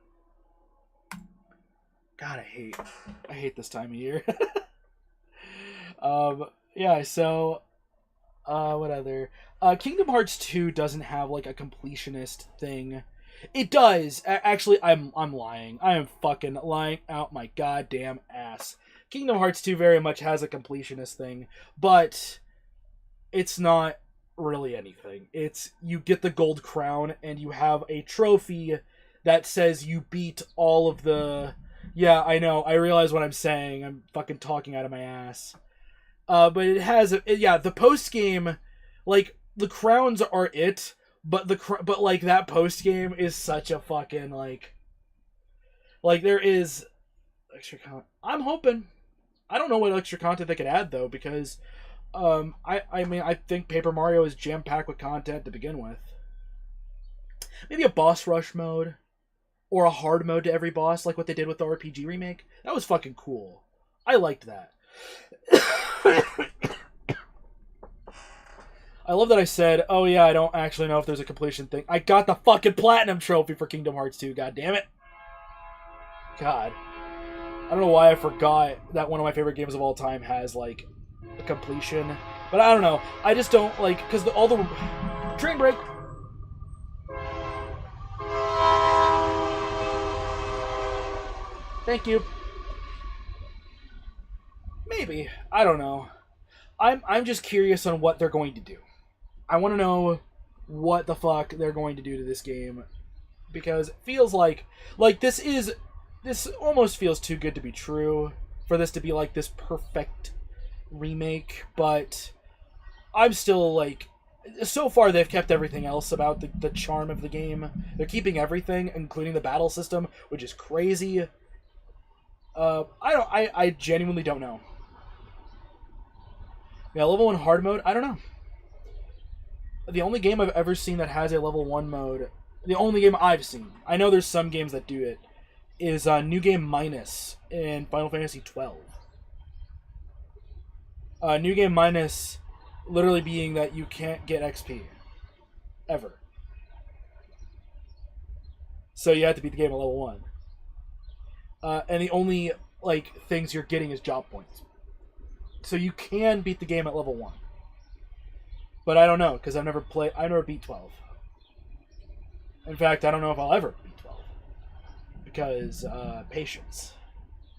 God, I hate this time of year. Yeah, so what other Kingdom Hearts 2 doesn't have like a completionist thing. It does. Actually, I'm lying. I am fucking lying out my goddamn ass. Kingdom Hearts 2 very much has a completionist thing, but it's not really anything. It's, you get the gold crown and you have a trophy that says you beat all of the... Yeah, I know. I realize what I'm saying. I'm fucking talking out of my ass. But it has... yeah, the post-game... Like, the crowns are it, But but like that post game is such a fucking like there is extra content. I'm hoping. I don't know what extra content they could add though, because I mean I think Paper Mario is jam packed with content to begin with. Maybe a boss rush mode or a hard mode to every boss, like what they did with the RPG remake. That was fucking cool. I liked that. I love that I said, oh yeah, I don't actually know if there's a completion thing. I got the fucking platinum trophy for Kingdom Hearts 2, god damn it. God. I don't know why I forgot that one of my favorite games of all time has, like, a completion. But I don't know. I just don't, like, because all the... Train break! Thank you. Maybe. I don't know. I'm just curious on what they're going to do. I want to know what the fuck they're going to do to this game, because it feels like this almost feels too good to be true for this to be like this perfect remake, but I'm still like, so far they've kept everything else about the charm of the game. They're keeping everything, including the battle system, which is crazy. I genuinely don't know. Yeah, level 1 hard mode, I don't know. The only game I've ever seen that has a level 1 mode, the only game I've seen, I know there's some games that do it, is New Game Minus in Final Fantasy XII. New Game Minus literally being that you can't get XP. Ever. So you have to beat the game at level 1. And the only like things you're getting is job points. So you can beat the game at level 1. But I don't know, because I never beat 12. In fact, I don't know if I'll ever beat 12. Because patience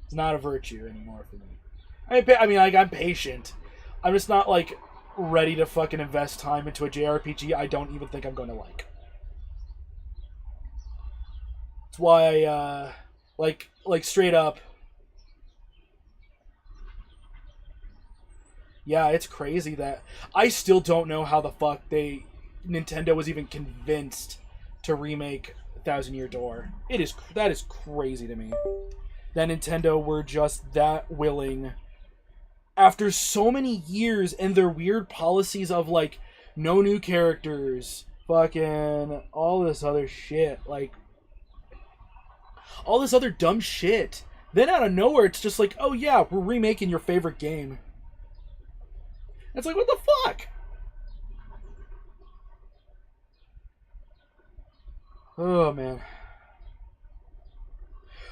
is not a virtue anymore for me. I mean, like, I'm patient. I'm just not, like, ready to fucking invest time into a JRPG I don't even think I'm going to like. That's why I, like straight up... Yeah, it's crazy that I still don't know how the fuck Nintendo was even convinced to remake Thousand Year Door. That is crazy to me. That Nintendo were just that willing after so many years and their weird policies of like no new characters, fucking all this other shit, like all this other dumb shit. Then out of nowhere it's just like, "Oh yeah, we're remaking your favorite game." It's like, what the fuck? Oh man,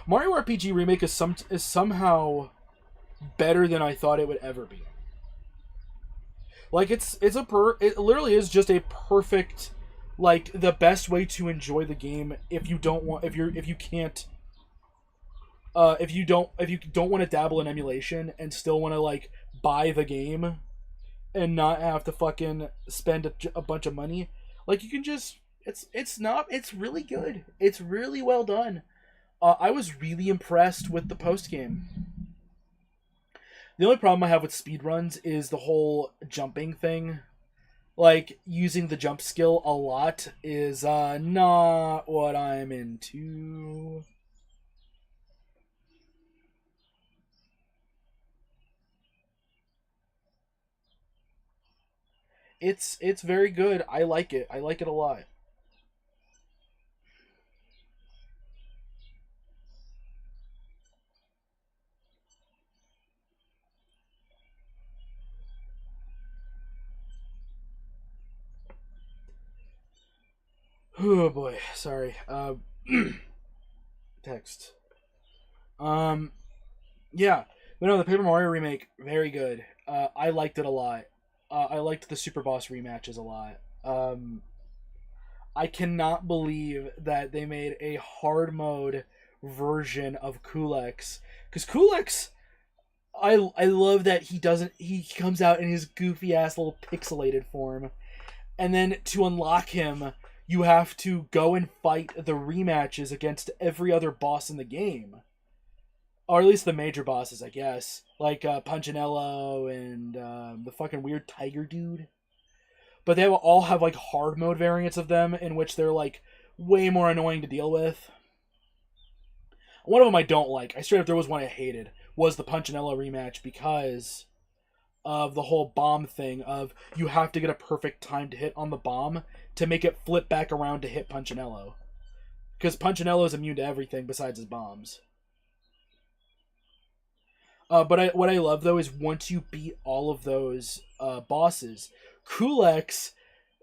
Mario RPG Remake is somehow better than I thought it would ever be. Like it literally is just a perfect, like the best way to enjoy the game if you don't want if you can't if you don't want to dabble in emulation and still want to like buy the game and not have to fucking spend a bunch of money. Like you can just it's really good. It's really well done. I was really impressed with the post game. The only problem I have with speedruns is the whole jumping thing. Like using the jump skill a lot is not what I'm into. It's very good. I like it. I like it a lot. Oh boy, sorry. Text. Um, yeah, but no, the Paper Mario remake, very good. I liked it a lot. I liked the Super Boss rematches a lot. I cannot believe that they made a hard mode version of Kulex, because Kulex, I love that he comes out in his goofy ass little pixelated form, and then to unlock him, you have to go and fight the rematches against every other boss in the game, or at least the major bosses, I guess, like Punchinello and the fucking weird tiger dude. but they all have like hard mode variants of them in which they're like way more annoying to deal with. One of them I don't like. I straight up, there was one I hated, was the Punchinello rematch because of the whole bomb thing of you have to get a perfect time to hit on the bomb to make it flip back around to hit Punchinello. Because Punchinello is immune to everything besides his bombs. But what I love, though, is once you beat all of those bosses, Kulex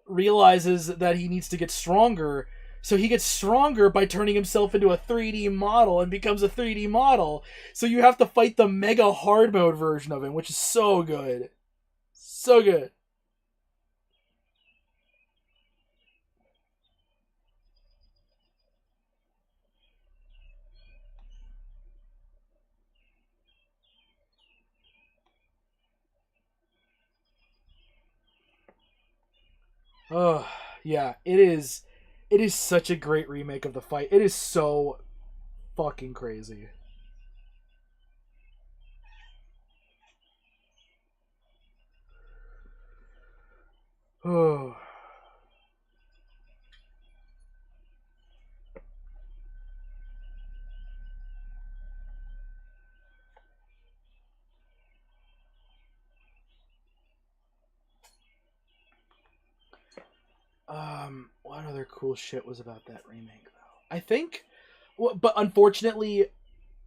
realizes that he needs to get stronger, so he gets stronger by turning himself into a 3D model and becomes a 3D model. So you have to fight the mega hard mode version of him, which is so good. So good. Oh, yeah, it is. It is such a great remake of the fight. It is so fucking crazy. Oh. What other cool shit was about that remake though? I think, but unfortunately,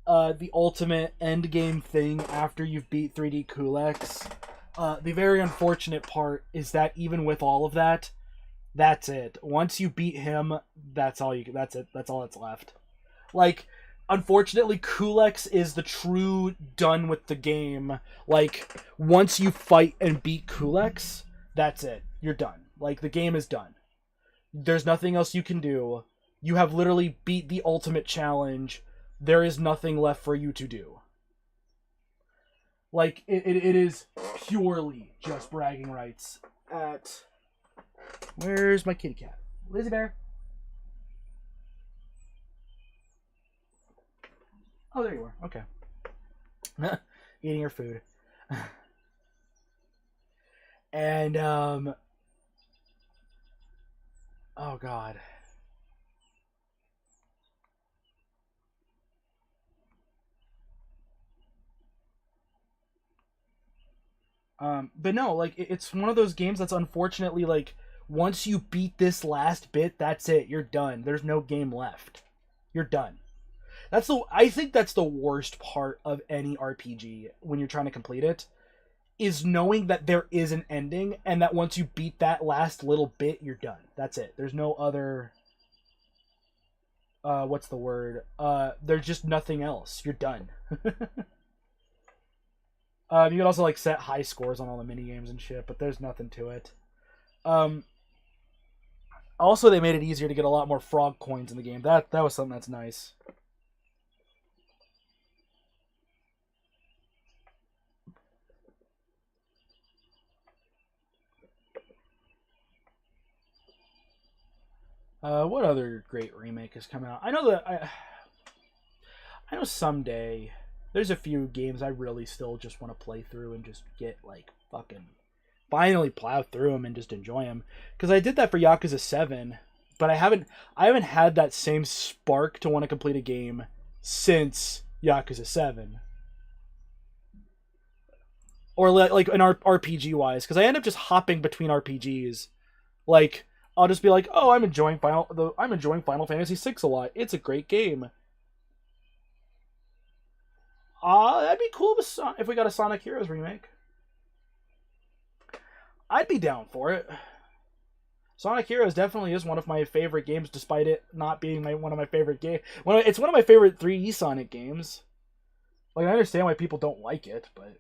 the ultimate end game thing after you've beat 3D Kulex, the very unfortunate part is that even with all of that, that's it. Once you beat him, that's all you. That's it. That's all that's left. Like, unfortunately, Kulex is the true done with the game. Like, once you fight and beat Kulex, that's it. You're done. Like, the game is done. There's nothing else you can do. You have literally beat the ultimate challenge. There is nothing left for you to do. Like, it is purely just bragging rights at... Where's my kitty cat? Lizzie Bear? Oh, there you are. Okay. Eating her food. And, oh, God. But no, like, it's one of those games that's unfortunately, like, once you beat this last bit, that's it. You're done. There's no game left. You're done. I think that's the worst part of any RPG when you're trying to complete it, is knowing that there is an ending and that once you beat that last little bit, you're done. That's it. There's no other what's the word? There's just nothing else. You're done. You can also like set high scores on all the mini games and shit, but there's nothing to it. Um, Also, they made it easier to get a lot more frog coins in the game. That was something that's nice. What other great remake has come out? I know someday there's a few games I really still just want to play through and just get like fucking finally plow through them and just enjoy them. Because I did that for Yakuza 7, but I haven't had that same spark to want to complete a game since Yakuza 7. Or like an RPG wise, because I end up just hopping between RPGs. Like I'll just be like, oh, I'm enjoying Final Fantasy VI a lot. It's a great game. That'd be cool if we got a Sonic Heroes remake. I'd be down for it. Sonic Heroes definitely is one of my favorite games, despite it not being one of my favorite games. It's one of my favorite 3D Sonic games. Like, I understand why people don't like it, but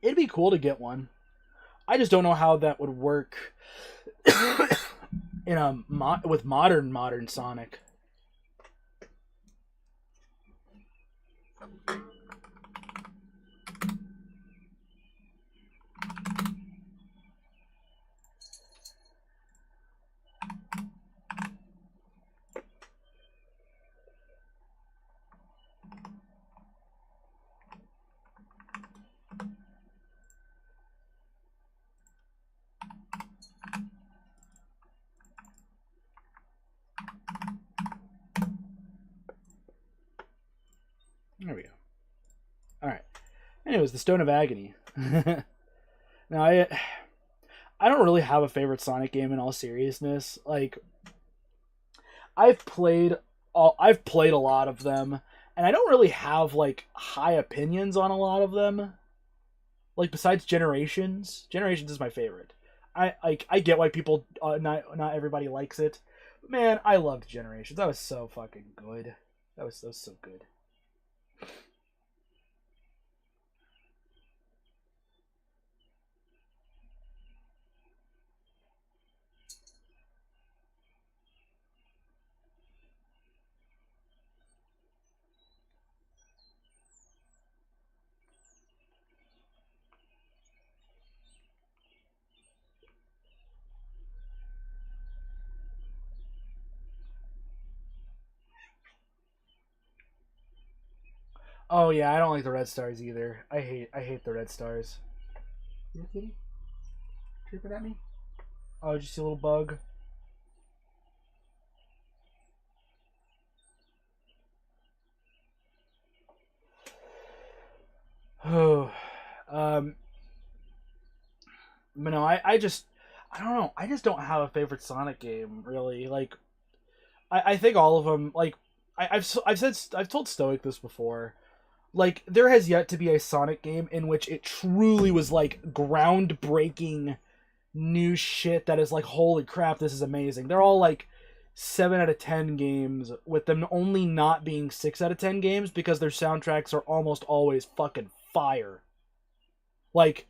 it'd be cool to get one. I just don't know how that would work with modern Sonic. There we go. All right. Anyways, the Stone of Agony. Now, I don't really have a favorite Sonic game in all seriousness. Like, I've played a lot of them, and I don't really have like high opinions on a lot of them. Like, besides Generations is my favorite. I get why people not everybody likes it. But man, I loved Generations. That was so fucking good. That was so good. Oh yeah, I don't like the red stars either. I hate the red stars. You kitty? Tripping at me? Oh, did you see a little bug? Oh, um, but no, I don't know. I just don't have a favorite Sonic game really. Like, I think all of them. Like, I've told Stoic this before. Like, there has yet to be a Sonic game in which it truly was like groundbreaking new shit that is like, holy crap, this is amazing. They're all like 7 out of 10 games, with them only not being 6 out of 10 games because their soundtracks are almost always fucking fire. Like,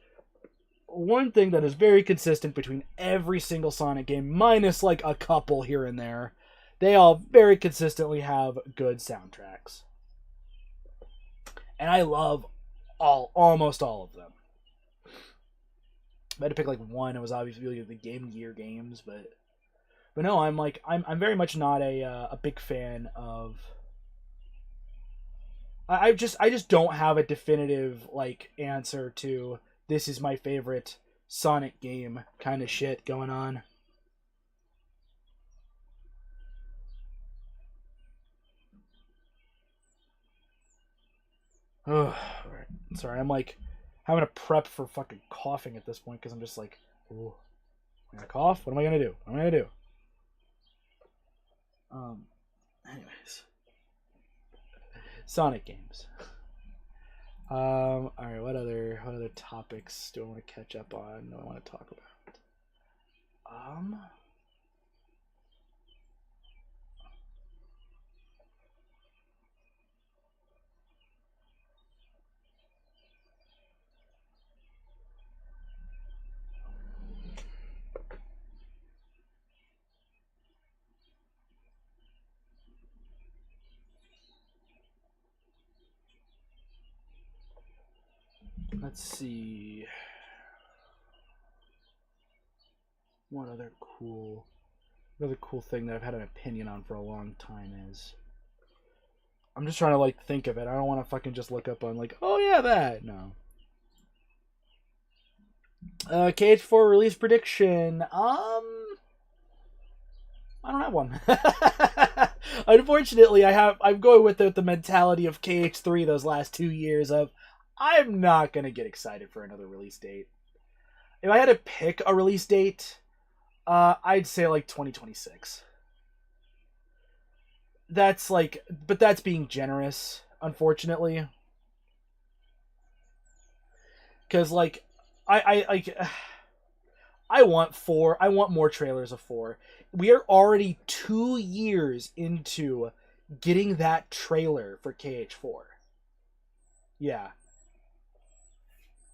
one thing that is very consistent between every single Sonic game, minus like a couple here and there, they all very consistently have good soundtracks. And I love almost all of them. I had to pick like one. It was obviously the Game Gear games, but no, I'm very much not a big fan of. I just don't have a definitive like answer to this is my favorite Sonic game kind of shit going on. Oh, sorry, I'm like having to prep for fucking coughing at this point because I'm just like, ooh, I'm gonna cough. What am I gonna do? What am I gonna do? Um, anyways, Sonic games. All right. What other topics do I want to catch up on? Do I want to talk about? Um, let's see. What other cool thing that I've had an opinion on for a long time is. I'm just trying to like think of it. I don't want to fucking just look up on like, oh yeah, that. No. KH4 release prediction. I don't have one. Unfortunately, I'm going with the mentality of KH3 those last 2 years of I'm not gonna get excited for another release date. If I had to pick a release date, I'd say like 2026. That's like, but that's being generous, unfortunately. Because like, I like, I want four. I want more trailers of four. We are already 2 years into getting that trailer for KH4. Yeah.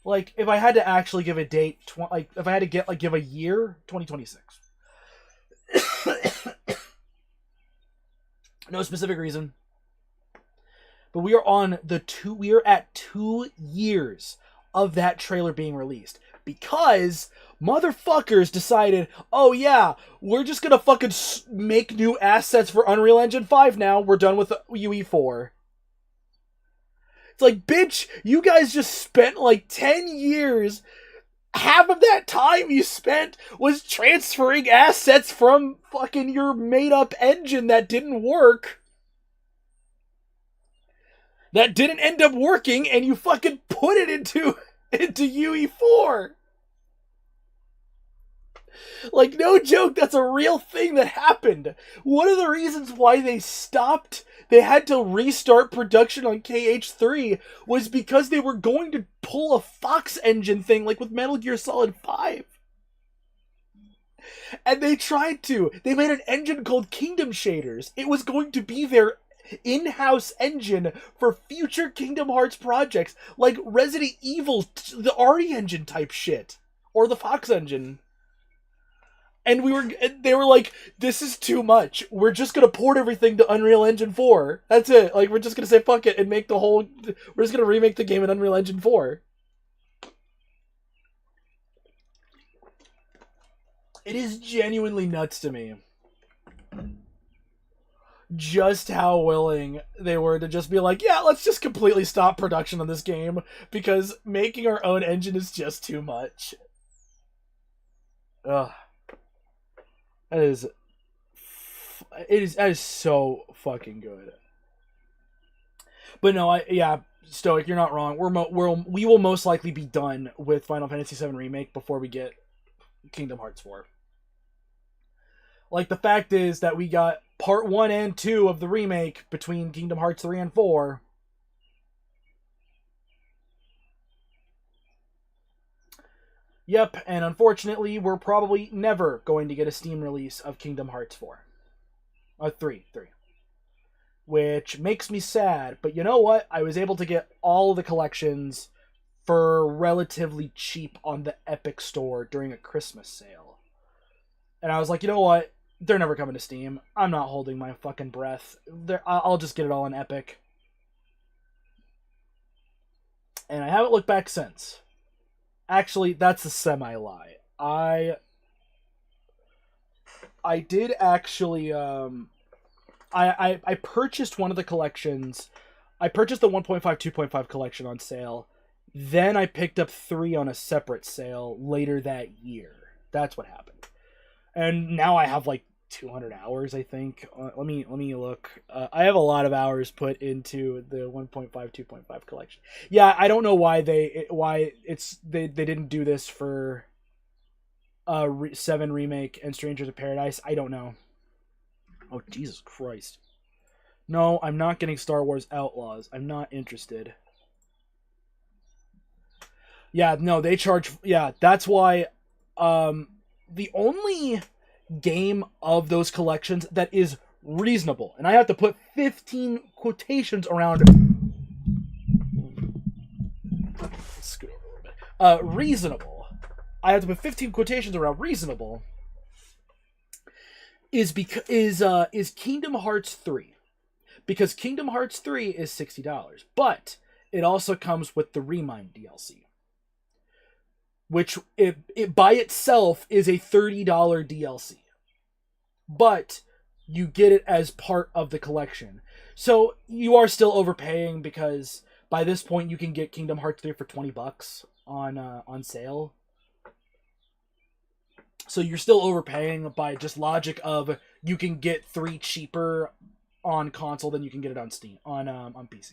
Like, if I had to actually give a date, like if I had to give a year, 2026. No specific reason, but we are on the two. We are at 2 years of that trailer being released because motherfuckers decided, oh yeah, we're just gonna fucking make new assets for Unreal Engine 5 now. We're done with UE4. It's like, bitch, you guys just spent like 10 years. Half of that time you spent was transferring assets from fucking your made-up engine that didn't work. that didn't end up working, and you fucking put it into UE4. Like, no joke, that's a real thing that happened. One of the reasons why they had to restart production on KH3 was because they were going to pull a Fox engine thing like with Metal Gear Solid 5. And they tried to. They made an engine called Kingdom Shaders. It was going to be their in-house engine for future Kingdom Hearts projects, like Resident Evil, the RE engine type shit, or the Fox engine. And they were like, this is too much. We're just gonna port everything to Unreal Engine 4. That's it. Like, we're just gonna say fuck it and we're just gonna remake the game in Unreal Engine 4. It is genuinely nuts to me just how willing they were to just be like, yeah, let's just completely stop production on this game because making our own engine is just too much. Ugh. That is so fucking good. But no, Stoic, you're not wrong. We will most likely be done with Final Fantasy VII Remake before we get Kingdom Hearts 4. Like, the fact is that we got part 1 and 2 of the remake between Kingdom Hearts 3 and 4. Yep, and unfortunately, we're probably never going to get a Steam release of Kingdom Hearts 4. 3. Which makes me sad, but you know what? I was able to get all the collections for relatively cheap on the Epic Store during a Christmas sale. And I was like, you know what? They're never coming to Steam. I'm not holding my fucking breath. I'll just get it all on Epic. And I haven't looked back since. Actually, that's a semi-lie. I did actually, I purchased one of the collections. I purchased the 1.5, 2.5 collection on sale. Then I picked up 3 on a separate sale later that year. That's what happened. And now I have like 200 hours, I think. Let me look. I have a lot of hours put into the 1.5, 2.5 collection. Yeah, I don't know why they didn't do this for 7 Remake and Strangers of Paradise. I don't know. Oh, Jesus Christ. No, I'm not getting Star Wars Outlaws. I'm not interested. Yeah, no, they charge... Yeah, that's why... the only game of those collections that is reasonable, and I have to put 15 quotations around... Let's scoot over a little bit. Reasonable. I have to put 15 quotations around reasonable. Is Kingdom Hearts 3. Because Kingdom Hearts 3 is $60. But it also comes with the Remind DLC. Which, it by itself is a $30 DLC. But you get it as part of the collection. So you are still overpaying because by this point you can get Kingdom Hearts 3 for $20 on sale. So you're still overpaying by just logic of you can get 3 cheaper on console than you can get it on Steam on PC.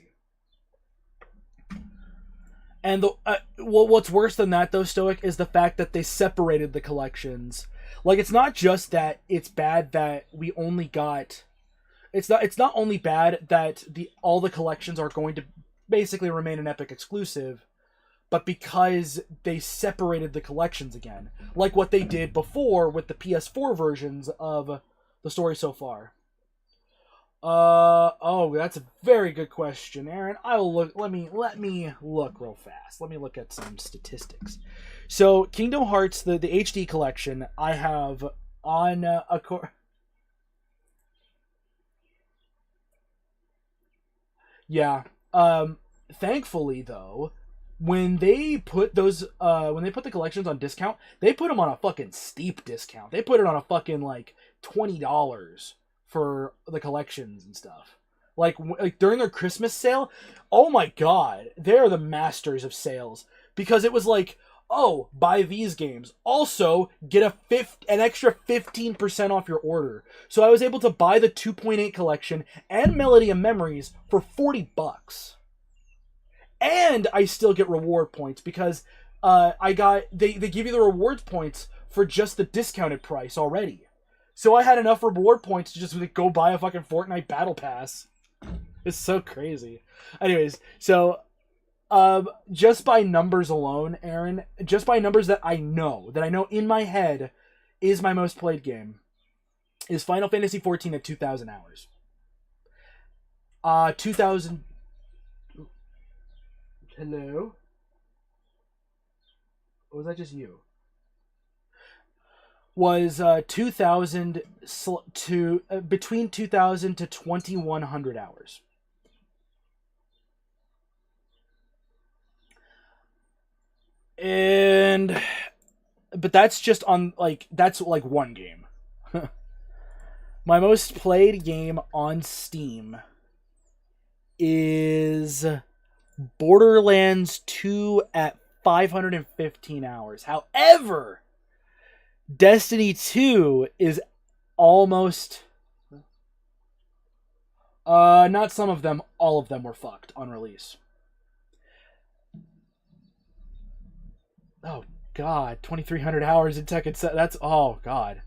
And what's worse than that, though, Stoic, is the fact that they separated the collections. Like, it's not just that it's bad that we only got... It's not only bad that all the collections are going to basically remain an Epic exclusive, but because they separated the collections again. Like what they did before with the PS4 versions of the story so far. Oh, that's a very good question, Aaron. I'll look. Let me look real fast. Let me look at some statistics. So, Kingdom Hearts, the HD collection, I have on yeah. Thankfully, though, when they put the collections on discount, they put them on a fucking steep discount. They put it on a fucking like $20. For the collections and stuff. Like during their Christmas sale, oh my god, they're the masters of sales. Because it was like, oh, buy these games. Also, get an extra 15% off your order. So I was able to buy the 2.8 collection and Melody of Memories for $40. and I still get reward points because they give you the rewards points for just the discounted price already. So I had enough reward points to just like, go buy a fucking Fortnite Battle Pass. It's so crazy. Anyways, so just by numbers alone, Aaron, just by numbers that I know in my head is my most played game, is Final Fantasy 14 at 2,000 hours. 2,000. Hello? Or was that just you? Was 2,000 to between 2,000 to 2,100 hours. But that's just on that's like one game. My most played game on Steam is Borderlands 2 at 515 hours. However, Destiny 2 is almost not some of them, all of them were fucked on release. Oh god, 2,300 hours in Tekken 7. That's oh god.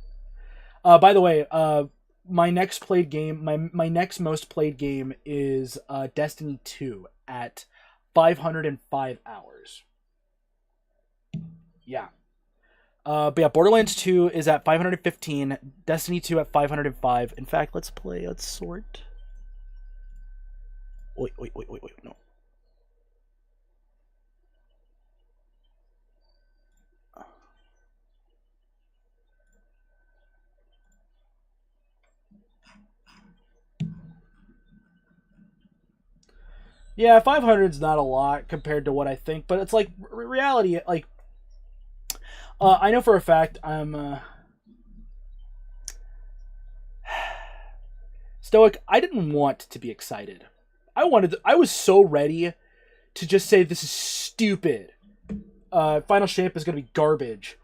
By the way, my next played game, my next most played game is Destiny 2 at 505 hours. Yeah. But yeah, Borderlands 2 is at 515, Destiny 2 at 505. In fact, let's sort. Wait, no. Yeah, 500 is not a lot compared to what I think, but it's like reality. Like, I know for a fact I'm Stoic. I didn't want to be excited. I was so ready to just say this is stupid. Final Shape is gonna be garbage,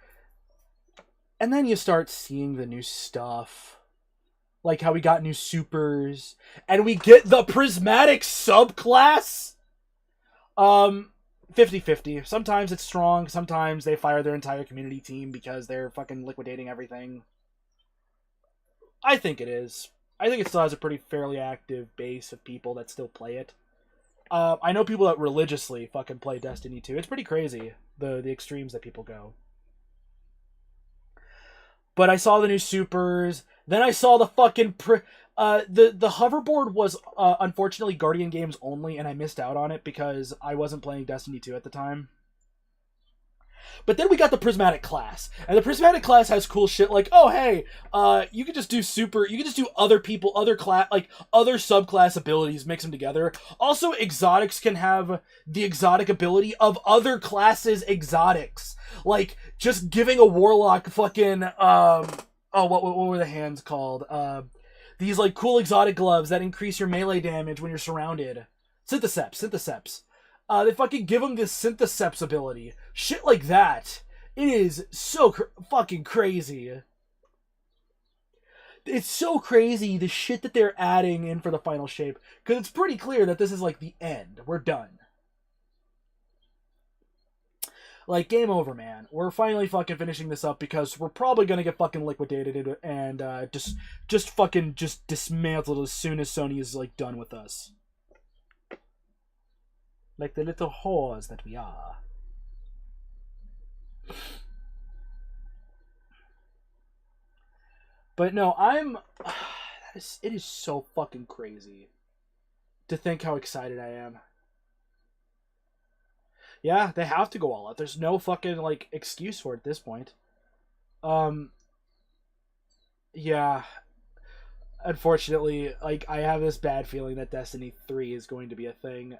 and then you start seeing the new stuff. Like how we got new supers, and we get the prismatic subclass. 50-50. Sometimes it's strong, sometimes they fire their entire community team because they're fucking liquidating everything. I think it is. I think it still has a pretty fairly active base of people that still play it. I know people that religiously fucking play Destiny 2. It's pretty crazy, the extremes that people go. But I saw the new supers. Then I saw the fucking the hoverboard was unfortunately Guardian Games only, and I missed out on it because I wasn't playing Destiny 2 at the time. But then we got the prismatic class, and the prismatic class has cool shit like, oh hey, you can just do other people, other subclass abilities, mix them together. Also, exotics can have the exotic ability of other classes' exotics, like just giving a warlock fucking what were the hands called? These like cool exotic gloves that increase your melee damage when you're surrounded. Syntheseps. They fucking give him this Syntheseps ability. Shit like that. It is so fucking crazy. It's so crazy, the shit that they're adding in for the Final Shape. Because it's pretty clear that this is like the end. We're done. Like, game over, man. We're finally fucking finishing this up because we're probably gonna get fucking liquidated and just fucking dismantled as soon as Sony is like done with us. Like the little whores that we are. But no, it is so fucking crazy to think how excited I am. Yeah, they have to go all out. There's no fucking like excuse for it at this point. Yeah. Unfortunately, like I have this bad feeling that Destiny 3 is going to be a thing.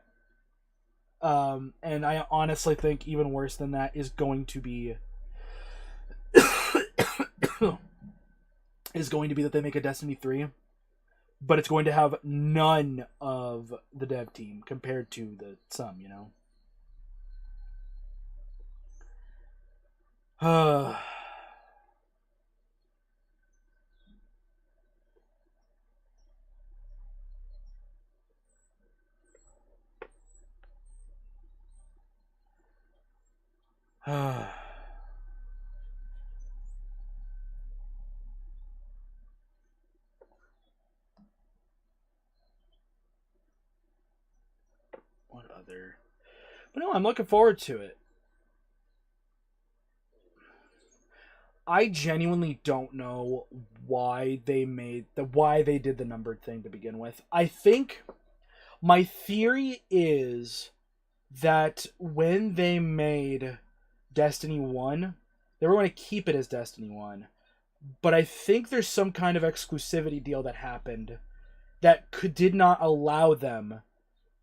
And I honestly think even worse than that is going to be that they make a Destiny 3, but it's going to have none of the dev team compared to some, you know. What other? But no, I'm looking forward to it. I genuinely don't know why they did the numbered thing to begin with. I think my theory is that when they made Destiny 1, they were going to keep it as Destiny 1. But I think there's some kind of exclusivity deal that happened that did not allow them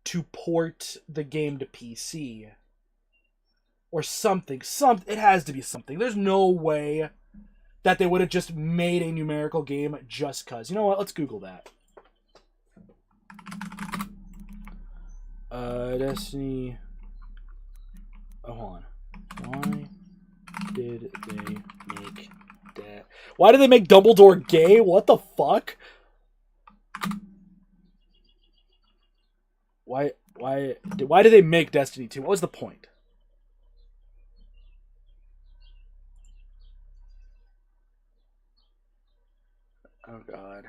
to port the game to PC. Or something. It has to be something. There's no way that they would have just made a numerical game just cuz. You know what? Let's Google that. Destiny. Oh, hold on. Why did they make that? Why did they make Dumbledore gay? What the fuck? Why did they make Destiny 2? What was the point? Oh god.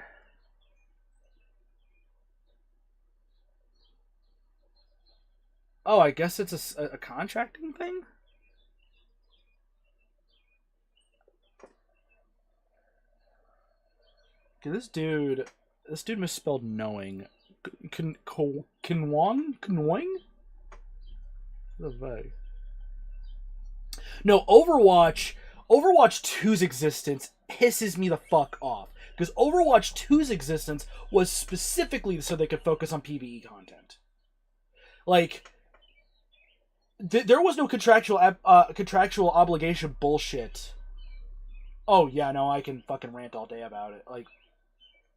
Oh, I guess it's a contracting thing? Okay, this dude misspelled knowing. Kinwang? The fuck? No, Overwatch 2's existence pisses me the fuck off. Because Overwatch 2's existence was specifically so they could focus on PvE content. Like, there was no contractual obligation bullshit. Oh, yeah, no, I can fucking rant all day about it. Like,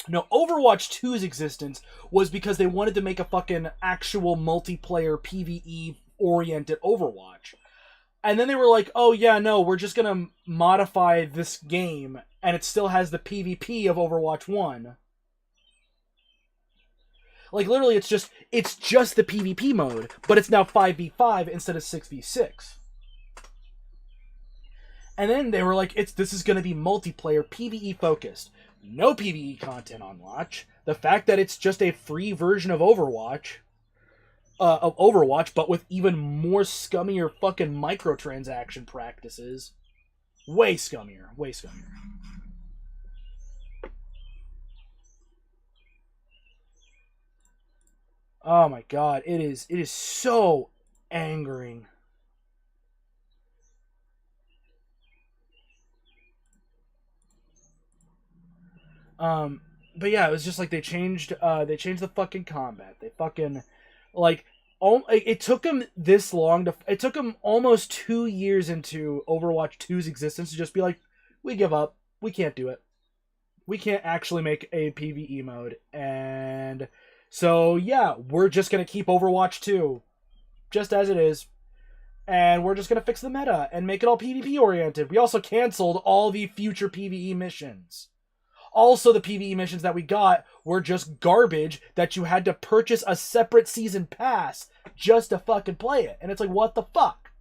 no, Overwatch 2's existence was because they wanted to make a fucking actual multiplayer PvE-oriented Overwatch. And then they were like, oh yeah, no, we're just gonna modify this game, and it still has the PvP of Overwatch 1. Like, literally, it's just the PvP mode, but it's now 5v5 instead of 6v6. And then they were like, this is gonna be multiplayer PvE focused. No PvE content on launch. The fact that it's just a free version of Overwatch, but with even more scummier fucking microtransaction practices. Way scummier. Oh my god, it is so angering. But yeah, it was just like they changed the fucking combat. They fucking, like, it took them this long it took them almost 2 years into Overwatch 2's existence to just be like, we give up. We can't do it. We can't actually make a PvE mode. And so, yeah, we're just going to keep Overwatch 2 just as it is. And we're just going to fix the meta and make it all PvP oriented. We also canceled all the future PvE missions. Also, the PvE missions that we got were just garbage that you had to purchase a separate season pass just to fucking play it. And it's like, what the fuck?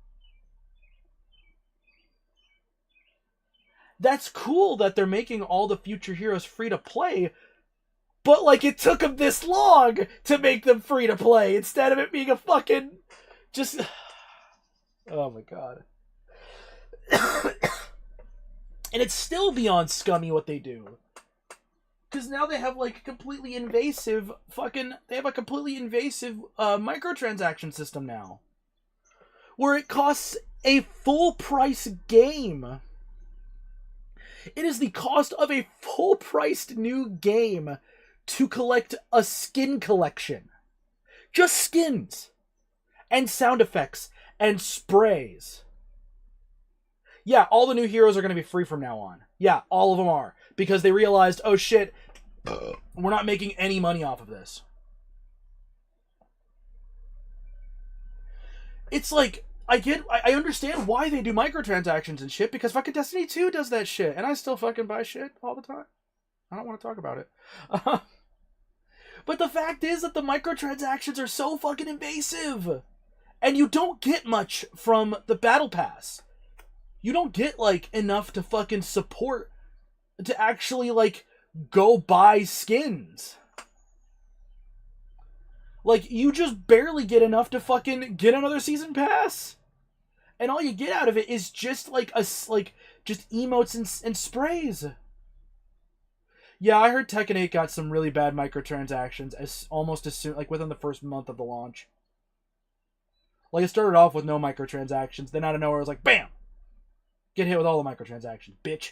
That's cool that they're making all the future heroes free to play, but like, it took them this long to make them free to play instead of it being a fucking just. Oh my god. And it's still beyond scummy what they do. Because now they have like completely invasive microtransaction system now. Where it costs a full price game. It is the cost of a full priced new game to collect a skin collection. Just skins. And sound effects. And sprays. Yeah, all the new heroes are going to be free from now on. Yeah, all of them are. Because they realized, oh shit, we're not making any money off of this. It's like, I understand why they do microtransactions and shit, because fucking Destiny 2 does that shit, and I still fucking buy shit all the time. I don't want to talk about it. But the fact is that the microtransactions are so fucking invasive. And you don't get much from the battle pass. You don't get, like, enough to fucking support, to actually, like, go buy skins. Like, you just barely get enough to fucking get another season pass. And all you get out of it is just, like, just emotes and sprays. Yeah, I heard Tekken 8 got some really bad microtransactions almost as soon, like, within the first month of the launch. Like, it started off with no microtransactions, then out of nowhere it was like, BAM! Get hit with all the microtransactions, bitch.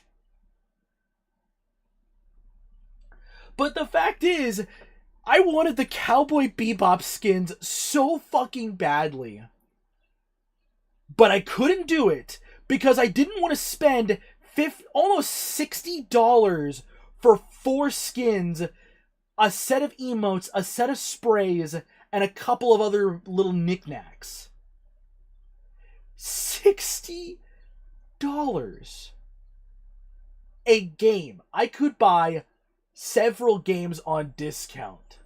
But the fact is, I wanted the Cowboy Bebop skins so fucking badly. But I couldn't do it because I didn't want to spend almost $60 for 4 skins, a set of emotes, a set of sprays, and a couple of other little knickknacks. $60 a game. I could buy several games on discount.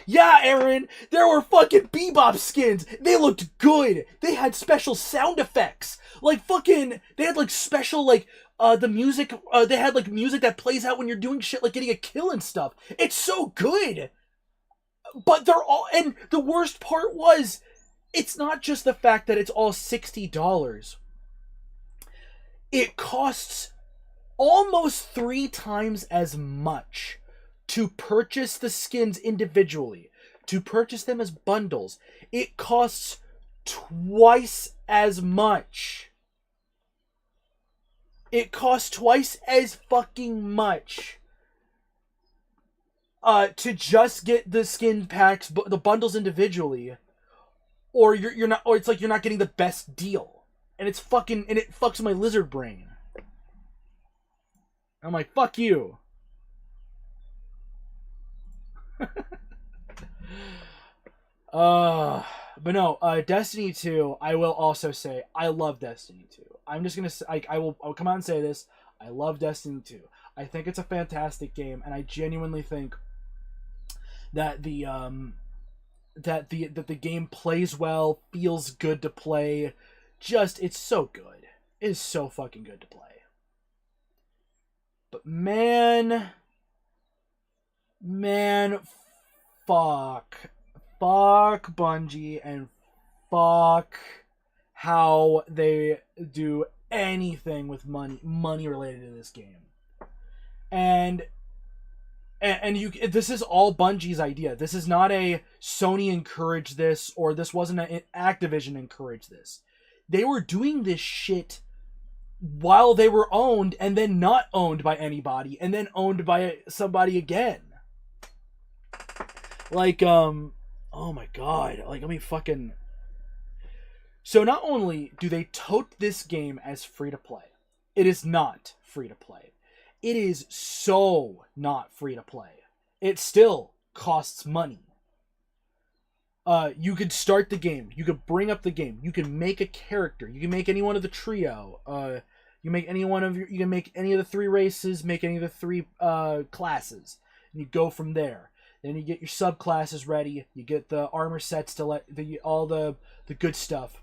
Yeah, Aaron, there were fucking Bebop skins. They looked good. They had special sound effects. Like fucking, they had like special like the music. They had like music that plays out when you're doing shit like getting a kill and stuff. It's so good. But they're all, and the worst part was, it's not just the fact that it's all $60. It costs almost 3 times as much to purchase the skins individually, to purchase them as bundles. It costs twice as much. It costs twice as fucking much to just get the skin packs, the bundles individually, or you're not, or it's like you're not getting the best deal, and it's fucking, and it fucks my lizard brain. I'm like, fuck you. But no, Destiny 2, I will also say, I love Destiny 2. I'm just gonna say, I'll come out and say this, I love Destiny 2. I think it's a fantastic game, and I genuinely think that the game plays well, feels good to play. Just, it's so good. It is so fucking good to play. But man, fuck Bungie, and fuck how they do anything with money related to this game. And this is all Bungie's idea. This is not a Sony encouraged this, or this wasn't an Activision encouraged this. They were doing this shit while they were owned, and then not owned by anybody, and then owned by somebody again. Like, oh my god, like, let me fucking... So not only do they tote this game as free-to-play, it is not free-to-play. It is so not free-to-play. It still costs money. You could start the game, you could bring up the game, you can make a character, you can make any one of the trio, you can make any of the 3 races, make any of the 3 classes, and you go from there. Then you get your subclasses ready, you get the armor sets to let all the good stuff.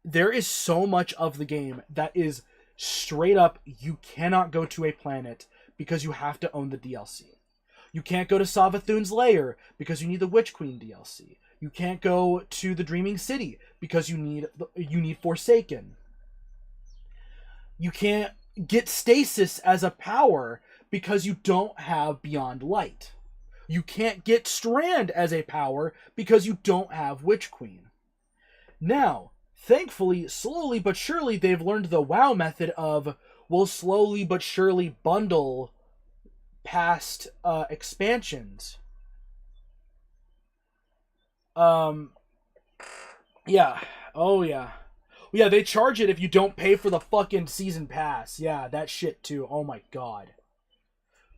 There is so much of the game that is straight up, you cannot go to a planet because you have to own the DLC. You can't go to Savathun's Lair because you need the Witch Queen DLC. You can't go to the Dreaming City because you need Forsaken. You can't get Stasis as a power because you don't have Beyond Light. You can't get Strand as a power because you don't have Witch Queen. Now, thankfully, slowly but surely, they've learned the WoW method of, we'll slowly but surely bundle past expansions. Yeah. Oh, yeah. Yeah, they charge it if you don't pay for the fucking season pass. Yeah, that shit too. Oh my god.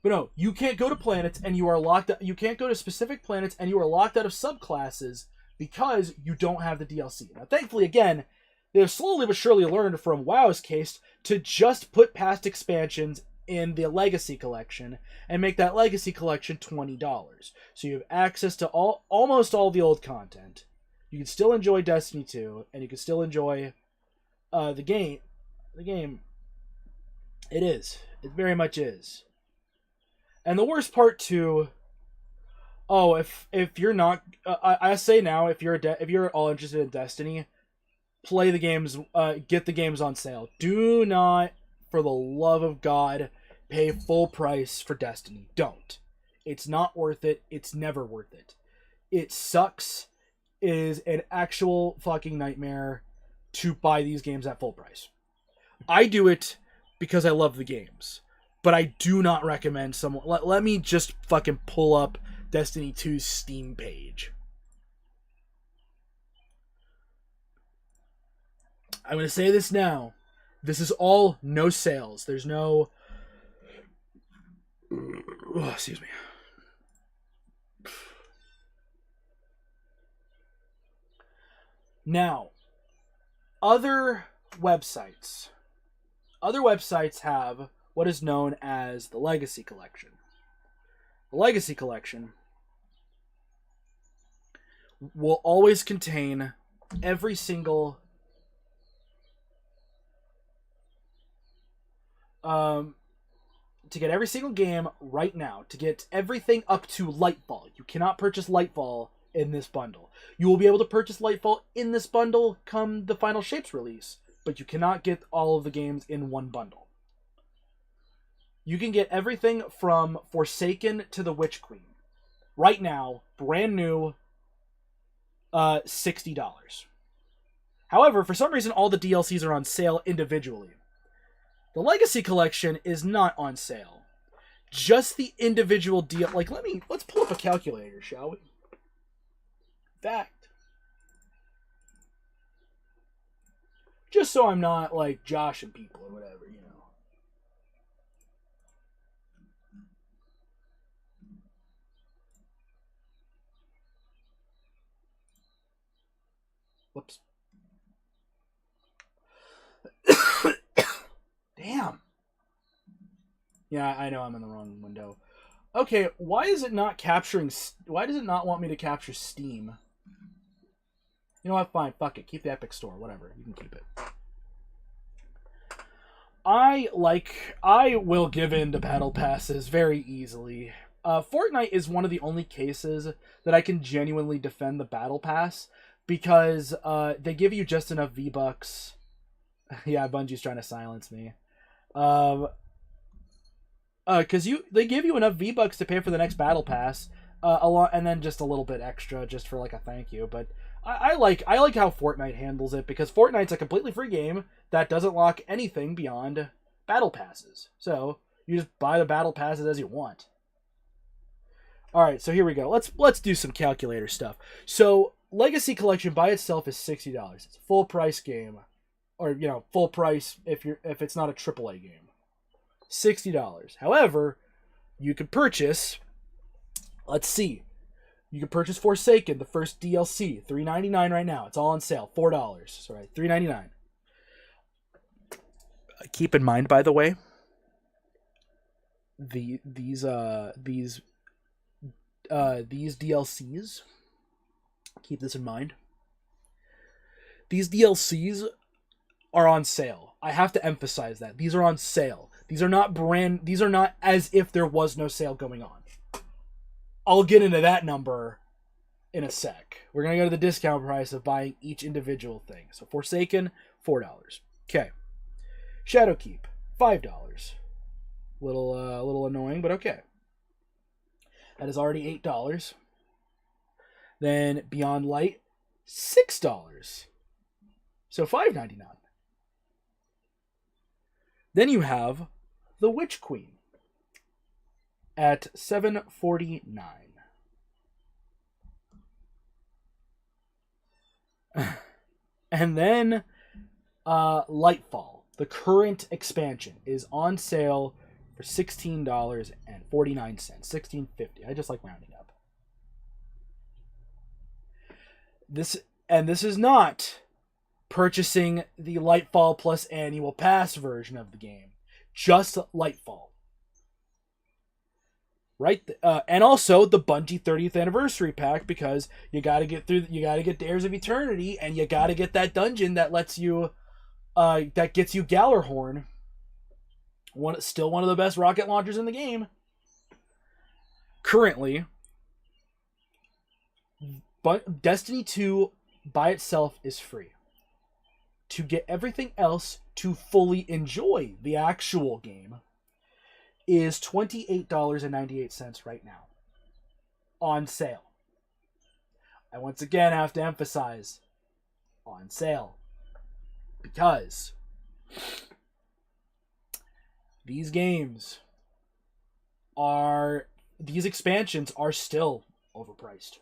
But no, you can't go to planets and you are locked out. You can't go to specific planets and you are locked out of subclasses because you don't have the DLC. Now, thankfully, again, they've slowly but surely learned from WoW's case to just put past expansions in the Legacy Collection and make that Legacy Collection $20. So you have access to almost all the old content. You can still enjoy Destiny 2, and you can still enjoy the game. The game, it is. It very much is. And the worst part too. Oh, if you're not, I say now, if you're all interested in Destiny, play the games. Get the games on sale. Do not, for the love of God, pay full price for Destiny. Don't. It's not worth it. It's never worth it. It sucks. It is an actual fucking nightmare to buy these games at full price. I do it because I love the games, but I do not recommend someone. Let me just fucking pull up Destiny 2's Steam page. I'm going to say this now. This is all no sales. There's no... Oh, excuse me. Now, other websites have what is known as the Legacy Collection. The Legacy Collection will always contain every single to get every single game right now, to get everything up to Lightfall. You cannot purchase Lightfall in this bundle. You will be able to purchase Lightfall in this bundle come the Final Shapes release, but you cannot get all of the games in one bundle. You can get everything from Forsaken to the Witch Queen. Right now, brand new, $60. However, for some reason, all the DLCs are on sale individually. The Legacy Collection is not on sale. Just the individual deal. Like, let's pull up a calculator, shall we? Fact. Just so I'm not, like, joshing people or whatever, you know. Whoops. Damn. Yeah, I know I'm in the wrong window. Okay, why is it not capturing... Why does it not want me to capture Steam? You know what? Fine. Fuck it. Keep the Epic Store. Whatever. You can keep it. I will give in to battle passes very easily. Fortnite is one of the only cases that I can genuinely defend the battle pass because they give you just enough V-Bucks. Yeah, Bungie's trying to silence me. Because they give you enough V-Bucks to pay for the next battle pass, and then just a little bit extra just for like a thank you. But I like how Fortnite handles it because Fortnite's a completely free game that doesn't lock anything beyond battle passes. So you just buy the battle passes as you want. All right, so here we go. Let's do some calculator stuff. So Legacy Collection by itself is $60. It's a full price game, or full price if it's not a AAA game. $60. However, you could purchase, let's see, you can purchase Forsaken, the first DLC, $3.99 right now. It's all on sale, $4. Sorry, $3.99. Keep in mind, by the way, these DLCs. Keep this in mind. These DLCs are on sale. I have to emphasize that these are on sale. These are not as if there was no sale going on. I'll get into that number in a sec. We're going to go to the discount price of buying each individual thing. So Forsaken, $4. Okay. Shadowkeep, $5. Little annoying, but okay. That is already $8. Then Beyond Light, $6. So $5.99. Then you have the Witch Queen at $7.49. And then Lightfall, the current expansion, is on sale for $16.49. $16.50. I just like rounding up. This is not purchasing the Lightfall plus annual pass version of the game. Just Lightfall. right? And also the Bungie 30th anniversary pack, because you got to get the Heirs of Eternity, and you got to get that dungeon that lets you, that gets you Gallarhorn. Still one of the best rocket launchers in the game. Currently, but Destiny 2 by itself is free. To get everything else to fully enjoy the actual game is $28.98 right now. On sale. I once again have to emphasize, on sale. Because these expansions are still overpriced.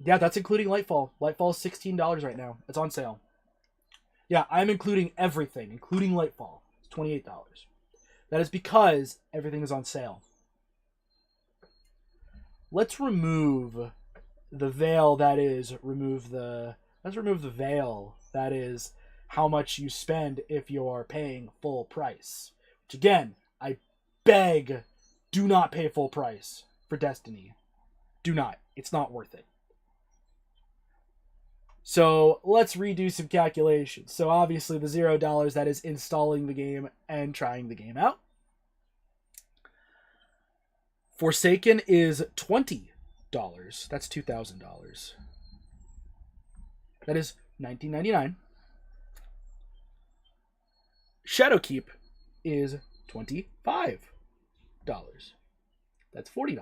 That's including Lightfall. Lightfall is $16 right now. It's on sale. Yeah, I'm including everything, including Lightfall. It's $28. That is because everything is on sale. Let's remove the veil that is how much you spend if you're paying full price. Which again, I beg, do not pay full price for Destiny. Do not. It's not worth it. So let's redo some calculations. So obviously the $0 that is installing the game and trying the game out. Forsaken is $20. That's $2,000. That is $19.99. Shadowkeep is $25. That's $40.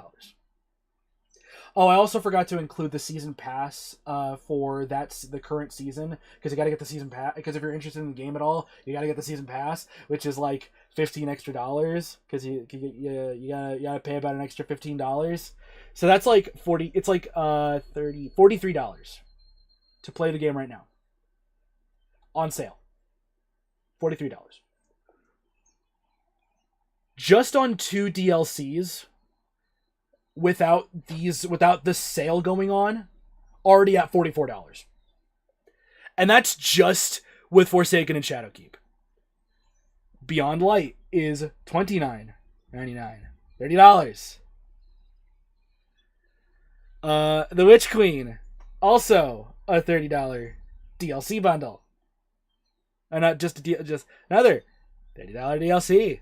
Oh, I also forgot to include the season pass for the current season, because you got to get the season pass. Because if you're interested in the game at all, you got to get the season pass, which is like $15 extra, because you gotta pay about an extra $15. So that's like $43 to play the game right now. On sale. $43. Just on 2 DLCs, without the sale going on, already at $44. And that's just with Forsaken and Shadowkeep. Beyond Light is $29.99. $30. The Witch Queen, also a $30 DLC bundle. And not just another $30 DLC.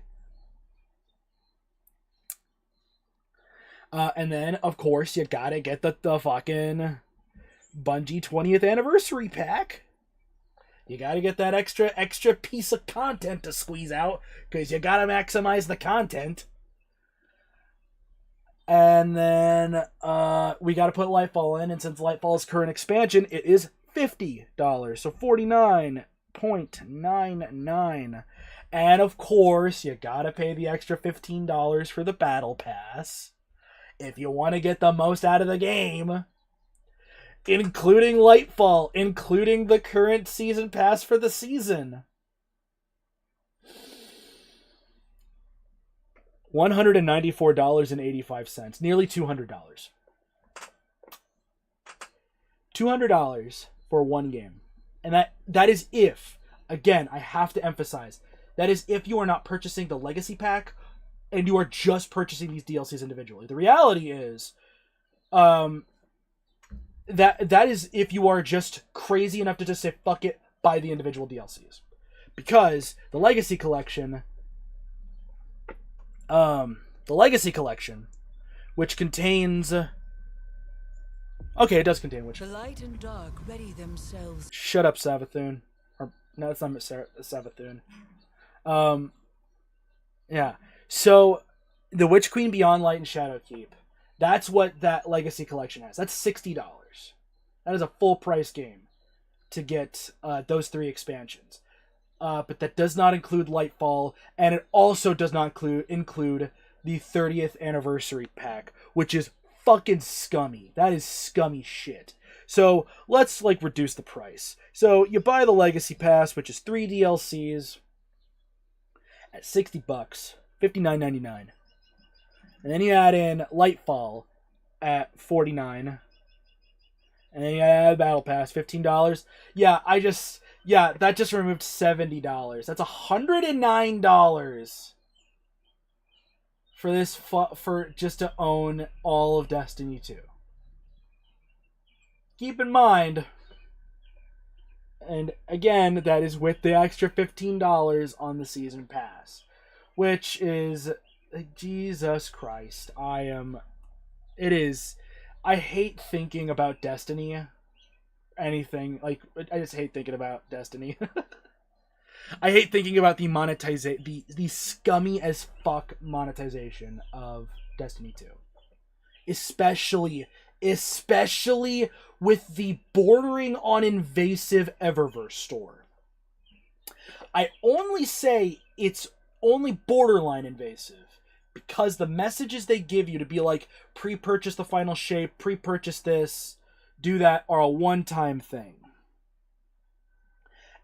And then, of course, you gotta get the fucking Bungie 20th anniversary pack. You gotta get that extra piece of content to squeeze out, because you gotta maximize the content. And then we gotta put Lightfall in, and since Lightfall's current expansion, it is $50. So $49.99. And of course, you gotta pay the extra $15 for the Battle Pass if you want to get the most out of the game, including Lightfall, including the current season pass for the season. $194.85, nearly $200. $200 for one game. And that is if, again, I have to emphasize, that is if you are not purchasing the Legacy Pack and you are just purchasing these DLCs individually. The reality is, that is if you are just crazy enough to just say, fuck it, buy the individual DLCs. Because the Legacy Collection, which contains... Okay, it does contain which... The light and dark ready themselves. Shut up, Savathun. Or, no, it's not Savathun. Yeah. So, the Witch Queen, Beyond Light, and Shadowkeep. That's what that Legacy Collection has. That's $60. That is a full price game to get those 3 expansions. But that does not include Lightfall, and it also does not include the 30th anniversary pack, which is fucking scummy. That is scummy shit. So let's reduce the price. So you buy the Legacy Pass, which is 3 DLCs at $60, $59.99. And then you add in Lightfall at $49. And then you add Battle Pass, $15. That just removed $70. That's $109 for for just to own all of Destiny 2. Keep in mind, and again, that is with the extra $15 on the season pass, which is, Jesus Christ, it is, I hate thinking about Destiny, anything, like, I just hate thinking about Destiny. I hate thinking about the the scummy as fuck monetization of Destiny 2. Especially with the bordering on invasive Eververse store. I only say it's only borderline invasive because the messages they give you to be like, pre-purchase the final shape, pre-purchase this, do that, are a one-time thing.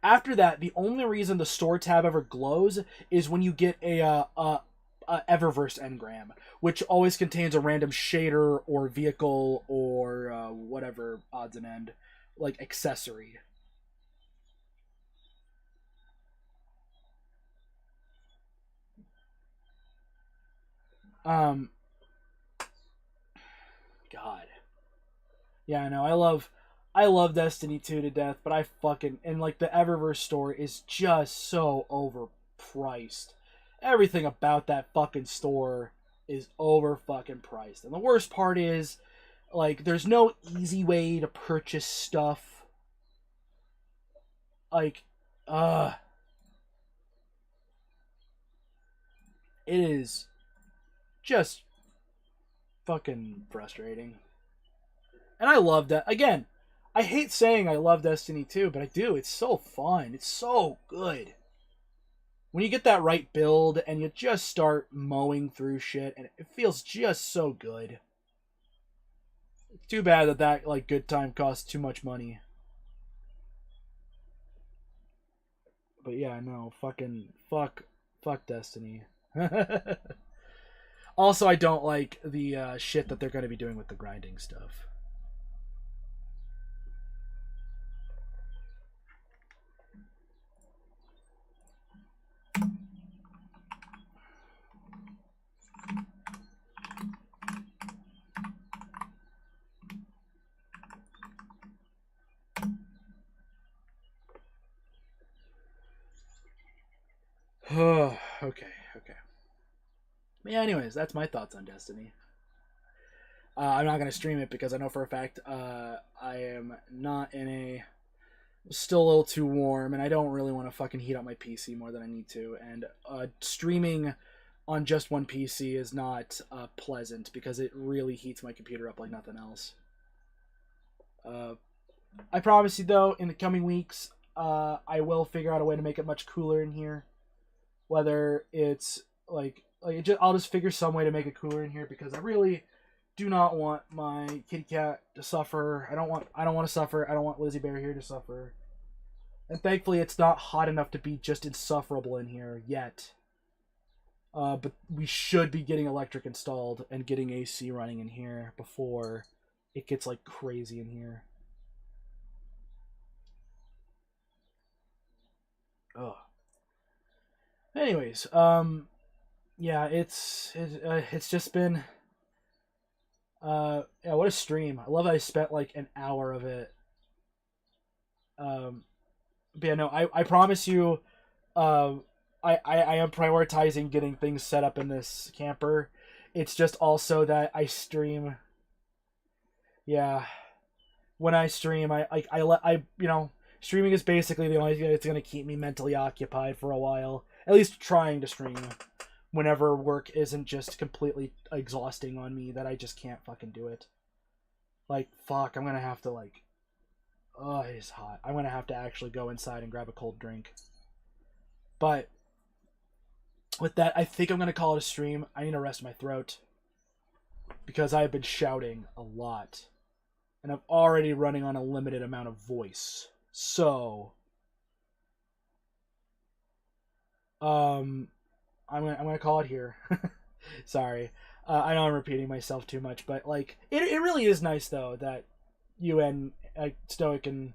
After that, the only reason the store tab ever glows is when you get a Eververse engram, which always contains a random shader or vehicle or whatever odds and end, like accessory. God. Yeah, I know. I love Destiny 2 to death, but I fucking, and like the Eververse store is just so overpriced. Everything about that fucking store is over fucking priced. And the worst part is, like, there's no easy way to purchase stuff. Like, it is just fucking frustrating. And I love that. Again, I hate saying I love Destiny 2, but I do. It's so fun. It's so good. When you get that right build and you just start mowing through shit, and it feels just so good. It's too bad that like good time costs too much money. But yeah, no, fuck Destiny. Also, I don't like the shit that they're going to be doing with the grinding stuff. Okay. Yeah, anyways, that's my thoughts on Destiny. I'm not going to stream it because I know for a fact I am not in a... Still a little too warm, and I don't really want to fucking heat up my PC more than I need to. And streaming on just one PC is not pleasant because it really heats my computer up like nothing else. I promise you, though, in the coming weeks, I will figure out a way to make it much cooler in here. Whether it's I'll just figure some way to make it cooler in here because I really do not want my kitty cat to suffer. I don't want to suffer. I don't want Lizzie Bear here to suffer. And thankfully, it's not hot enough to be just insufferable in here yet. But we should be getting electric installed and getting AC running in here before it gets like crazy in here. Oh. Anyways, yeah, it's just been yeah, what a stream. I love that I spent like an hour of it. But yeah, no, I promise you, I am prioritizing getting things set up in this camper. It's just also that I stream. Yeah, when I stream, streaming is basically the only thing that's gonna keep me mentally occupied for a while. At least trying to stream whenever work isn't just completely exhausting on me that I just can't fucking do it. Like, fuck, I'm gonna have to like... Oh, it's hot. I'm gonna have to actually go inside and grab a cold drink. But with that, I think I'm gonna call it a stream. I need to rest my throat because I have been shouting a lot. And I'm already running on a limited amount of voice. So I'm gonna call it here. Sorry, I know I'm repeating myself too much, but like it really is nice though that you and Stoic and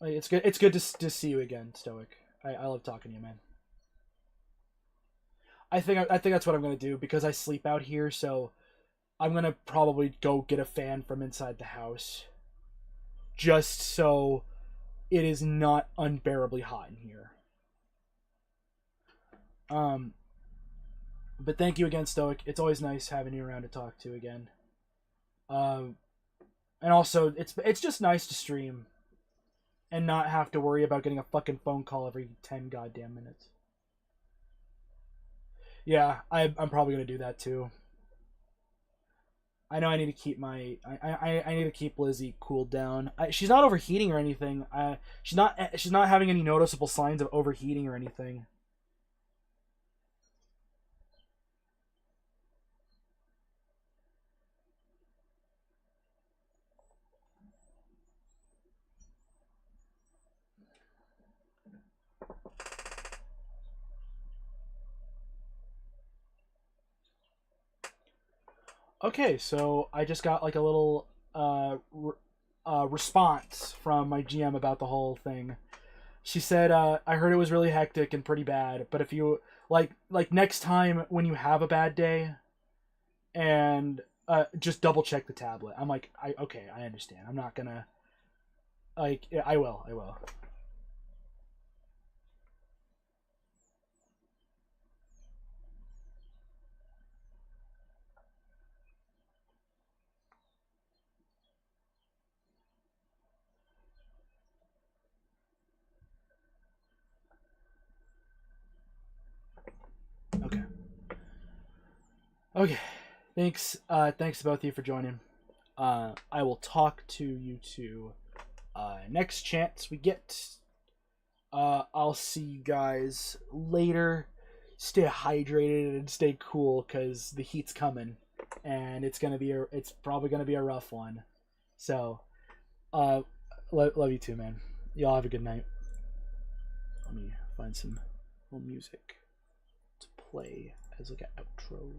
it's good to see you again, Stoic. I love talking to you, man. I think that's what I'm gonna do because I sleep out here. So I'm gonna probably go get a fan from inside the house, just so it is not unbearably hot in here. Um, but thank you again, Stoic. It's always nice having you around to talk to again. Um, and also it's just nice to stream and not have to worry about getting a fucking phone call every 10 goddamn minutes. Yeah, I'm probably gonna do that too. I know I need to keep I need to keep Lizzie cooled down. She's not overheating or anything. She's not having any noticeable signs of overheating or anything. Okay, so I just got like a little response from my GM about the whole thing. She said, "I heard it was really hectic and pretty bad, but if you like next time when you have a bad day, and just double check the tablet." I'm like, okay, I understand. I'm not gonna like, yeah, I will. Okay, okay. Thanks to both of you for joining. I will talk to you two next chance we get. I'll see you guys later. Stay hydrated and stay cool because the heat's coming, and it's probably gonna be a rough one. So, uh, love you too, man. Y'all have a good night. Let me find some little music to play as like an outro.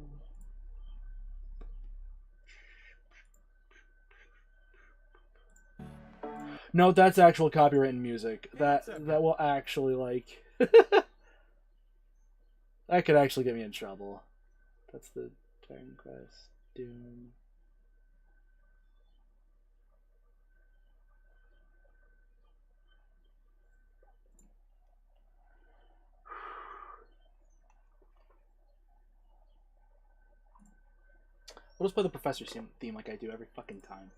No, that's actual copywritten music. That will actually like that could actually get me in trouble. That's the Dragon Quest Doom. We'll just play the Professor theme like I do every fucking time.